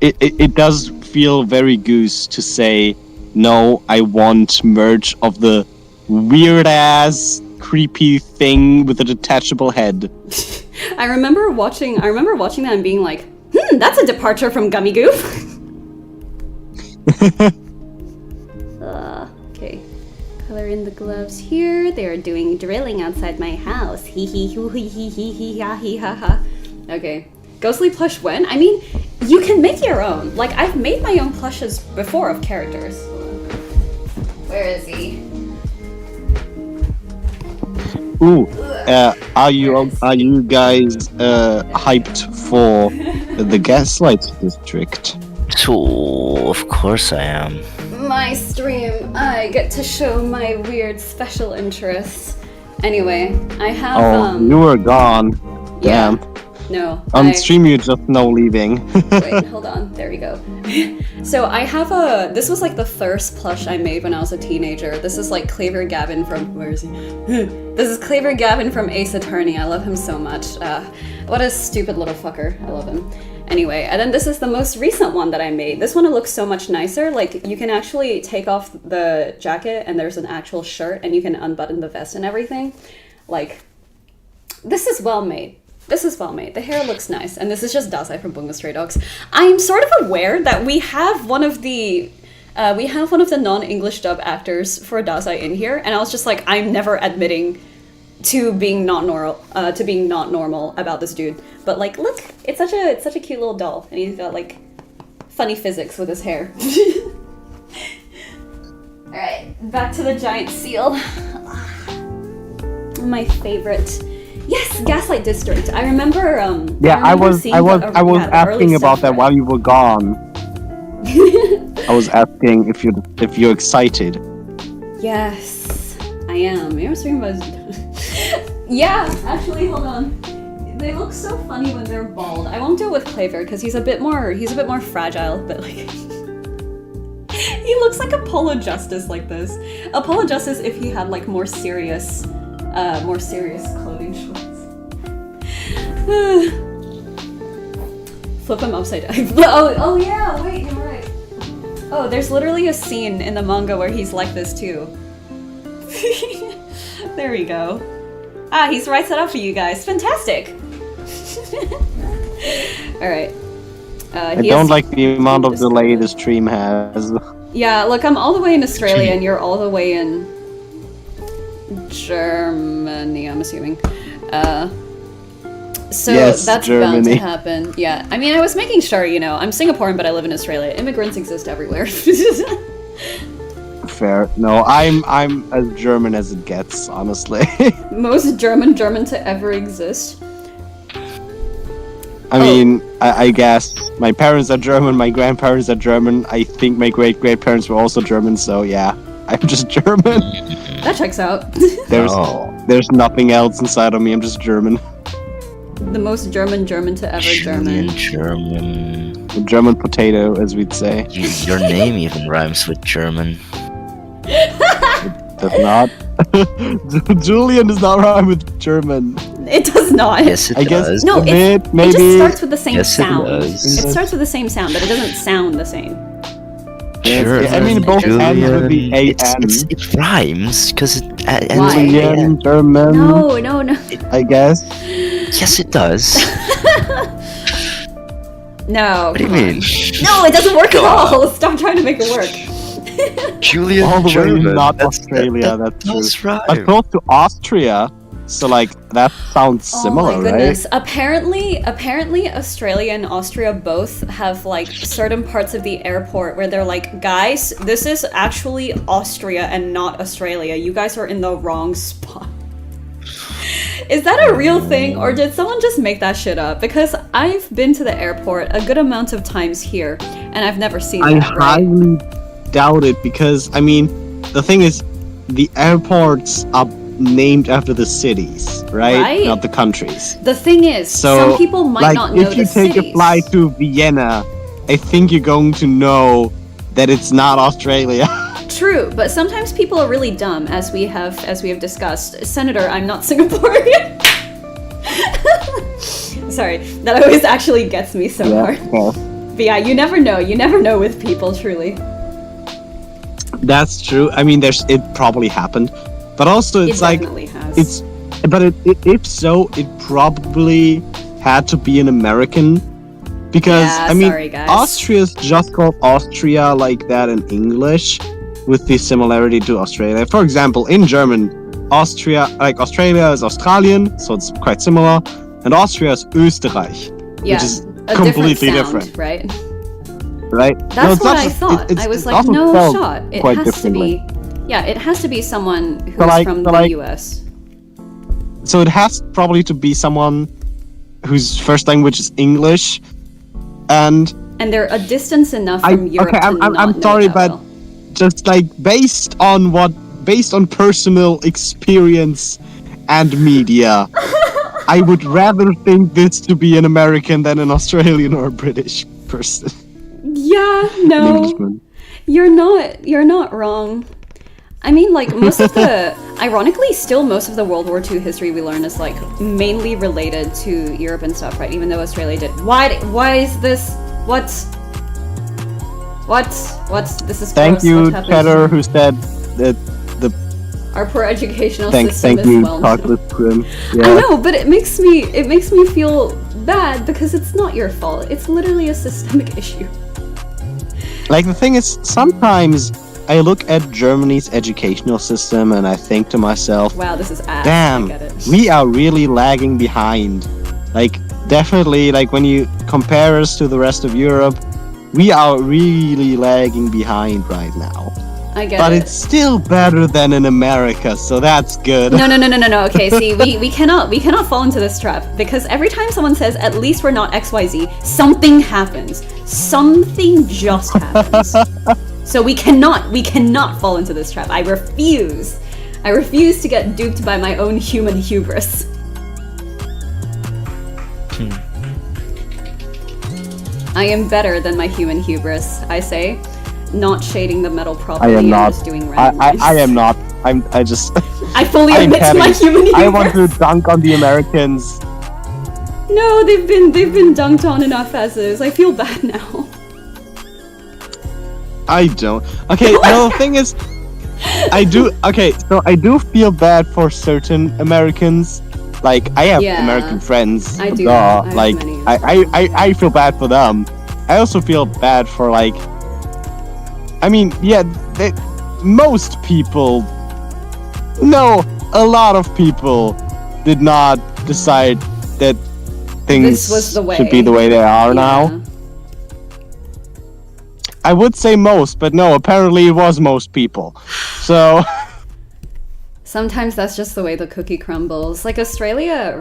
it does feel very Goose to say, "No, I want merch of the weird ass creepy thing with a detachable head." I remember watching that and being like, that's a departure from Gummy Goof. Okay. Color in the gloves here. They are doing drilling outside my house. Hee hee hoo hee hee hee hee ha hee ha ha. Okay. Ghostly plush when? I mean, you can make your own. Like, I've made my own plushes before of characters. Where is he? Ooh, are you guys hyped for the Gaslight District? So, of course I am. My stream, I get to show my weird special interests. Anyway, I have Oh, you were gone. yeah. Damn. No. On I- stream, you just know leaving. Wait, hold on. There we go. So I have this was like the first plush I made when I was a teenager. This is like Claver Gavin from, where is he? This is Claver Gavin from Ace Attorney. I love him so much. What a stupid little fucker. I love him. Anyway, and then this is the most recent one that I made. This one looks so much nicer. Like, you can actually take off the jacket and there's an actual shirt and you can unbutton the vest and everything. Like, this is well made. This is well made. The hair looks nice. And this is just Dasai from Bungo Stray Dogs. I'm sort of aware that we have one of the non-English dub actors for Dasai in here, and I was just like, I'm never admitting to being not normal about this dude. But like, look, it's such a cute little doll, and he's got like funny physics with his hair. All right, back to the giant seal. My favorite. Yes, Gaslight District. I remember. I was asking about that while you were gone. I was asking if you're excited. Yes, I am. You're streaming about. Yeah, actually, hold on. They look so funny when they're bald. I won't do it with Claver because he's a bit more fragile, but like he looks like Apollo Justice like this. Apollo Justice if he had like more serious clothing shorts. Flip him upside down. Oh yeah, wait, you're right. Oh, there's literally a scene in the manga where he's like this too. There we go. Ah, he's right set up for you guys. Fantastic. Alright. I don't like the amount of delay the stream has. Yeah, look, I'm all the way in Australia and you're all the way in Germany, I'm assuming. So yes, that's Germany. bound to happen. Yeah, I mean, I was making sure, you know, I'm Singaporean, but I live in Australia. Immigrants exist everywhere. Fair. No, I'm as German as it gets, honestly. Most German to ever exist. I mean, I guess my parents are German, my grandparents are German. I think my great-great-parents were also German, so yeah, I'm just German. That checks out. There's nothing else inside of me. I'm just German. The most German to ever German. The German potato, as we'd say. Your name even rhymes with German. It does not. Julian does not rhyme with German. It does not. Yes, it does. No, maybe. It just starts with the same Yes, sound. it does. It starts with the same sound, but it doesn't sound the same. Sure, I mean, both ends with the A-N. It rhymes because it ends Why? with Julian, German, No. I guess. Yes, it does. No. What do you mean? No, it doesn't work at all. Stop trying to make it work. Julian All the way German. not Australia, that's true. does rhyme. But close to Austria, so like that sounds similar, Oh my goodness. right? Apparently Australia and Austria both have like certain parts of the airport where they're like, guys, this is actually Austria and not Australia. You guys are in the wrong spot. Is that a real thing, or did someone just make that shit up? Because I've been to the airport a good amount of times here, and I've never seen I that, right? highly doubt it because, I mean, the thing is, the airports are named after the cities, right? Not the countries. The thing is, So, some people might like, not know if you the take cities. a flight to Vienna, I think you're going to know that it's not Australia. True, but sometimes people are really dumb, as we have discussed. Senator, I'm not Singaporean. Sorry, that always actually gets me so hard. well, But yeah, you never know with people, truly. that's true. I mean, it probably happened, but also it's It like definitely has. if so, it probably had to be an American because Yeah, I mean, sorry, guys. Austria's just called Austria like that in English, with the similarity to Australia. For example, in German, Australia is Australien, so it's quite similar, and Austria is Österreich, Yeah, which is a completely different, different, right? right? That's it's what not I just- thought. it's I was like, also no spelled shot. It quite has to be. differently. Yeah, it has to be someone who's like- from so the like- US. So it has probably to be someone whose first language is English, and And they're a distance enough from Europe to I'm not sorry, know that but well. just like based on personal experience and media, I would rather think this to be an American than an Australian or a British person. Yeah, An no. Englishman. You're not wrong. I mean, like, most of the... Ironically, still most of the World War II history we learn is, like, mainly related to Europe and stuff, right? Even though Australia did... Why is this... What? This is Thank gross. you, What happened? Cheddar, who said that the Our poor educational thank system is you, well known. Chocolate Grim. I Yeah. know, but it makes me feel bad because it's not your fault. It's literally a systemic issue. Like, the thing is, sometimes I look at Germany's educational system and I think to myself, Wow, this is ass. I damn, get it. we are really lagging behind. Like, definitely, like, when you compare us to the rest of Europe, we are really lagging behind right now. I get But it. it's still better than in America, so that's good. No. Okay, see, we cannot fall into this trap because every time someone says at least we're not XYZ, something happens. Something just happens. So we cannot fall into this trap. I refuse. I refuse to get duped by my own human hubris. I am better than my human hubris, I say. Not shading the metal properly. I am not. Just doing random I am not. I just. I fully I'm admit to my petty. human hubris. I want to dunk on the Americans. No, they've been dunked on enough as is. I feel bad now. I don't. Okay, no, the thing is, I do. Okay, so I do feel bad for certain Americans. Like, I have Yeah, American friends. I do. duh, I have like, many. I feel bad for them. I also feel bad for, like. I mean, yeah, most people. No, a lot of people did not decide that things This was the way. should be the way they are Yeah. now. I would say most, but no, apparently it was most people. So, Sometimes that's just the way the cookie crumbles. Like Australia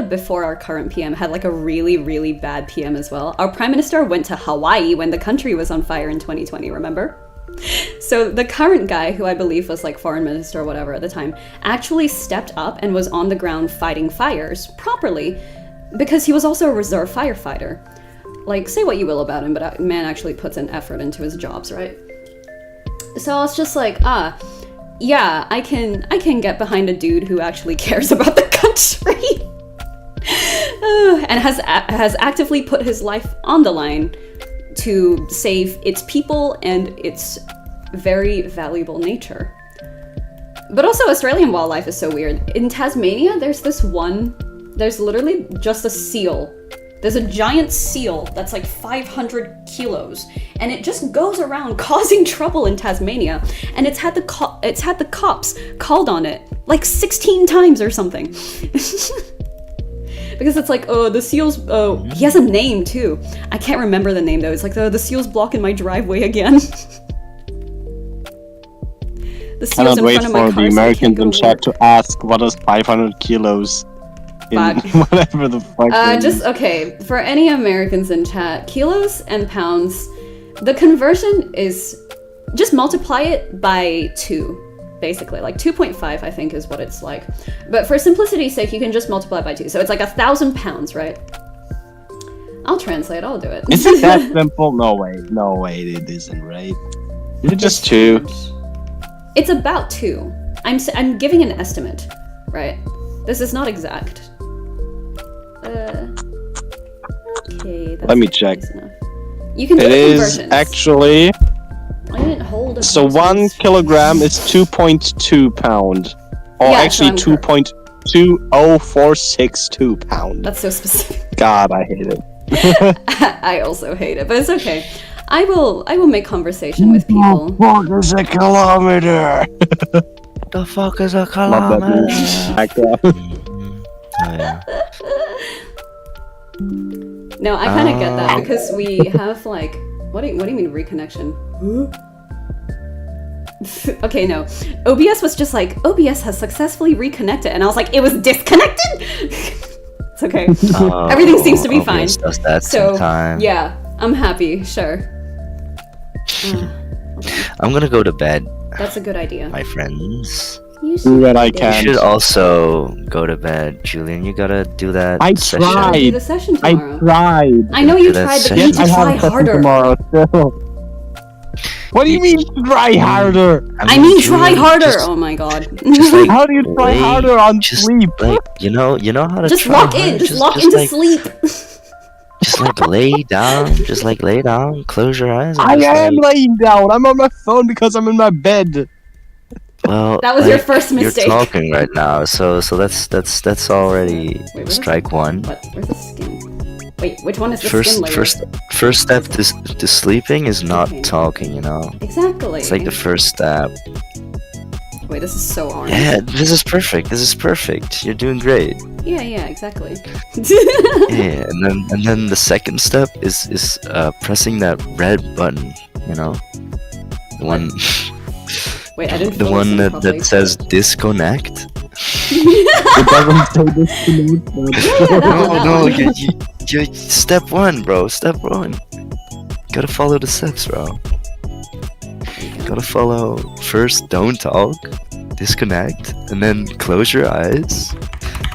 before our current PM had like a really, really bad PM as well. Our prime minister went to Hawaii when the country was on fire in 2020, remember? So the current guy, who I believe was like foreign minister or whatever at the time, actually stepped up and was on the ground fighting fires properly because he was also a reserve firefighter. Like, say what you will about him, but man actually puts an effort into his jobs, right? So I was just like, yeah, I can get behind a dude who actually cares about the country and has actively put his life on the line to save its people and its very valuable nature. But also Australian wildlife is so weird. In Tasmania, there's literally just a seal. There's a giant seal that's like 500 kilos, and it just goes around causing trouble in Tasmania. And it's had the cops called on it like 16 times or something. Because it's like, oh, the seal's, oh, he has a name too. I can't remember the name though. It's like, the seal's blocking my driveway again. The seal's cannot in wait front of my for car, the so I Americans can't go in to chat work. to ask what is 500 kilos in Fuck. whatever the fuck. it is. Just, okay, for any Americans in chat, kilos and pounds, the conversion is, just multiply it by 2, basically. Like 2.5, I think, is what it's like. But for simplicity's sake, you can just multiply by 2. So it's like 1,000 pounds, right? I'll translate, I'll do it. Is it that simple? No way, it isn't, right? It's just 2. It's about 2. I'm giving an estimate, right? This is not exact. Okay, that's Let me check. nice enough. You can do It the is conversions. actually, I didn't hold it. so 1 kilogram is 2.2 pound. Or Yeah, so actually I'm 2.20462 pound. That's so specific. God, I hate it. I also hate it, but it's okay. I will make conversation with people. What is a kilometer? The fuck is a Love that kilometer? movie. Back up. Oh, yeah. No, I kind of get that because we have like, what do you mean reconnection? Okay, no. OBS was just like, OBS has successfully reconnected, and I was like, it was disconnected. It's okay. Everything seems to be fine. OBS does that So sometimes. yeah, I'm happy. Sure. I'm gonna go to bed, That's a good idea. my friends. You Do what I You can. should also go to bed, Julian. You gotta do that I session. tried. do the session I tomorrow. tried. I know you That tried, but you session. need to I have try a session harder. tomorrow still. What do you mean try harder? I mean try Julian, harder. just- Oh my god. just like How do you try lay- harder on just sleep? like you know how to just try lock hard? in. Just lock just into like, sleep. Just like lay down. Just like lay down. Close your eyes. And I just, am like, laying down. I'm on my phone because I'm in my bed. well, That was your like, first mistake. You're talking right now, so that's already Wait, where's the- strike one. What? Where's the skin? Wait, which one is the First, skin layer? first step to sleeping is not Okay. talking. You know, Exactly. it's like the first step. Wait, this is so orange. Yeah, this is perfect. This is perfect. You're doing great. Yeah, exactly. Yeah, and then the second step is pressing that red button. You know, the one Wait, I didn't the feel one this that, properly. that says disconnect. It doesn't say disconnect. Yeah, that one, that No, one. you step one, bro. Step one. Gotta follow the steps, bro. Gotta follow. First, don't talk, disconnect, and then close your eyes,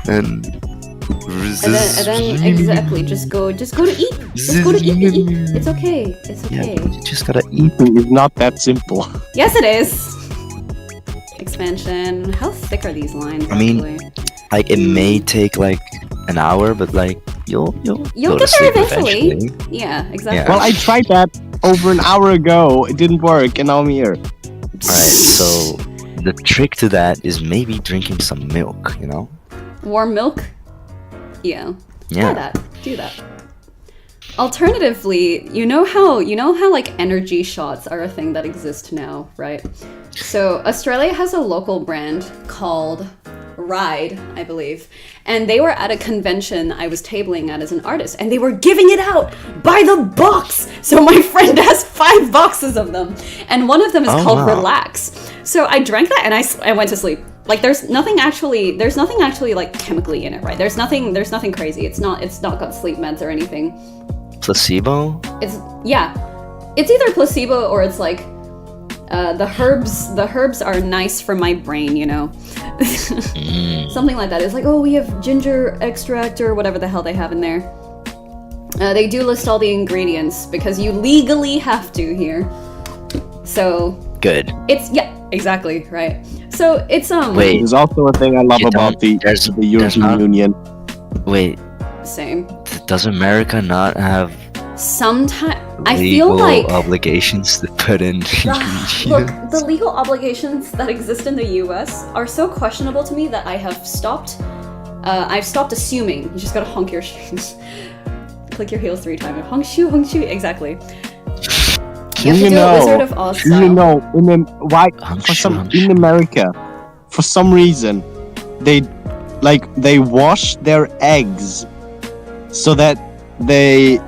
and And then exactly, just go to eat. Just go to eat. It's okay. It's Yeah, okay. you just gotta eat. Eating is not that simple. Yes, it is. Expansion. How thick are these lines? I mean, actually? Like it may take like an hour, but like you'll You'll go get to there sleep eventually. Yeah, exactly. Yeah. Well, I tried that over an hour ago. It didn't work, and now I'm here. Alright, so the trick to that is maybe drinking some milk. You know? Warm milk. Yeah. Try Yeah. that. Do that. Alternatively, you know how like energy shots are a thing that exist now, right? So Australia has a local brand called Ride, I believe, and they were at a convention I was tabling at as an artist, and they were giving it out by the box. So my friend has 5 boxes of them, and one of them is Oh, called wow. Relax. So I drank that and I went to sleep. Like there's nothing actually like chemically in it, right? There's nothing crazy. It's not got sleep meds or anything. Placebo? It's either placebo or it's like the herbs are nice for my brain, you know. Something like that. It's like, oh, we have ginger extract or whatever the hell they have in there. They do list all the ingredients because you legally have to here. So Good. it's exactly right. So it's Wait. There's also a thing I love You about don't- there's the European not- Union. Wait, same. does America not have Sometimes I legal feel like obligations to put in look, the legal obligations that exist in the U.S. are so questionable to me that I have stopped. I've stopped assuming. You just gotta honk your shoes. Click your heels 3 times. Honk shoe, exactly. You have to do a Wizard of Oz Do you style. know why I'm in America, for some reason, they wash their eggs so that they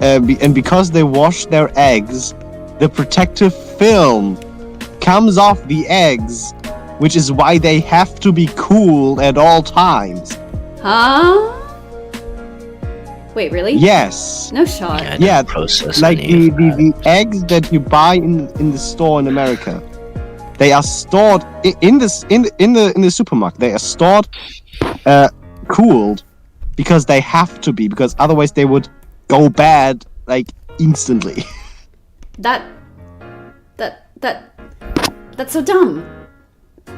and because they wash their eggs, the protective film comes off the eggs, which is why they have to be cool at all times. Huh? Wait, really? Yes. No shot. I don't Yeah, process Like any of that. the eggs that you buy in the store in America, they are stored in the supermarket. They are stored cooled because they have to be, because otherwise they would go bad like instantly. That's so dumb.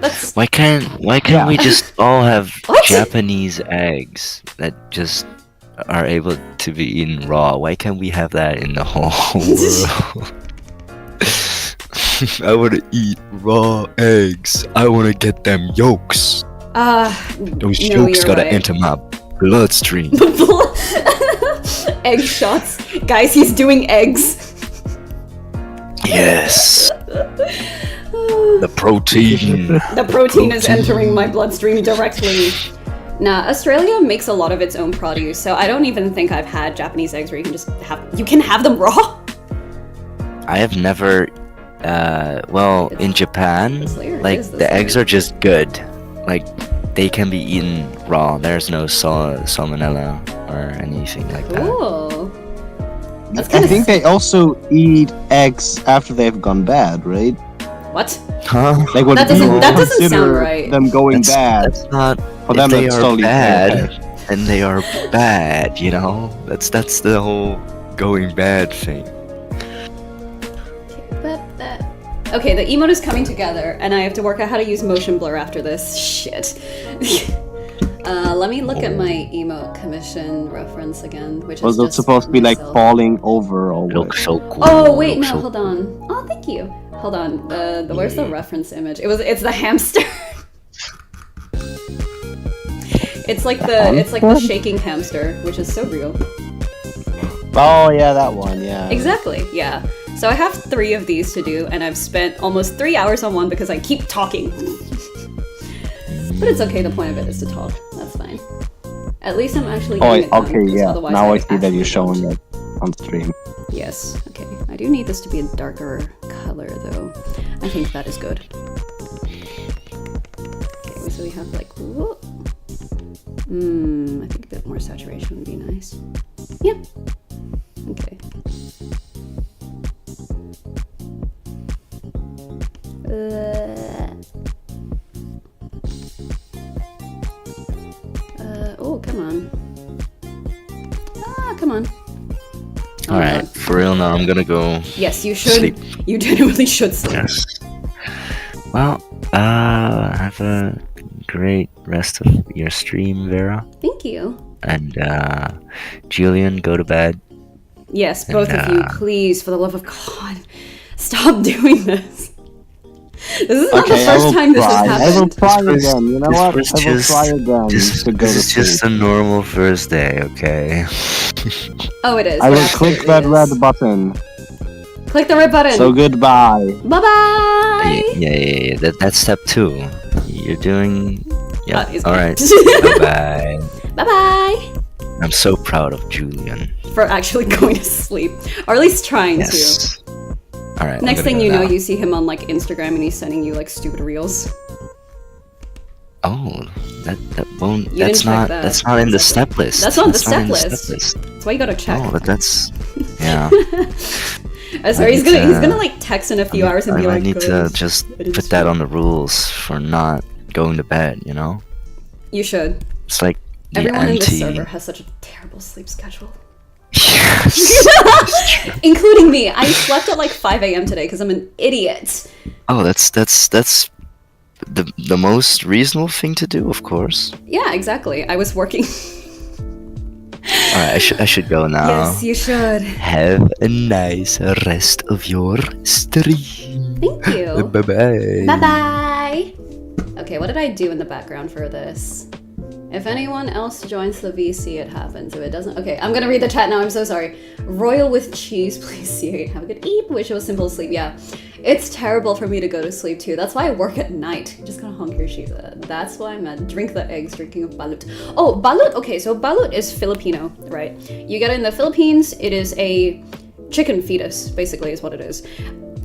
That's Why can't Yeah. we just all have What? Japanese eggs that just are able to be eaten raw? Why can't we have that in the whole world? I want to eat raw eggs. I want to get them yolks. Those no, yolks you're gotta right. enter my bloodstream. Egg shots. Guys, he's doing eggs. Yes, the protein. The protein is entering my bloodstream directly. Nah, Australia makes a lot of its own produce, so I don't even think I've had Japanese eggs where you can have them raw. I have never. Well, It's- in Japan, this layer like is this the eggs layer. are just good. Like they can be eaten raw. There's no salmonella or anything like that. Cool. That's I kind think of they also eat eggs after they've gone bad, right? what? Huh? Like what That doesn't- people that doesn't consider sound right. them going bad. That's not. For if them, they that's are totally bad, okay. and they are bad. You know, that's the whole going bad thing. But that Okay, the emote is coming together, and I have to work out how to use motion blur after this. Shit. Let me look at my emote commission reference again, which is Was it just supposed to be like myself. falling over or what? Looks so cool. Oh wait, looks no, so hold on. Oh, thank you. Hold on. Where's the reference image? It's the hamster. It's like the shaking hamster, which is so real. Oh yeah, that one. Yeah. Exactly. Yeah. So I have 3 of these to do, and I've spent almost 3 hours on one because I keep talking. But it's okay. The point of it is to talk. That's fine. At least I'm actually. Oh, getting it done, okay, 'cause yeah. otherwise Now I would see that actually you're showing don't. it on stream. Yes. Okay. I do need this to be a darker color, though. I think that is good. Okay. So we have like. Whoop. I think a bit more saturation would be nice. Yep. Okay. Oh, come on. Come on. Oh, Alright, for real now, I'm gonna go yes, you should. sleep. You genuinely should sleep. Yes. Well, have a great rest of your stream, Vera. Thank you. And, Julian, go to bed. Yes, both of you, please, for the love of God, stop doing this. This is not the Okay, I first will time this has try. I will happened. try again. You know This what? was I will just- try again This to go to is just sleep. a normal first day, okay? Oh, it is. I It will click absolutely that is. red button. Click the red button. So goodbye. Bye-bye. Yeah. That's step 2. You're doing. Yeah. he's All gone. right. Bye. Bye-bye. I'm so proud of Julian. For actually going to sleep. Or at least trying to. Yes. All right. Next thing you know, you see him on like Instagram and he's sending you like stupid reels. Oh, that won't. You didn't check that. That's not in the step list. That's not the step in the list. That's why you gotta check. Oh, but that's. Yeah. Sorry, he's need gonna to- like text in a few hours and I be might like, need to "Guys, just I didn't put that sleep." on the rules for not going to bed. You know, You should. it's like the Everyone in this anti. server has such a terrible sleep schedule. Yes. Including me. I slept at like 5 a.m. today because I'm an idiot. Oh, that's the most reasonable thing to do, of course. Yeah, exactly. I was working. All right, I should go now. Yes, you should. Have a nice rest of your stream. Thank you. Bye bye. Bye bye. Okay, what did I do in the background for this? If anyone else joins the VC, it happens. If it doesn't, okay, I'm gonna read the chat now. I'm so sorry. Royal with cheese, please. C8. Have a good eat. Wish it was simple sleep. Yeah, it's terrible for me to go to sleep too. That's why I work at night. You're just gonna honk your shoes. That's why I'm at drink the eggs, drinking of balut. Oh, balut. Okay, so balut is Filipino, right? You get it in the Philippines. It is a chicken fetus, basically, is what it is.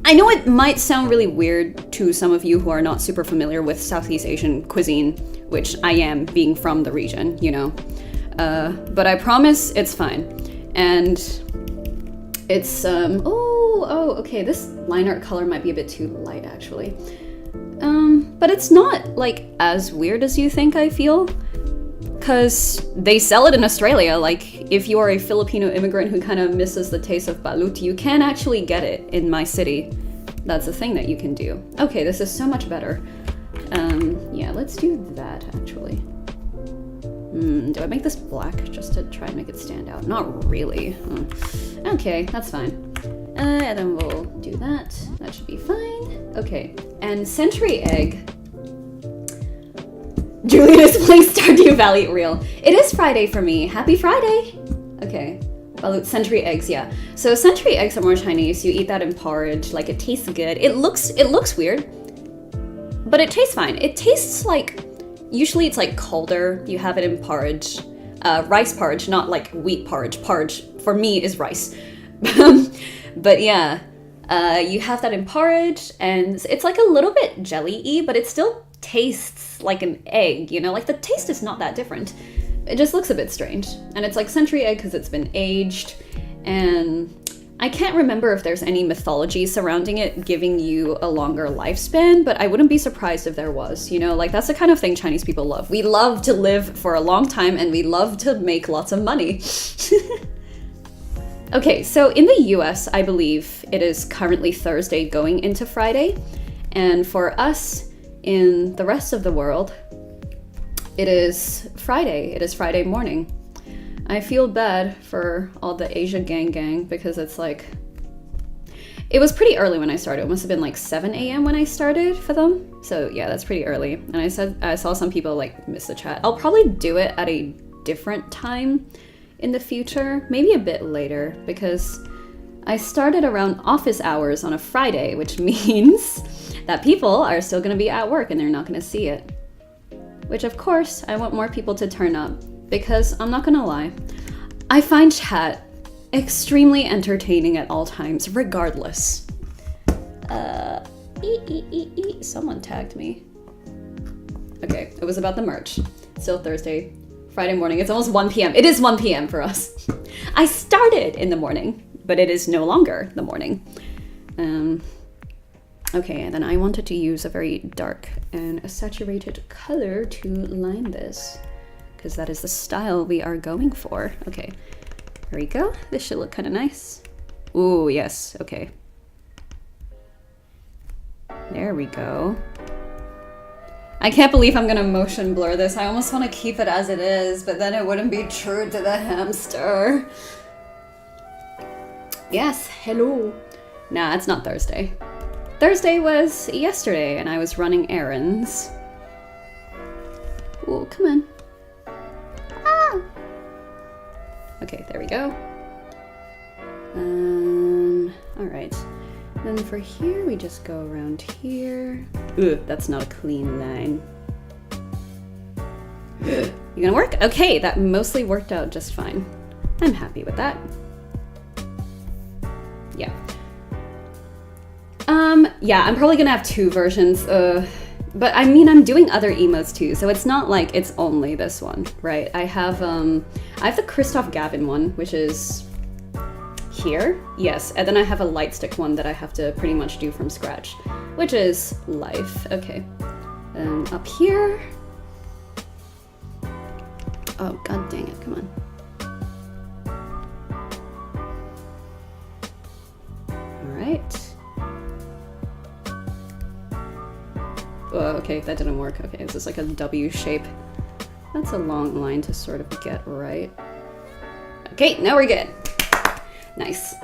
I know it might sound really weird to some of you who are not super familiar with Southeast Asian cuisine, which I am, being from the region, you know. But I promise it's fine. And it's, okay, this line art color might be a bit too light, actually. But it's not, like, as weird as you think, I feel. Because they sell it in Australia. Like, if you are a Filipino immigrant who kind of misses the taste of balut, you can actually get it in my city. That's a thing that you can do. Okay, this is so much better. Yeah, let's do that, actually. Do I make this black just to try and make it stand out? Not really. Okay, that's fine. And then we'll do that. That should be fine. Okay, and Century Egg. Julian is playing Stardew Valley real. It is Friday for me. Happy Friday! Okay. Balut, century eggs, yeah. So century eggs are more Chinese. You eat that in porridge. Like, it tastes good. It looks weird, but it tastes fine. It tastes like, usually it's like colder. You have it in porridge. Rice porridge, not like wheat porridge. Porridge, for me, is rice. But yeah, you have that in porridge, and it's like a little bit jelly-y, but it still tastes like an egg, you know? Like, the taste is not that different. It just looks a bit strange. And it's like century egg because it's been aged, and I can't remember if there's any mythology surrounding it giving you a longer lifespan, but I wouldn't be surprised if there was, you know? Like, that's the kind of thing Chinese people love. We love to live for a long time, and we love to make lots of money. Okay, so in the US, I believe it is currently Thursday going into Friday. And for us in the rest of the world, it is Friday. It is Friday morning. I feel bad for all the Asia gang because it's like, it was pretty early when I started. It must have been like 7 a.m. when I started for them. So yeah, that's pretty early. And I saw some people like miss the chat. I'll probably do it at a different time in the future, maybe a bit later, because I started around office hours on a Friday, which means that people are still gonna be at work and they're not gonna see it. Which of course, I want more people to turn up, because I'm not gonna lie, I find chat extremely entertaining at all times, regardless. Someone tagged me. Okay, it was about the merch. Still Thursday, Friday morning. It's almost 1 p.m. It is 1 p.m. for us. I started in the morning, but it is no longer the morning. Okay, and then I wanted to use a very dark and a saturated color to line this, because that is the style we are going for. Okay, there we go. This should look kind of nice. Ooh, yes, okay. There we go. I can't believe I'm gonna motion blur this. I almost want to keep it as it is, but then it wouldn't be true to the hamster. Yes, hello. Nah, it's not Thursday. Thursday was yesterday, and I was running errands. Ooh, come on. Ah! Okay, there we go. Alright. Then for here, we just go around here. Ugh, that's not a clean line. You gonna work? Okay, that mostly worked out just fine. I'm happy with that. Yeah. Yeah, I'm probably gonna have 2 versions, but I mean, I'm doing other emotes too, so it's not like it's only this one, right? I have the Christoph Gavin one, which is here, yes, and then I have a light stick one that I have to pretty much do from scratch, which is life. Okay, up here. Oh, god dang it, come on. Alright. Oh, okay, that didn't work. Okay, it's just like a W shape. That's a long line to sort of get right. Okay, now we're good. Nice.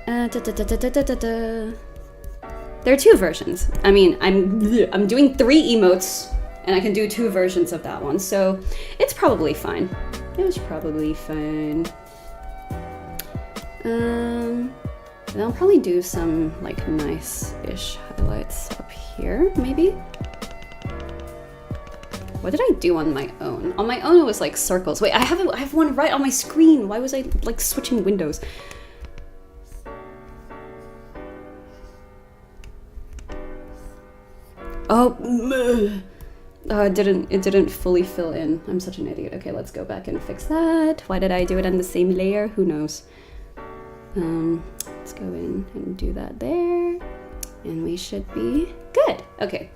There are 2 versions. I mean, I'm doing 3 emotes, and I can do 2 versions of that one, so it's probably fine. It was probably fine. And I'll probably do some like nice-ish highlights up here, maybe. What did I do on my own? On my own, it was like circles. Wait, I have one right on my screen. Why was I like switching windows? Oh, it didn't fully fill in. I'm such an idiot. Okay, let's go back and fix that. Why did I do it on the same layer? Who knows? Let's go in and do that there. And we should be good. Okay.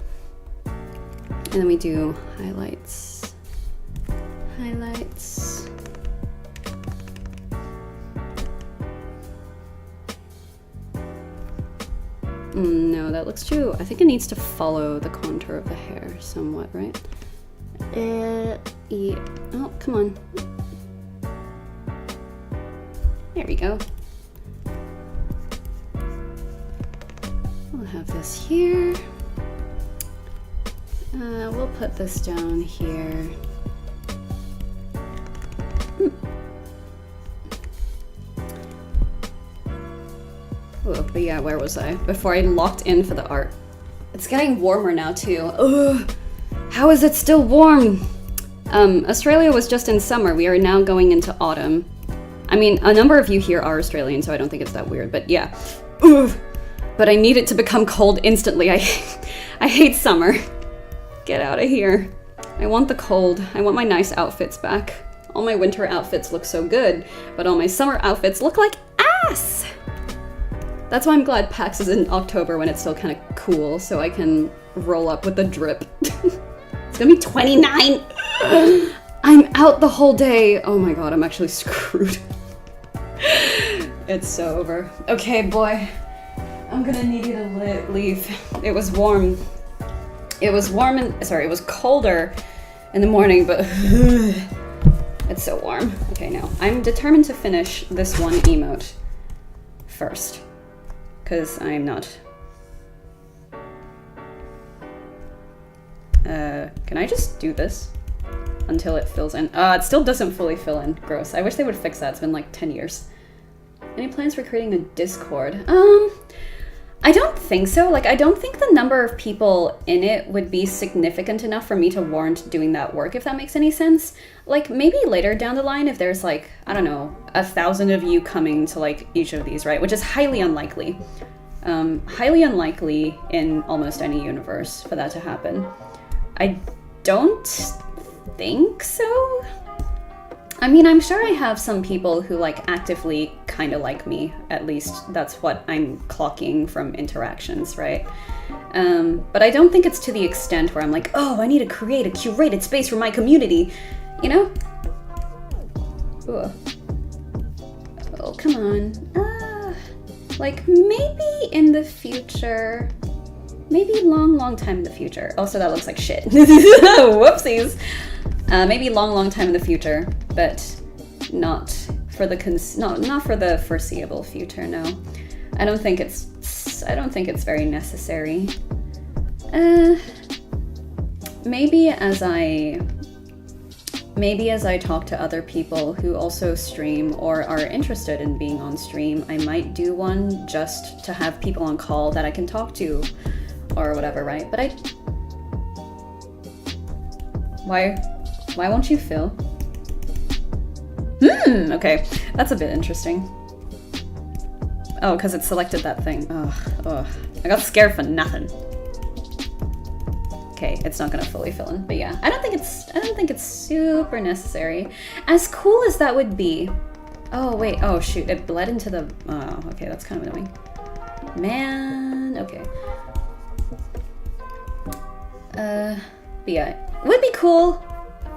And then we do highlights. Highlights. No, that looks too... I think it needs to follow the contour of the hair somewhat, right? Yeah. Oh, come on. There we go. We'll have this here. We'll put this down here. Oh, but yeah, where was I? Before I locked in for the art. It's getting warmer now too. Ugh, how is it still warm? Australia was just in summer. We are now going into autumn. I mean, a number of you here are Australian, so I don't think it's that weird, but yeah. Ugh. But I need it to become cold instantly. I hate summer. Get out of here. I want the cold. I want my nice outfits back. All my winter outfits look so good, but all my summer outfits look like ass! That's why I'm glad PAX is in October when it's still kind of cool, so I can roll up with the drip. It's gonna be 29! I'm out the whole day! Oh my god, I'm actually screwed. It's so over. Okay, boy. I'm gonna need you to leave. It was warm. It was warm and sorry, it was colder in the morning, but it's so warm. Okay, now I'm determined to finish this one emote first, because I'm not. Can I just do this until it fills in? It still doesn't fully fill in. Gross. I wish they would fix that. It's been like 10 years. Any plans for creating a Discord? I don't think so. Like, I don't think the number of people in it would be significant enough for me to warrant doing that work, if that makes any sense. Like, maybe later down the line, if there's like, I don't know, 1,000 of you coming to like each of these, right? Which is highly unlikely. Highly unlikely in almost any universe for that to happen. I don't think so. I mean, I'm sure I have some people who like actively kind of like me. At least that's what I'm clocking from interactions, right? But I don't think it's to the extent where I'm like, oh, I need to create a curated space for my community, you know? Ooh. Oh, come on. Like maybe in the future. Maybe long time in the future. Also, that looks like shit. Whoopsies. Maybe long time in the future, but not for the not for the foreseeable future. No, I don't think it's very necessary. Maybe as I talk to other people who also stream or are interested in being on stream, I might do one just to have people on call that I can talk to, or whatever, right? But why won't you fill? Okay, that's a bit interesting. Oh, because it selected that thing. Ugh. I got scared for nothing. Okay, it's not gonna fully fill in, but yeah, I don't think it's super necessary. As cool as that would be. Oh wait, oh shoot, it bled into the. Oh, okay, that's kind of annoying. Man, okay. But yeah, would be cool.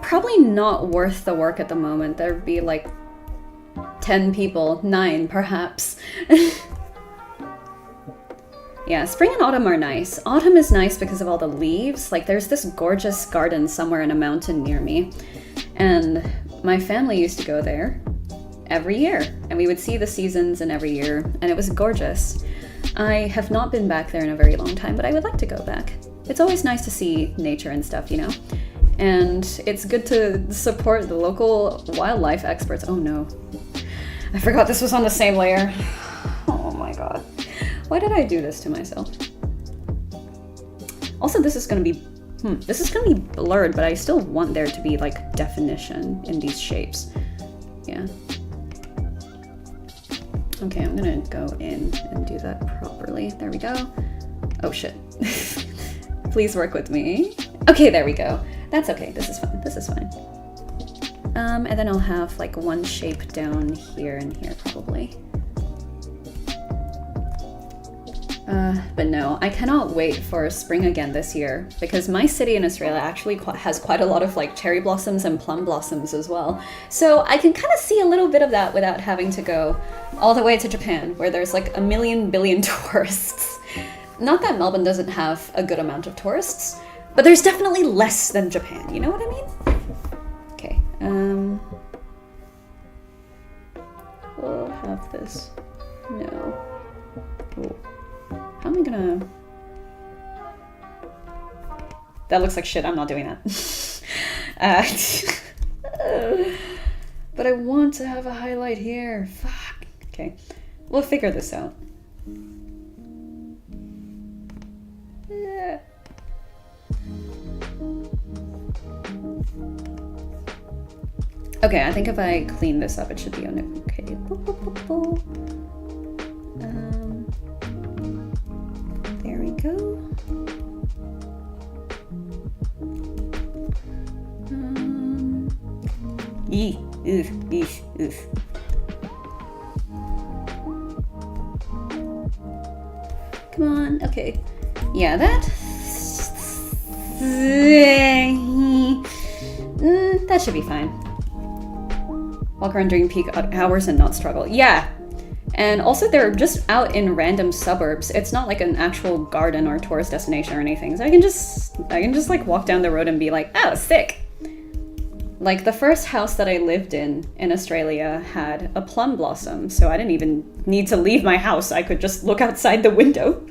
Probably not worth the work at the moment. There'd be like 10 people, 9 perhaps. Yeah, spring and autumn are nice. Autumn is nice because of all the leaves. Like there's this gorgeous garden somewhere in a mountain near me. And my family used to go there every year. And we would see the seasons in every year. And it was gorgeous. I have not been back there in a very long time, but I would like to go back. It's always nice to see nature and stuff, you know? And it's good to support the local wildlife experts. Oh no. I forgot this was on the same layer. Oh my god. Why did I do this to myself? Also, this is gonna be blurred, but I still want there to be like definition in these shapes. Yeah. Okay, I'm gonna go in and do that properly. There we go. Oh shit. Please work with me. Okay, there we go. That's okay, this is fine, this is fine. And then I'll have like one shape down here and here probably. But no, I cannot wait for spring again this year because my city in Australia actually has quite a lot of like cherry blossoms and plum blossoms as well. So I can kind of see a little bit of that without having to go all the way to Japan where there's like a million billion tourists. Not that Melbourne doesn't have a good amount of tourists, but there's definitely less than Japan, you know what I mean? Okay, we'll have this. No. Ooh. How am I gonna... That looks like shit, I'm not doing that. But I want to have a highlight here. Fuck. Okay, we'll figure this out. Okay, I think if I clean this up, it should be okay. There we go. Come on, okay. Yeah, that should be fine. Walk around during peak hours and not struggle. Yeah. And also they're just out in random suburbs. It's not like an actual garden or tourist destination or anything. So I can just like walk down the road and be like, oh, sick. Like the first house that I lived in Australia had a plum blossom. So I didn't even need to leave my house. I could just look outside the window.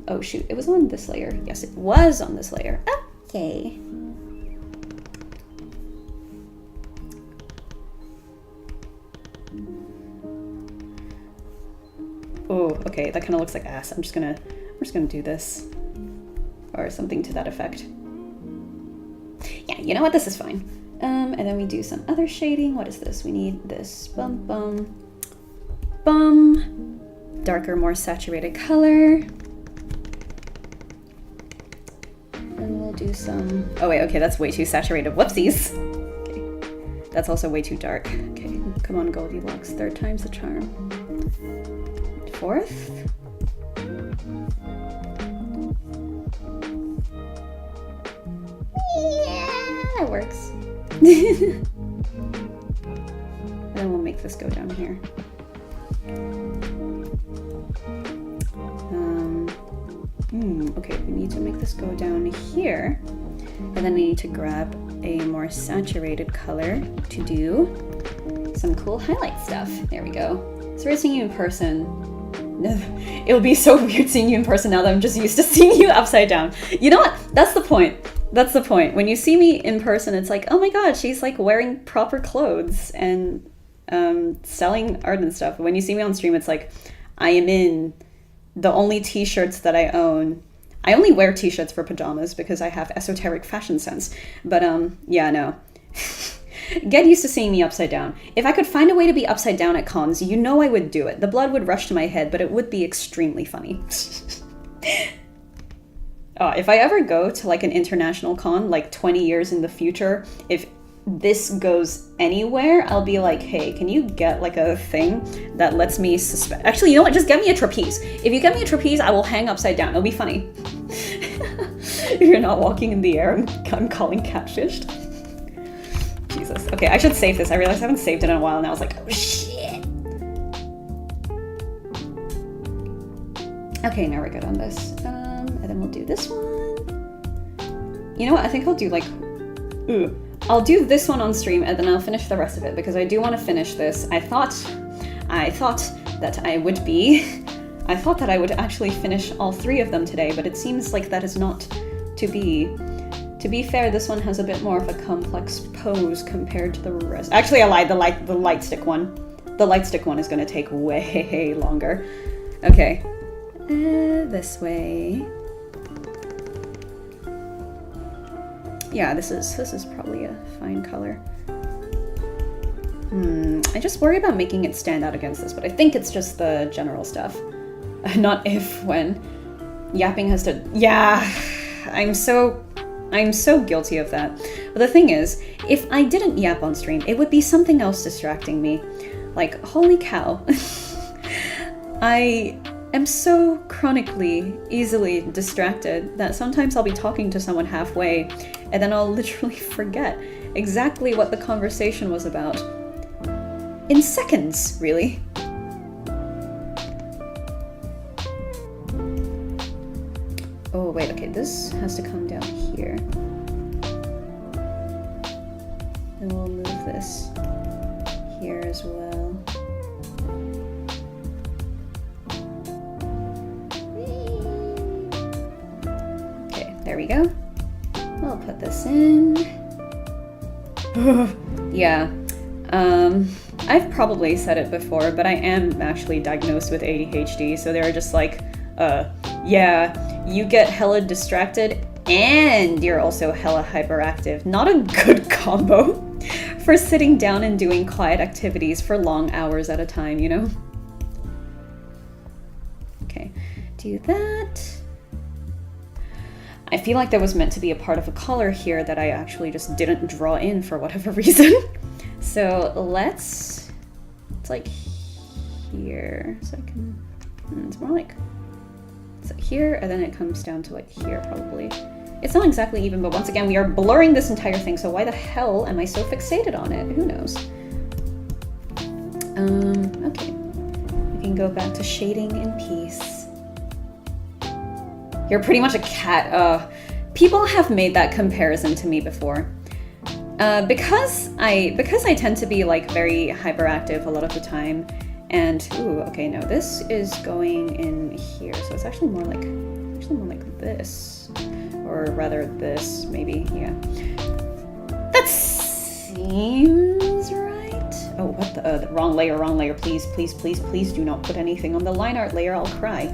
Oh shoot, it was on this layer. Yes, it was on this layer. Okay. Oh, okay, that kind of looks like ass. I'm just gonna do this. Or something to that effect. Yeah, you know what? This is fine. And then we do some other shading. What is this? We need this. Bum, bum, bum. Darker, more saturated color. And we'll do some... Oh wait, okay, that's way too saturated. Whoopsies. Okay. That's also way too dark. Okay, come on, Goldilocks. Third time's the charm. Fourth. Yeah, that works. And then we'll make this go down here. Okay, we need to make this go down here. And then I need to grab a more saturated color to do some cool highlight stuff. There we go. So we're seeing you in person. It'll be so weird seeing you in person now that I'm just used to seeing you upside down. You know what? That's the point. That's the point. When you see me in person, it's like, oh my god, she's like wearing proper clothes and selling art and stuff. When you see me on stream, it's like, I am in the only t-shirts that I own. I only wear t-shirts for pajamas because I have esoteric fashion sense. But yeah, no. Get used to seeing me upside down. If I could find a way to be upside down at cons, you know I would do it. The blood would rush to my head, but it would be extremely funny. If I ever go to like an international con, like 20 years in the future, if this goes anywhere, I'll be like, hey, can you get like a thing that lets me suspect? Actually, you know what? Just get me a trapeze. If you get me a trapeze, I will hang upside down. It'll be funny. If you're not walking in the air, I'm calling catfished. Jesus. Okay, I should save this. I realized I haven't saved it in a while, and I was like, oh shit. Okay, now we're good on this. And then we'll do this one. You know what? I think I'll do like... I'll do this one on stream, and then I'll finish the rest of it, because I do want to finish this. I thought that I would be... I thought that I would actually finish all 3 of them today, but it seems like that is not to be. To be fair, this one has a bit more of a complex pose compared to the rest. Actually, I lied. The light stick one. The light stick one is going to take way longer. Okay. This way. Yeah, this is probably a fine color. I just worry about making it stand out against this, but I think it's just the general stuff. Not if, when. Yapping has to... Yeah, I'm so guilty of that. But the thing is, if I didn't yap on stream, it would be something else distracting me. Like, holy cow. I am so chronically easily distracted that sometimes I'll be talking to someone halfway and then I'll literally forget exactly what the conversation was about. In seconds, really. Oh wait, okay, this has to come down here. Then we'll move this here as well. Okay, there we go. I'll put this in. Yeah. I've probably said it before, but I am actually diagnosed with ADHD, so they're just like, yeah, you get hella distracted and you're also hella hyperactive. Not a good combo for sitting down and doing quiet activities for long hours at a time, you know? Okay, do that. I feel like there was meant to be a part of a color here that I actually just didn't draw in for whatever reason. So it's like here, so I can, it's more like, so here, and then it comes down to like here probably. It's not exactly even, but once again, we are blurring this entire thing, so why the hell am I so fixated on it? Who knows? Okay. We can go back to shading in peace. You're pretty much a cat. People have made that comparison to me before. Because I tend to be like very hyperactive a lot of the time, and ooh, okay, no, this is going in here, so it's actually more like this, or rather this, maybe, yeah. That seems right. Oh, what the wrong layer, please do not put anything on the line art layer, I'll cry.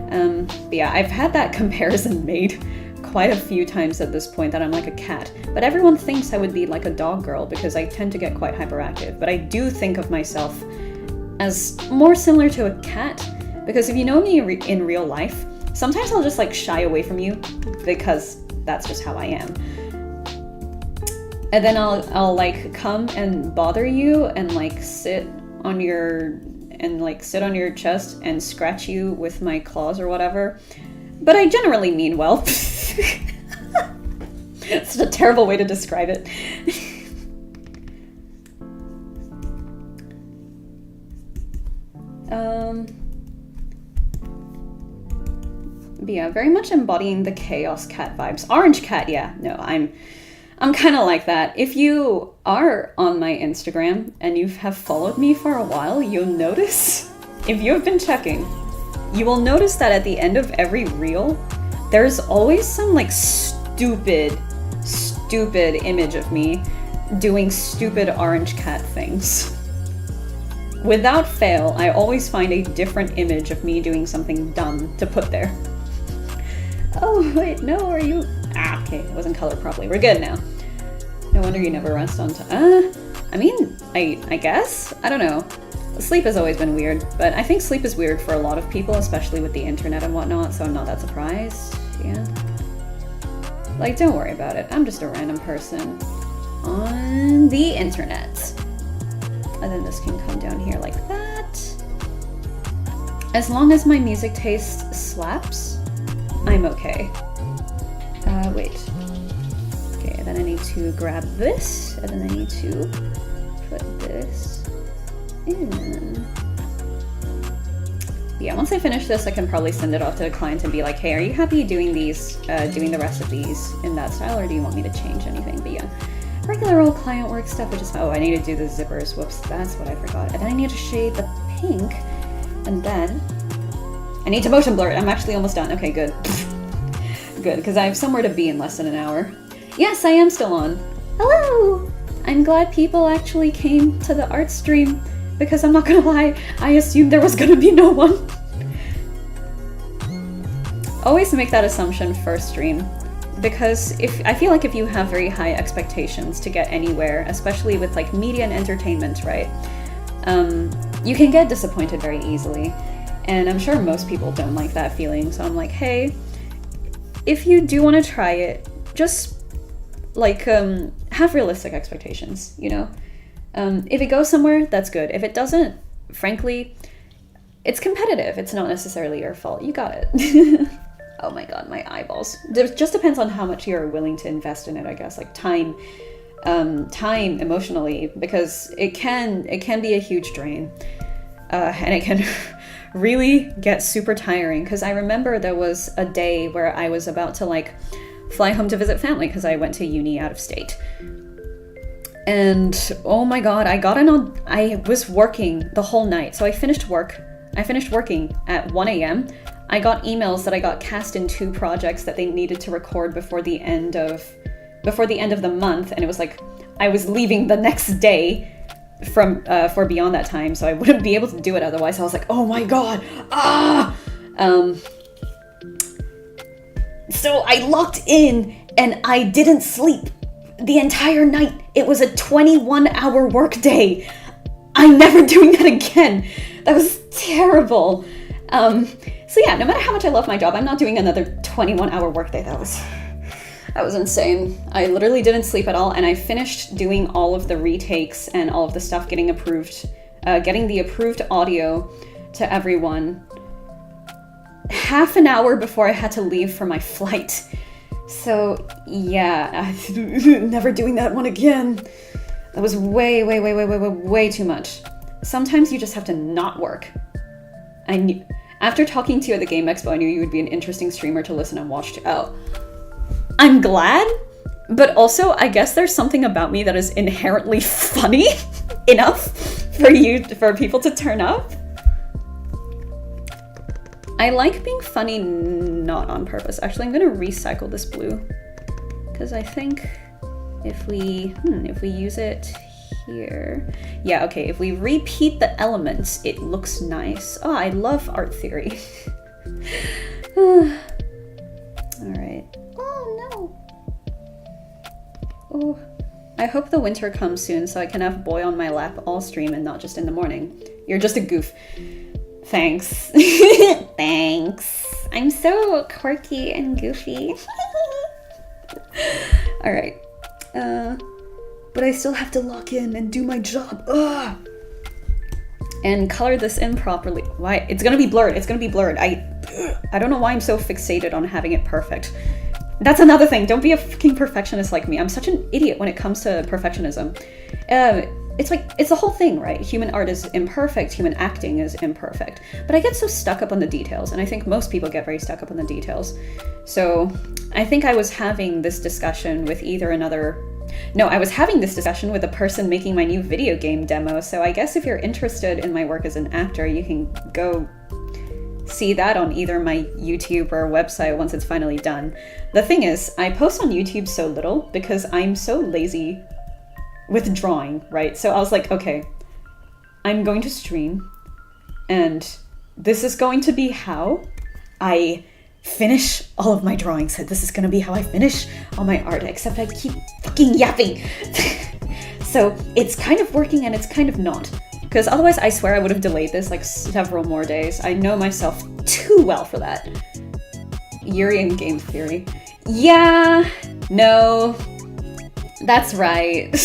But yeah, I've had that comparison made quite a few times at this point, that I'm like a cat. But everyone thinks I would be like a dog girl because I tend to get quite hyperactive. But I do think of myself as more similar to a cat, because if you know me in real life, sometimes I'll just like shy away from you because that's just how I am. And then I'll like come and bother you and like sit on your chest and scratch you with my claws or whatever. But I generally mean well. It's a terrible way to describe it. But yeah, very much embodying the chaos cat vibes. Orange cat, yeah. No, I'm kind of like that. If you are on my Instagram and you have followed me for a while, you'll notice, if you have been checking, you will notice that at the end of every reel, there's always some like stupid image of me doing stupid orange cat things. Without fail, I always find a different image of me doing something dumb to put there. Oh, wait, no, are you... Ah, okay, it wasn't colored properly. We're good now. No wonder you never rest on time. I mean, I guess? I don't know. Sleep has always been weird, but I think sleep is weird for a lot of people, especially with the internet and whatnot, so I'm not that surprised. Yeah. Like, don't worry about it. I'm just a random person on the internet. And then this can come down here like that. As long as my music taste slaps, I'm okay. Wait. Okay, then I need to grab this, and then I need to put this in. Yeah, once I finish this, I can probably send it off to the client and be like, hey, are you happy doing these, doing the rest of these in that style, or do you want me to change anything? But yeah, regular old client work stuff, which is, oh, I need to do the zippers, whoops, that's what I forgot. And then I need to shade the pink, and then I need to motion blur it. I'm actually almost done. Okay, good. Good, because I have somewhere to be in less than an hour. Yes, I am still on. Hello! I'm glad people actually came to the art stream, because I'm not gonna lie, I assumed there was gonna be no one. Always make that assumption first stream, because I feel like if you have very high expectations to get anywhere, especially with like media and entertainment, right? You can get disappointed very easily, and I'm sure most people don't like that feeling. So I'm like, hey, if you do want to try it, just like have realistic expectations, you know? If it goes somewhere, that's good. If it doesn't, frankly, it's competitive. It's not necessarily your fault. You got it. Oh my god, my eyeballs. It just depends on how much you're willing to invest in it, I guess. Like time emotionally, because it can be a huge drain. And it can really get super tiring. Because I remember there was a day where I was about to like fly home to visit family because I went to uni out of state. And oh my god, I was working the whole night. So I finished working at 1 a.m. I got emails that I got cast in 2 projects that they needed to record before the end of the month, and it was like I was leaving the next day for beyond that time, so I wouldn't be able to do it otherwise. I was like, oh my god, so I locked in and I didn't sleep the entire night. It was a 21-hour workday. I'm never doing that again. That was terrible. So yeah, no matter how much I love my job, I'm not doing another 21-hour workday. That was insane. I literally didn't sleep at all, and I finished doing all of the retakes and all of the stuff getting approved, getting the approved audio to everyone half an hour before I had to leave for my flight. So, yeah, never doing that one again. That was way too much. Sometimes you just have to not work. After talking to you at the Game Expo, I knew you would be an interesting streamer to listen and watch to. Oh. I'm glad, but also I guess there's something about me that is inherently funny enough for people to turn up. I like being funny not on purpose. Actually, I'm gonna recycle this blue because I think if we use it here, yeah, okay, if we repeat the elements, it looks nice. Oh, I love art theory. All right. Oh no. Oh, I hope the winter comes soon so I can have boy on my lap all stream and not just in the morning. You're just a goof. Thanks. Thanks. I'm so quirky and goofy. All right. But I still have to lock in and do my job. Ugh. And color this in properly. Why? It's gonna be blurred. It's gonna be blurred. I don't know why I'm so fixated on having it perfect. That's another thing. Don't be a fucking perfectionist like me. I'm such an idiot when it comes to perfectionism. It's like, it's the whole thing, right? Human art is imperfect, human acting is imperfect. But I get so stuck up on the details, and I think most people get very stuck up on the details. So I think I was having this discussion with I was having this discussion with the person making my new video game demo, so I guess if you're interested in my work as an actor, you can go see that on either my YouTube or website once it's finally done. The thing is, I post on YouTube so little because I'm so lazy with drawing, right? So I was like, okay, I'm going to stream, and this is going to be how I finish all of my drawings. So this is gonna be how I finish all my art, except I keep fucking yapping. So it's kind of working and it's kind of not. Because otherwise I swear I would have delayed this like several more days. I know myself too well for that. Yuri and game theory. Yeah, no, that's right.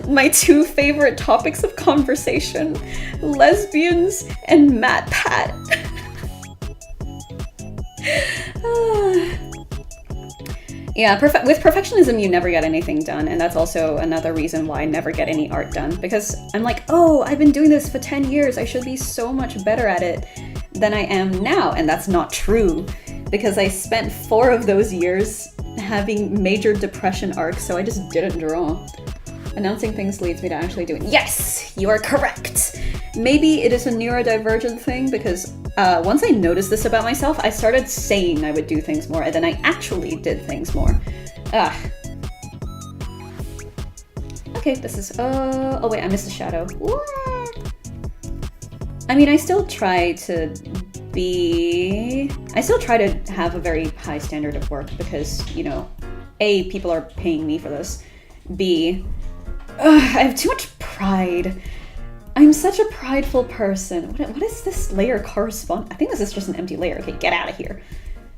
My two favorite topics of conversation, lesbians and MatPat. Yeah, with perfectionism you never get anything done, and that's also another reason why I never get any art done, because I'm like, oh, I've been doing this for 10 years, I should be so much better at it than I am now, and that's not true, because I spent 4 of those years having major depression arcs, so I just didn't draw. Announcing things leads me to actually doing. Yes, you are correct. Maybe it is a neurodivergent thing, because once I noticed this about myself, I started saying I would do things more, and then I actually did things more. Okay, this is, oh wait, I missed a shadow. What? I mean, I still try to have a very high standard of work because, you know, A, people are paying me for this. B, I have too much pride. I'm such a prideful person. What is this layer correspond? I think this is just an empty layer. Okay, get out of here.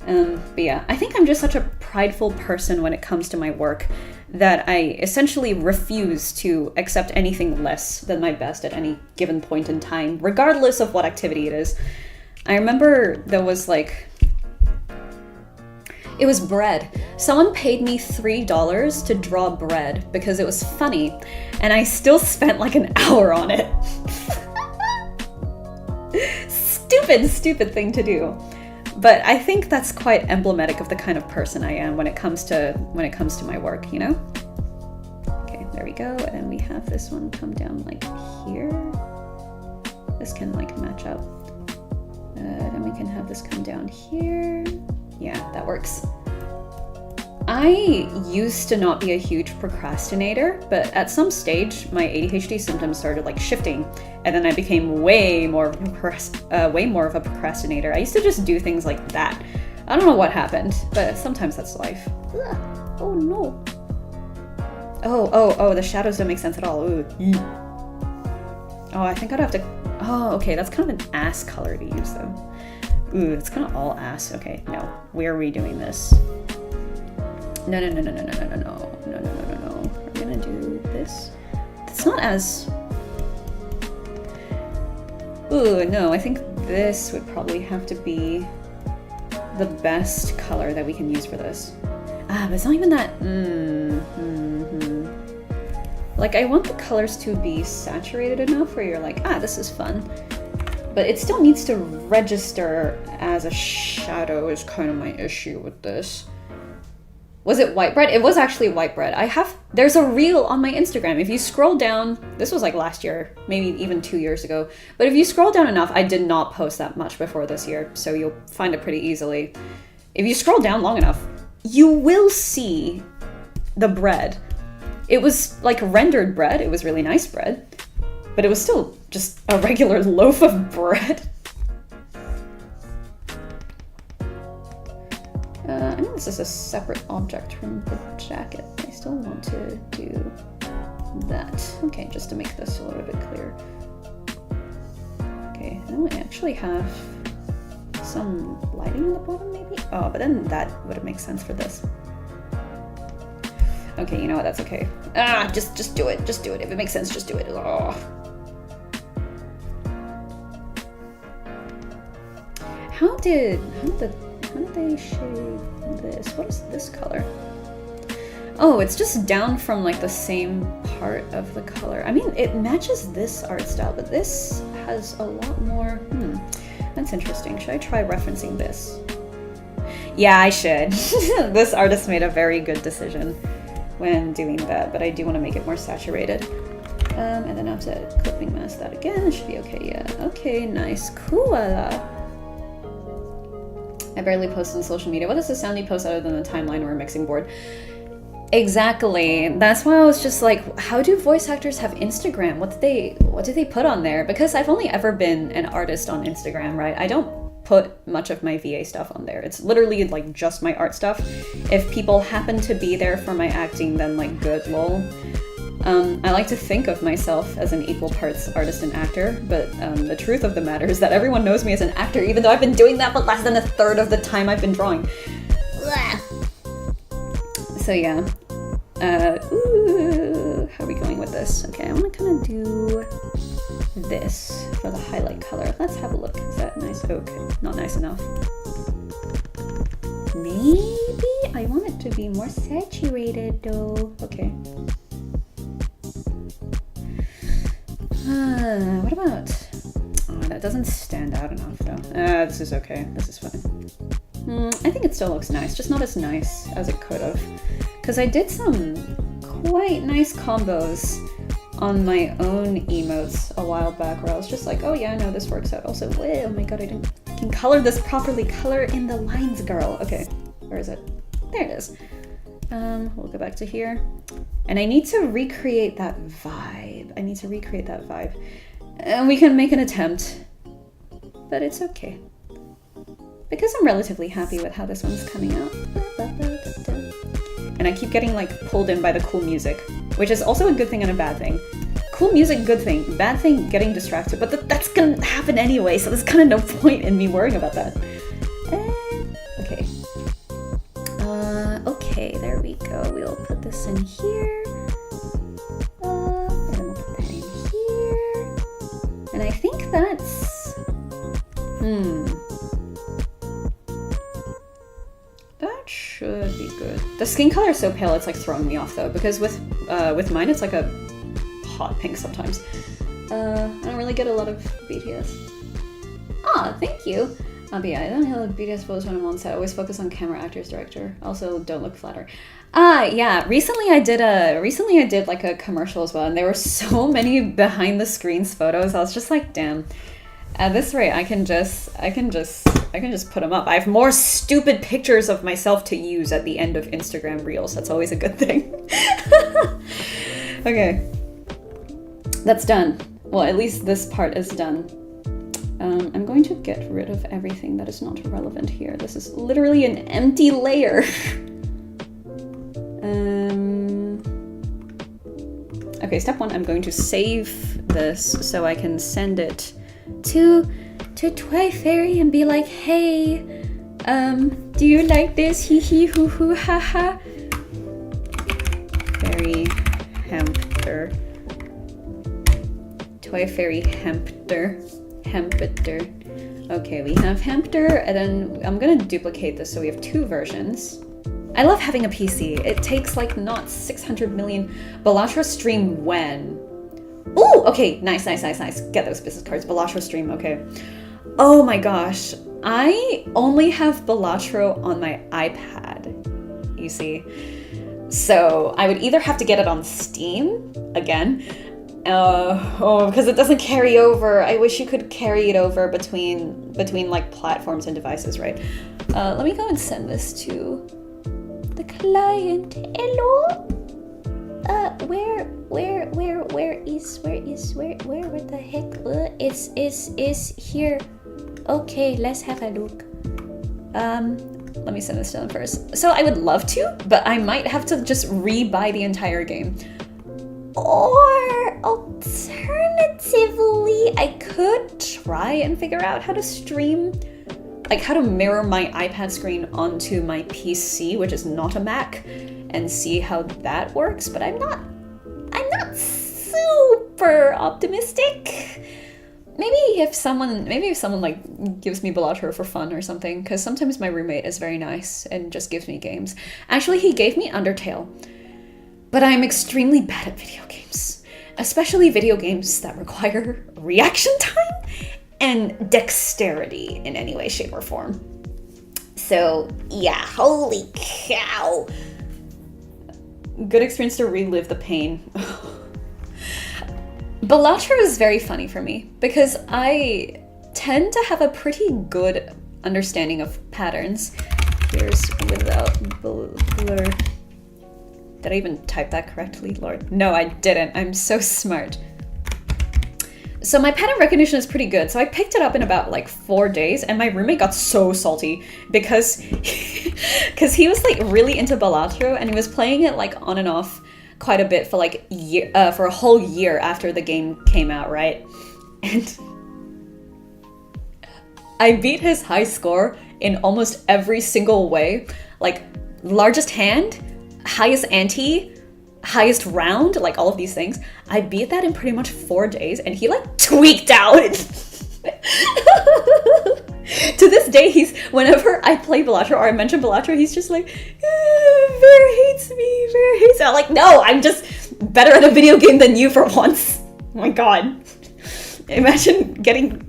But yeah, I think I'm just such a prideful person when it comes to my work that I essentially refuse to accept anything less than my best at any given point in time, regardless of what activity it is. I remember there was like, it was bread. Someone paid me $3 to draw bread because it was funny, and I still spent like an hour on it. Stupid thing to do. But I think that's quite emblematic of the kind of person I am when it comes to my work, you know? Okay, there we go. And then we have this one come down like here. This can like match up. Then we can have this come down here. Yeah, that works. I used to not be a huge procrastinator, but at some stage, my ADHD symptoms started like shifting, and then I became way more of a procrastinator. I used to just do things like that. I don't know what happened, but sometimes that's life. Ugh. Oh no. Oh, the shadows don't make sense at all. Ooh. Oh, I think I'd have to... Oh, okay, that's kind of an ass color to use though. Ooh, it's kind of all ass. Okay, no. Where are we doing this? No. We're gonna do this. It's not as... Ooh, no, I think this would probably have to be the best color that we can use for this? But it's not even that. Like, I want the colors to be saturated enough where you're like, this is fun. But it still needs to register as a shadow is kind of my issue with this. Was it white bread? It was actually white bread. There's a reel on my Instagram. If you scroll down, this was like last year, maybe even 2 years ago. But if you scroll down enough, I did not post that much before this year, so you'll find it pretty easily. If you scroll down long enough, you will see the bread. It was like rendered bread. It was really nice bread, but it was still just a regular loaf of bread. I think this is a separate object from the jacket. I still want to do that. Okay, just to make this a little bit clearer. Okay, then we actually have some lighting on the bottom maybe? Oh, but then that would make sense for this. Okay, you know what, that's okay. Just do it, just do it. If it makes sense, just do it. Oh. How did they shade this? What is this color? Oh, it's just down from like the same part of the color. I mean, it matches this art style, but this has a lot more. That's interesting. Should I try referencing this? Yeah, I should. This artist made a very good decision when doing that, but I do want to make it more saturated. And then I have to clipping mask that again. It should be okay. Yeah. Okay. Nice. Cool. I barely post on social media. What is the sound you post other than the timeline or a mixing board? Exactly. That's why I was just like, how do voice actors have Instagram? What do they put on there? Because I've only ever been an artist on Instagram, right? I don't put much of my VA stuff on there. It's literally like just my art stuff. If people happen to be there for my acting, then like good, lol. I like to think of myself as an equal parts artist and actor, but the truth of the matter is that everyone knows me as an actor, even though I've been doing that for less than a third of the time I've been drawing. So yeah. How are we going with this? Okay, I want to kind of do this for the highlight color. Let's have a look. Is that nice? Okay, not nice enough. Maybe I want it to be more saturated though. Okay. What about... Oh, that doesn't stand out enough though. This is okay. This is fine. I think it still looks nice, just not as nice as it could have. Because I did some quite nice combos on my own emotes a while back where I was just like, oh yeah, no, this works out. Also, oh my god, I can color this properly. Color in the lines, girl. Okay, where is it? There it is. We'll go back to here. And I need to recreate that vibe. And we can make an attempt, but it's okay. Because I'm relatively happy with how this one's coming out. And I keep getting like pulled in by the cool music, which is also a good thing and a bad thing. Cool music, good thing. Bad thing, getting distracted. But that's gonna happen anyway, so there's kind of no point in me worrying about that. Okay. Okay, there we go. We'll put this in here. And then we'll put that in here. And I think that's... That should be good. The skin color is so pale, it's like throwing me off though, because with mine it's like a hot pink sometimes. I don't really get a lot of BTS. Thank you. But yeah, I don't know BTS photos when I'm on set. I always focus on camera, actors, director. Also, don't look flatter. Yeah. Recently I did like a commercial as well, and there were so many behind the scenes photos. I was just like, damn. At this rate, I can just put them up. I have more stupid pictures of myself to use at the end of Instagram Reels. That's always a good thing. Okay. That's done. Well, at least this part is done. I'm going to get rid of everything that is not relevant here. This is literally an empty layer. Okay, step one, I'm going to save this so I can send it to Toy Fairy and be like, hey, do you like this? Hee hee hoo hoo ha ha. Fairy Hempter. Toy Fairy Hempter. Okay, we have Hamster, and then I'm gonna duplicate this so we have 2 versions. I love having a PC. It takes like not 600 million. Balatro stream when? Ooh, okay, nice. Get those business cards. Balatro stream, okay. Oh my gosh, I only have Balatro on my iPad, you see. So I would either have to get it on Steam, again, because it doesn't carry over. I wish you could carry it over between like platforms and devices, right? Let me go and send this to the client. Hello? Where the heck is here? Okay, let's have a look. Let me send this to them first. So I would love to, but I might have to just re-buy the entire game. Or alternatively, I could try and figure out how to stream, like how to mirror my iPad screen onto my PC, which is not a Mac, and see how that works, but I'm not super optimistic. Maybe if someone like gives me Balatro for fun or something, because sometimes my roommate is very nice and just gives me games. Actually, he gave me Undertale, but I'm extremely bad at video games, especially video games that require reaction time and dexterity in any way, shape, or form. So yeah, holy cow. Good experience to relive the pain. Balatro is very funny for me because I tend to have a pretty good understanding of patterns. Here's without blur. Did I even type that correctly, Lord? No, I didn't. I'm so smart. So my pattern recognition is pretty good. So I picked it up in about like 4 days, and my roommate got so salty because he was like really into Balatro, and he was playing it like on and off quite a bit for like for a whole year after the game came out, right? And I beat his high score in almost every single way. Like largest hand, highest ante, highest round, like all of these things. I beat that in pretty much 4 days, and he like tweaked out. To this day, whenever I play Balatro or I mention Balatro, he's just like, Ver hates me, Ver hates me. I'm like, no, I'm just better at a video game than you for once. Oh my god. Imagine getting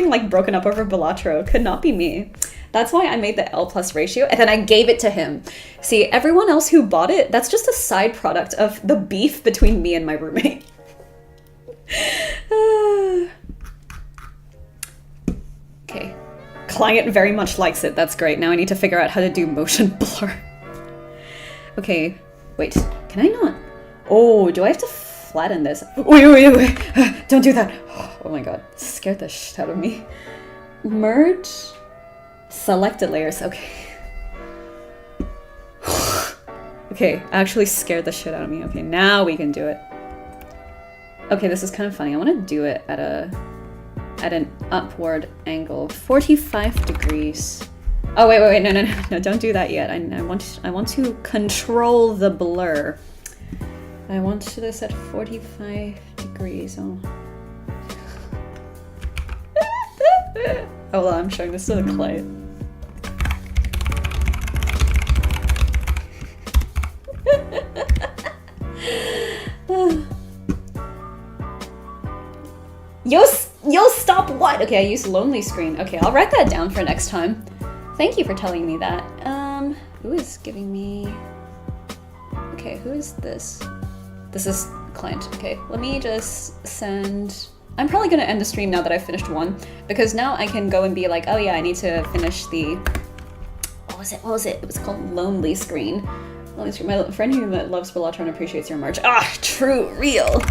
like broken up over Balatro. Could not be me. That's why I made the L+ ratio, and then I gave it to him. See, everyone else who bought it, that's just a side product of the beef between me and my roommate. Okay. Client very much likes it. That's great. Now I need to figure out how to do motion blur. Okay. Wait. Can I not? Oh, do I have to flatten this? Wait. Don't do that. Oh my god. Scared the shit out of me. Merge. Selected layers. Okay. Okay. Actually scared the shit out of me. Okay. Now we can do it. Okay. This is kind of funny. I want to do it at an upward angle, 45 degrees. Oh wait, no, don't do that yet. I want to control the blur. I want this at 45 degrees. Oh. Oh well, I'm showing this to the client. Yo, stop what? Okay, I used lonely screen. Okay, I'll write that down for next time. Thank you for telling me that. Who is giving me... Okay, who is this? This is client. Okay, let me just send... I'm probably gonna end the stream now that I've finished one, because now I can go and be like, oh yeah, I need to finish the... What was it? It was called Lonely Screen. Lonely Screen. My friend who loves Balatro and appreciates your march. Ah, true, real.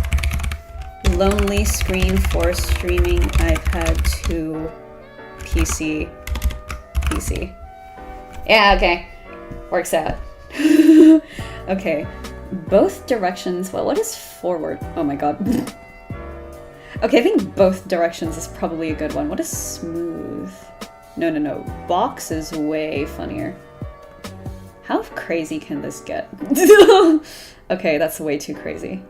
Lonely Screen for streaming iPad to PC. Yeah, okay. Works out. Okay. Both directions. Well, what is forward? Oh my god. Okay, I think both directions is probably a good one. What is smooth? No. Box is way funnier. How crazy can this get? Okay, that's way too crazy.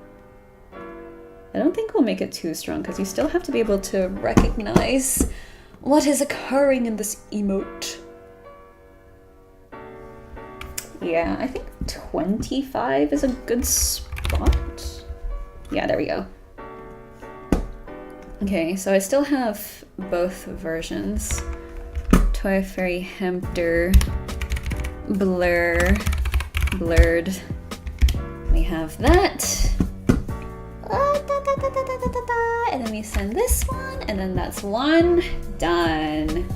I don't think we'll make it too strong because you still have to be able to recognize what is occurring in this emote. Yeah, I think 25 is a good spot. Yeah, there we go. Okay, so I still have both versions. Toy Fairy Hempter, Blur, Blurred. We have that. And then we send this one, and then that's one. Done.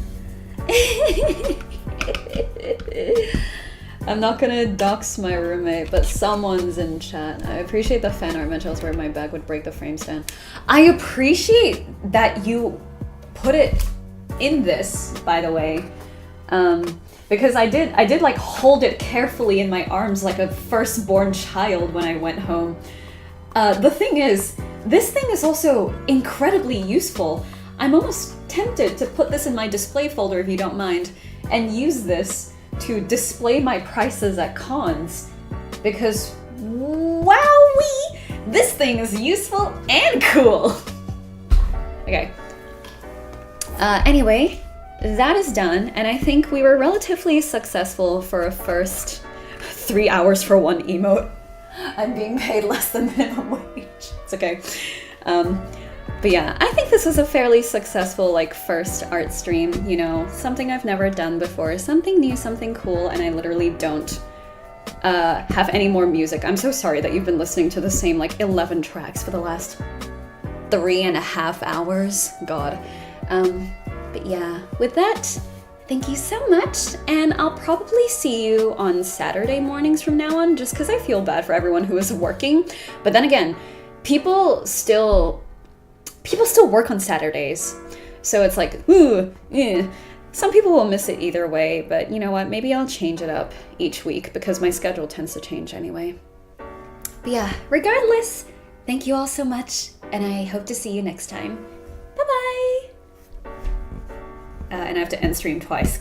I'm not gonna dox my roommate, but someone's in chat. I appreciate the fan art mentions where my bag would break the frame stand. I appreciate that you put it in this, by the way. Because I did like hold it carefully in my arms like a firstborn child when I went home. The thing is, this thing is also incredibly useful. I'm almost tempted to put this in my display folder if you don't mind, and use this to display my prices at cons, because wowee, this thing is useful and cool. Okay. Anyway, that is done, and I think we were relatively successful for a first 3 hours for one emote. I'm being paid less than minimum wage. It's okay. But yeah, I think this was a fairly successful like first art stream, you know, something I've never done before, something new, something cool, and I literally don't have any more music. I'm so sorry that you've been listening to the same like 11 tracks for the last 3.5 hours. God. But yeah, with that, thank you so much, and I'll probably see you on Saturday mornings from now on, just because I feel bad for everyone who is working. But then again, people still work on Saturdays, so it's like, ooh, some people will miss it either way, but you know what, maybe I'll change it up each week because my schedule tends to change anyway. But yeah, regardless, thank you all so much, and I hope to see you next time. Bye-bye! And I have to end stream twice.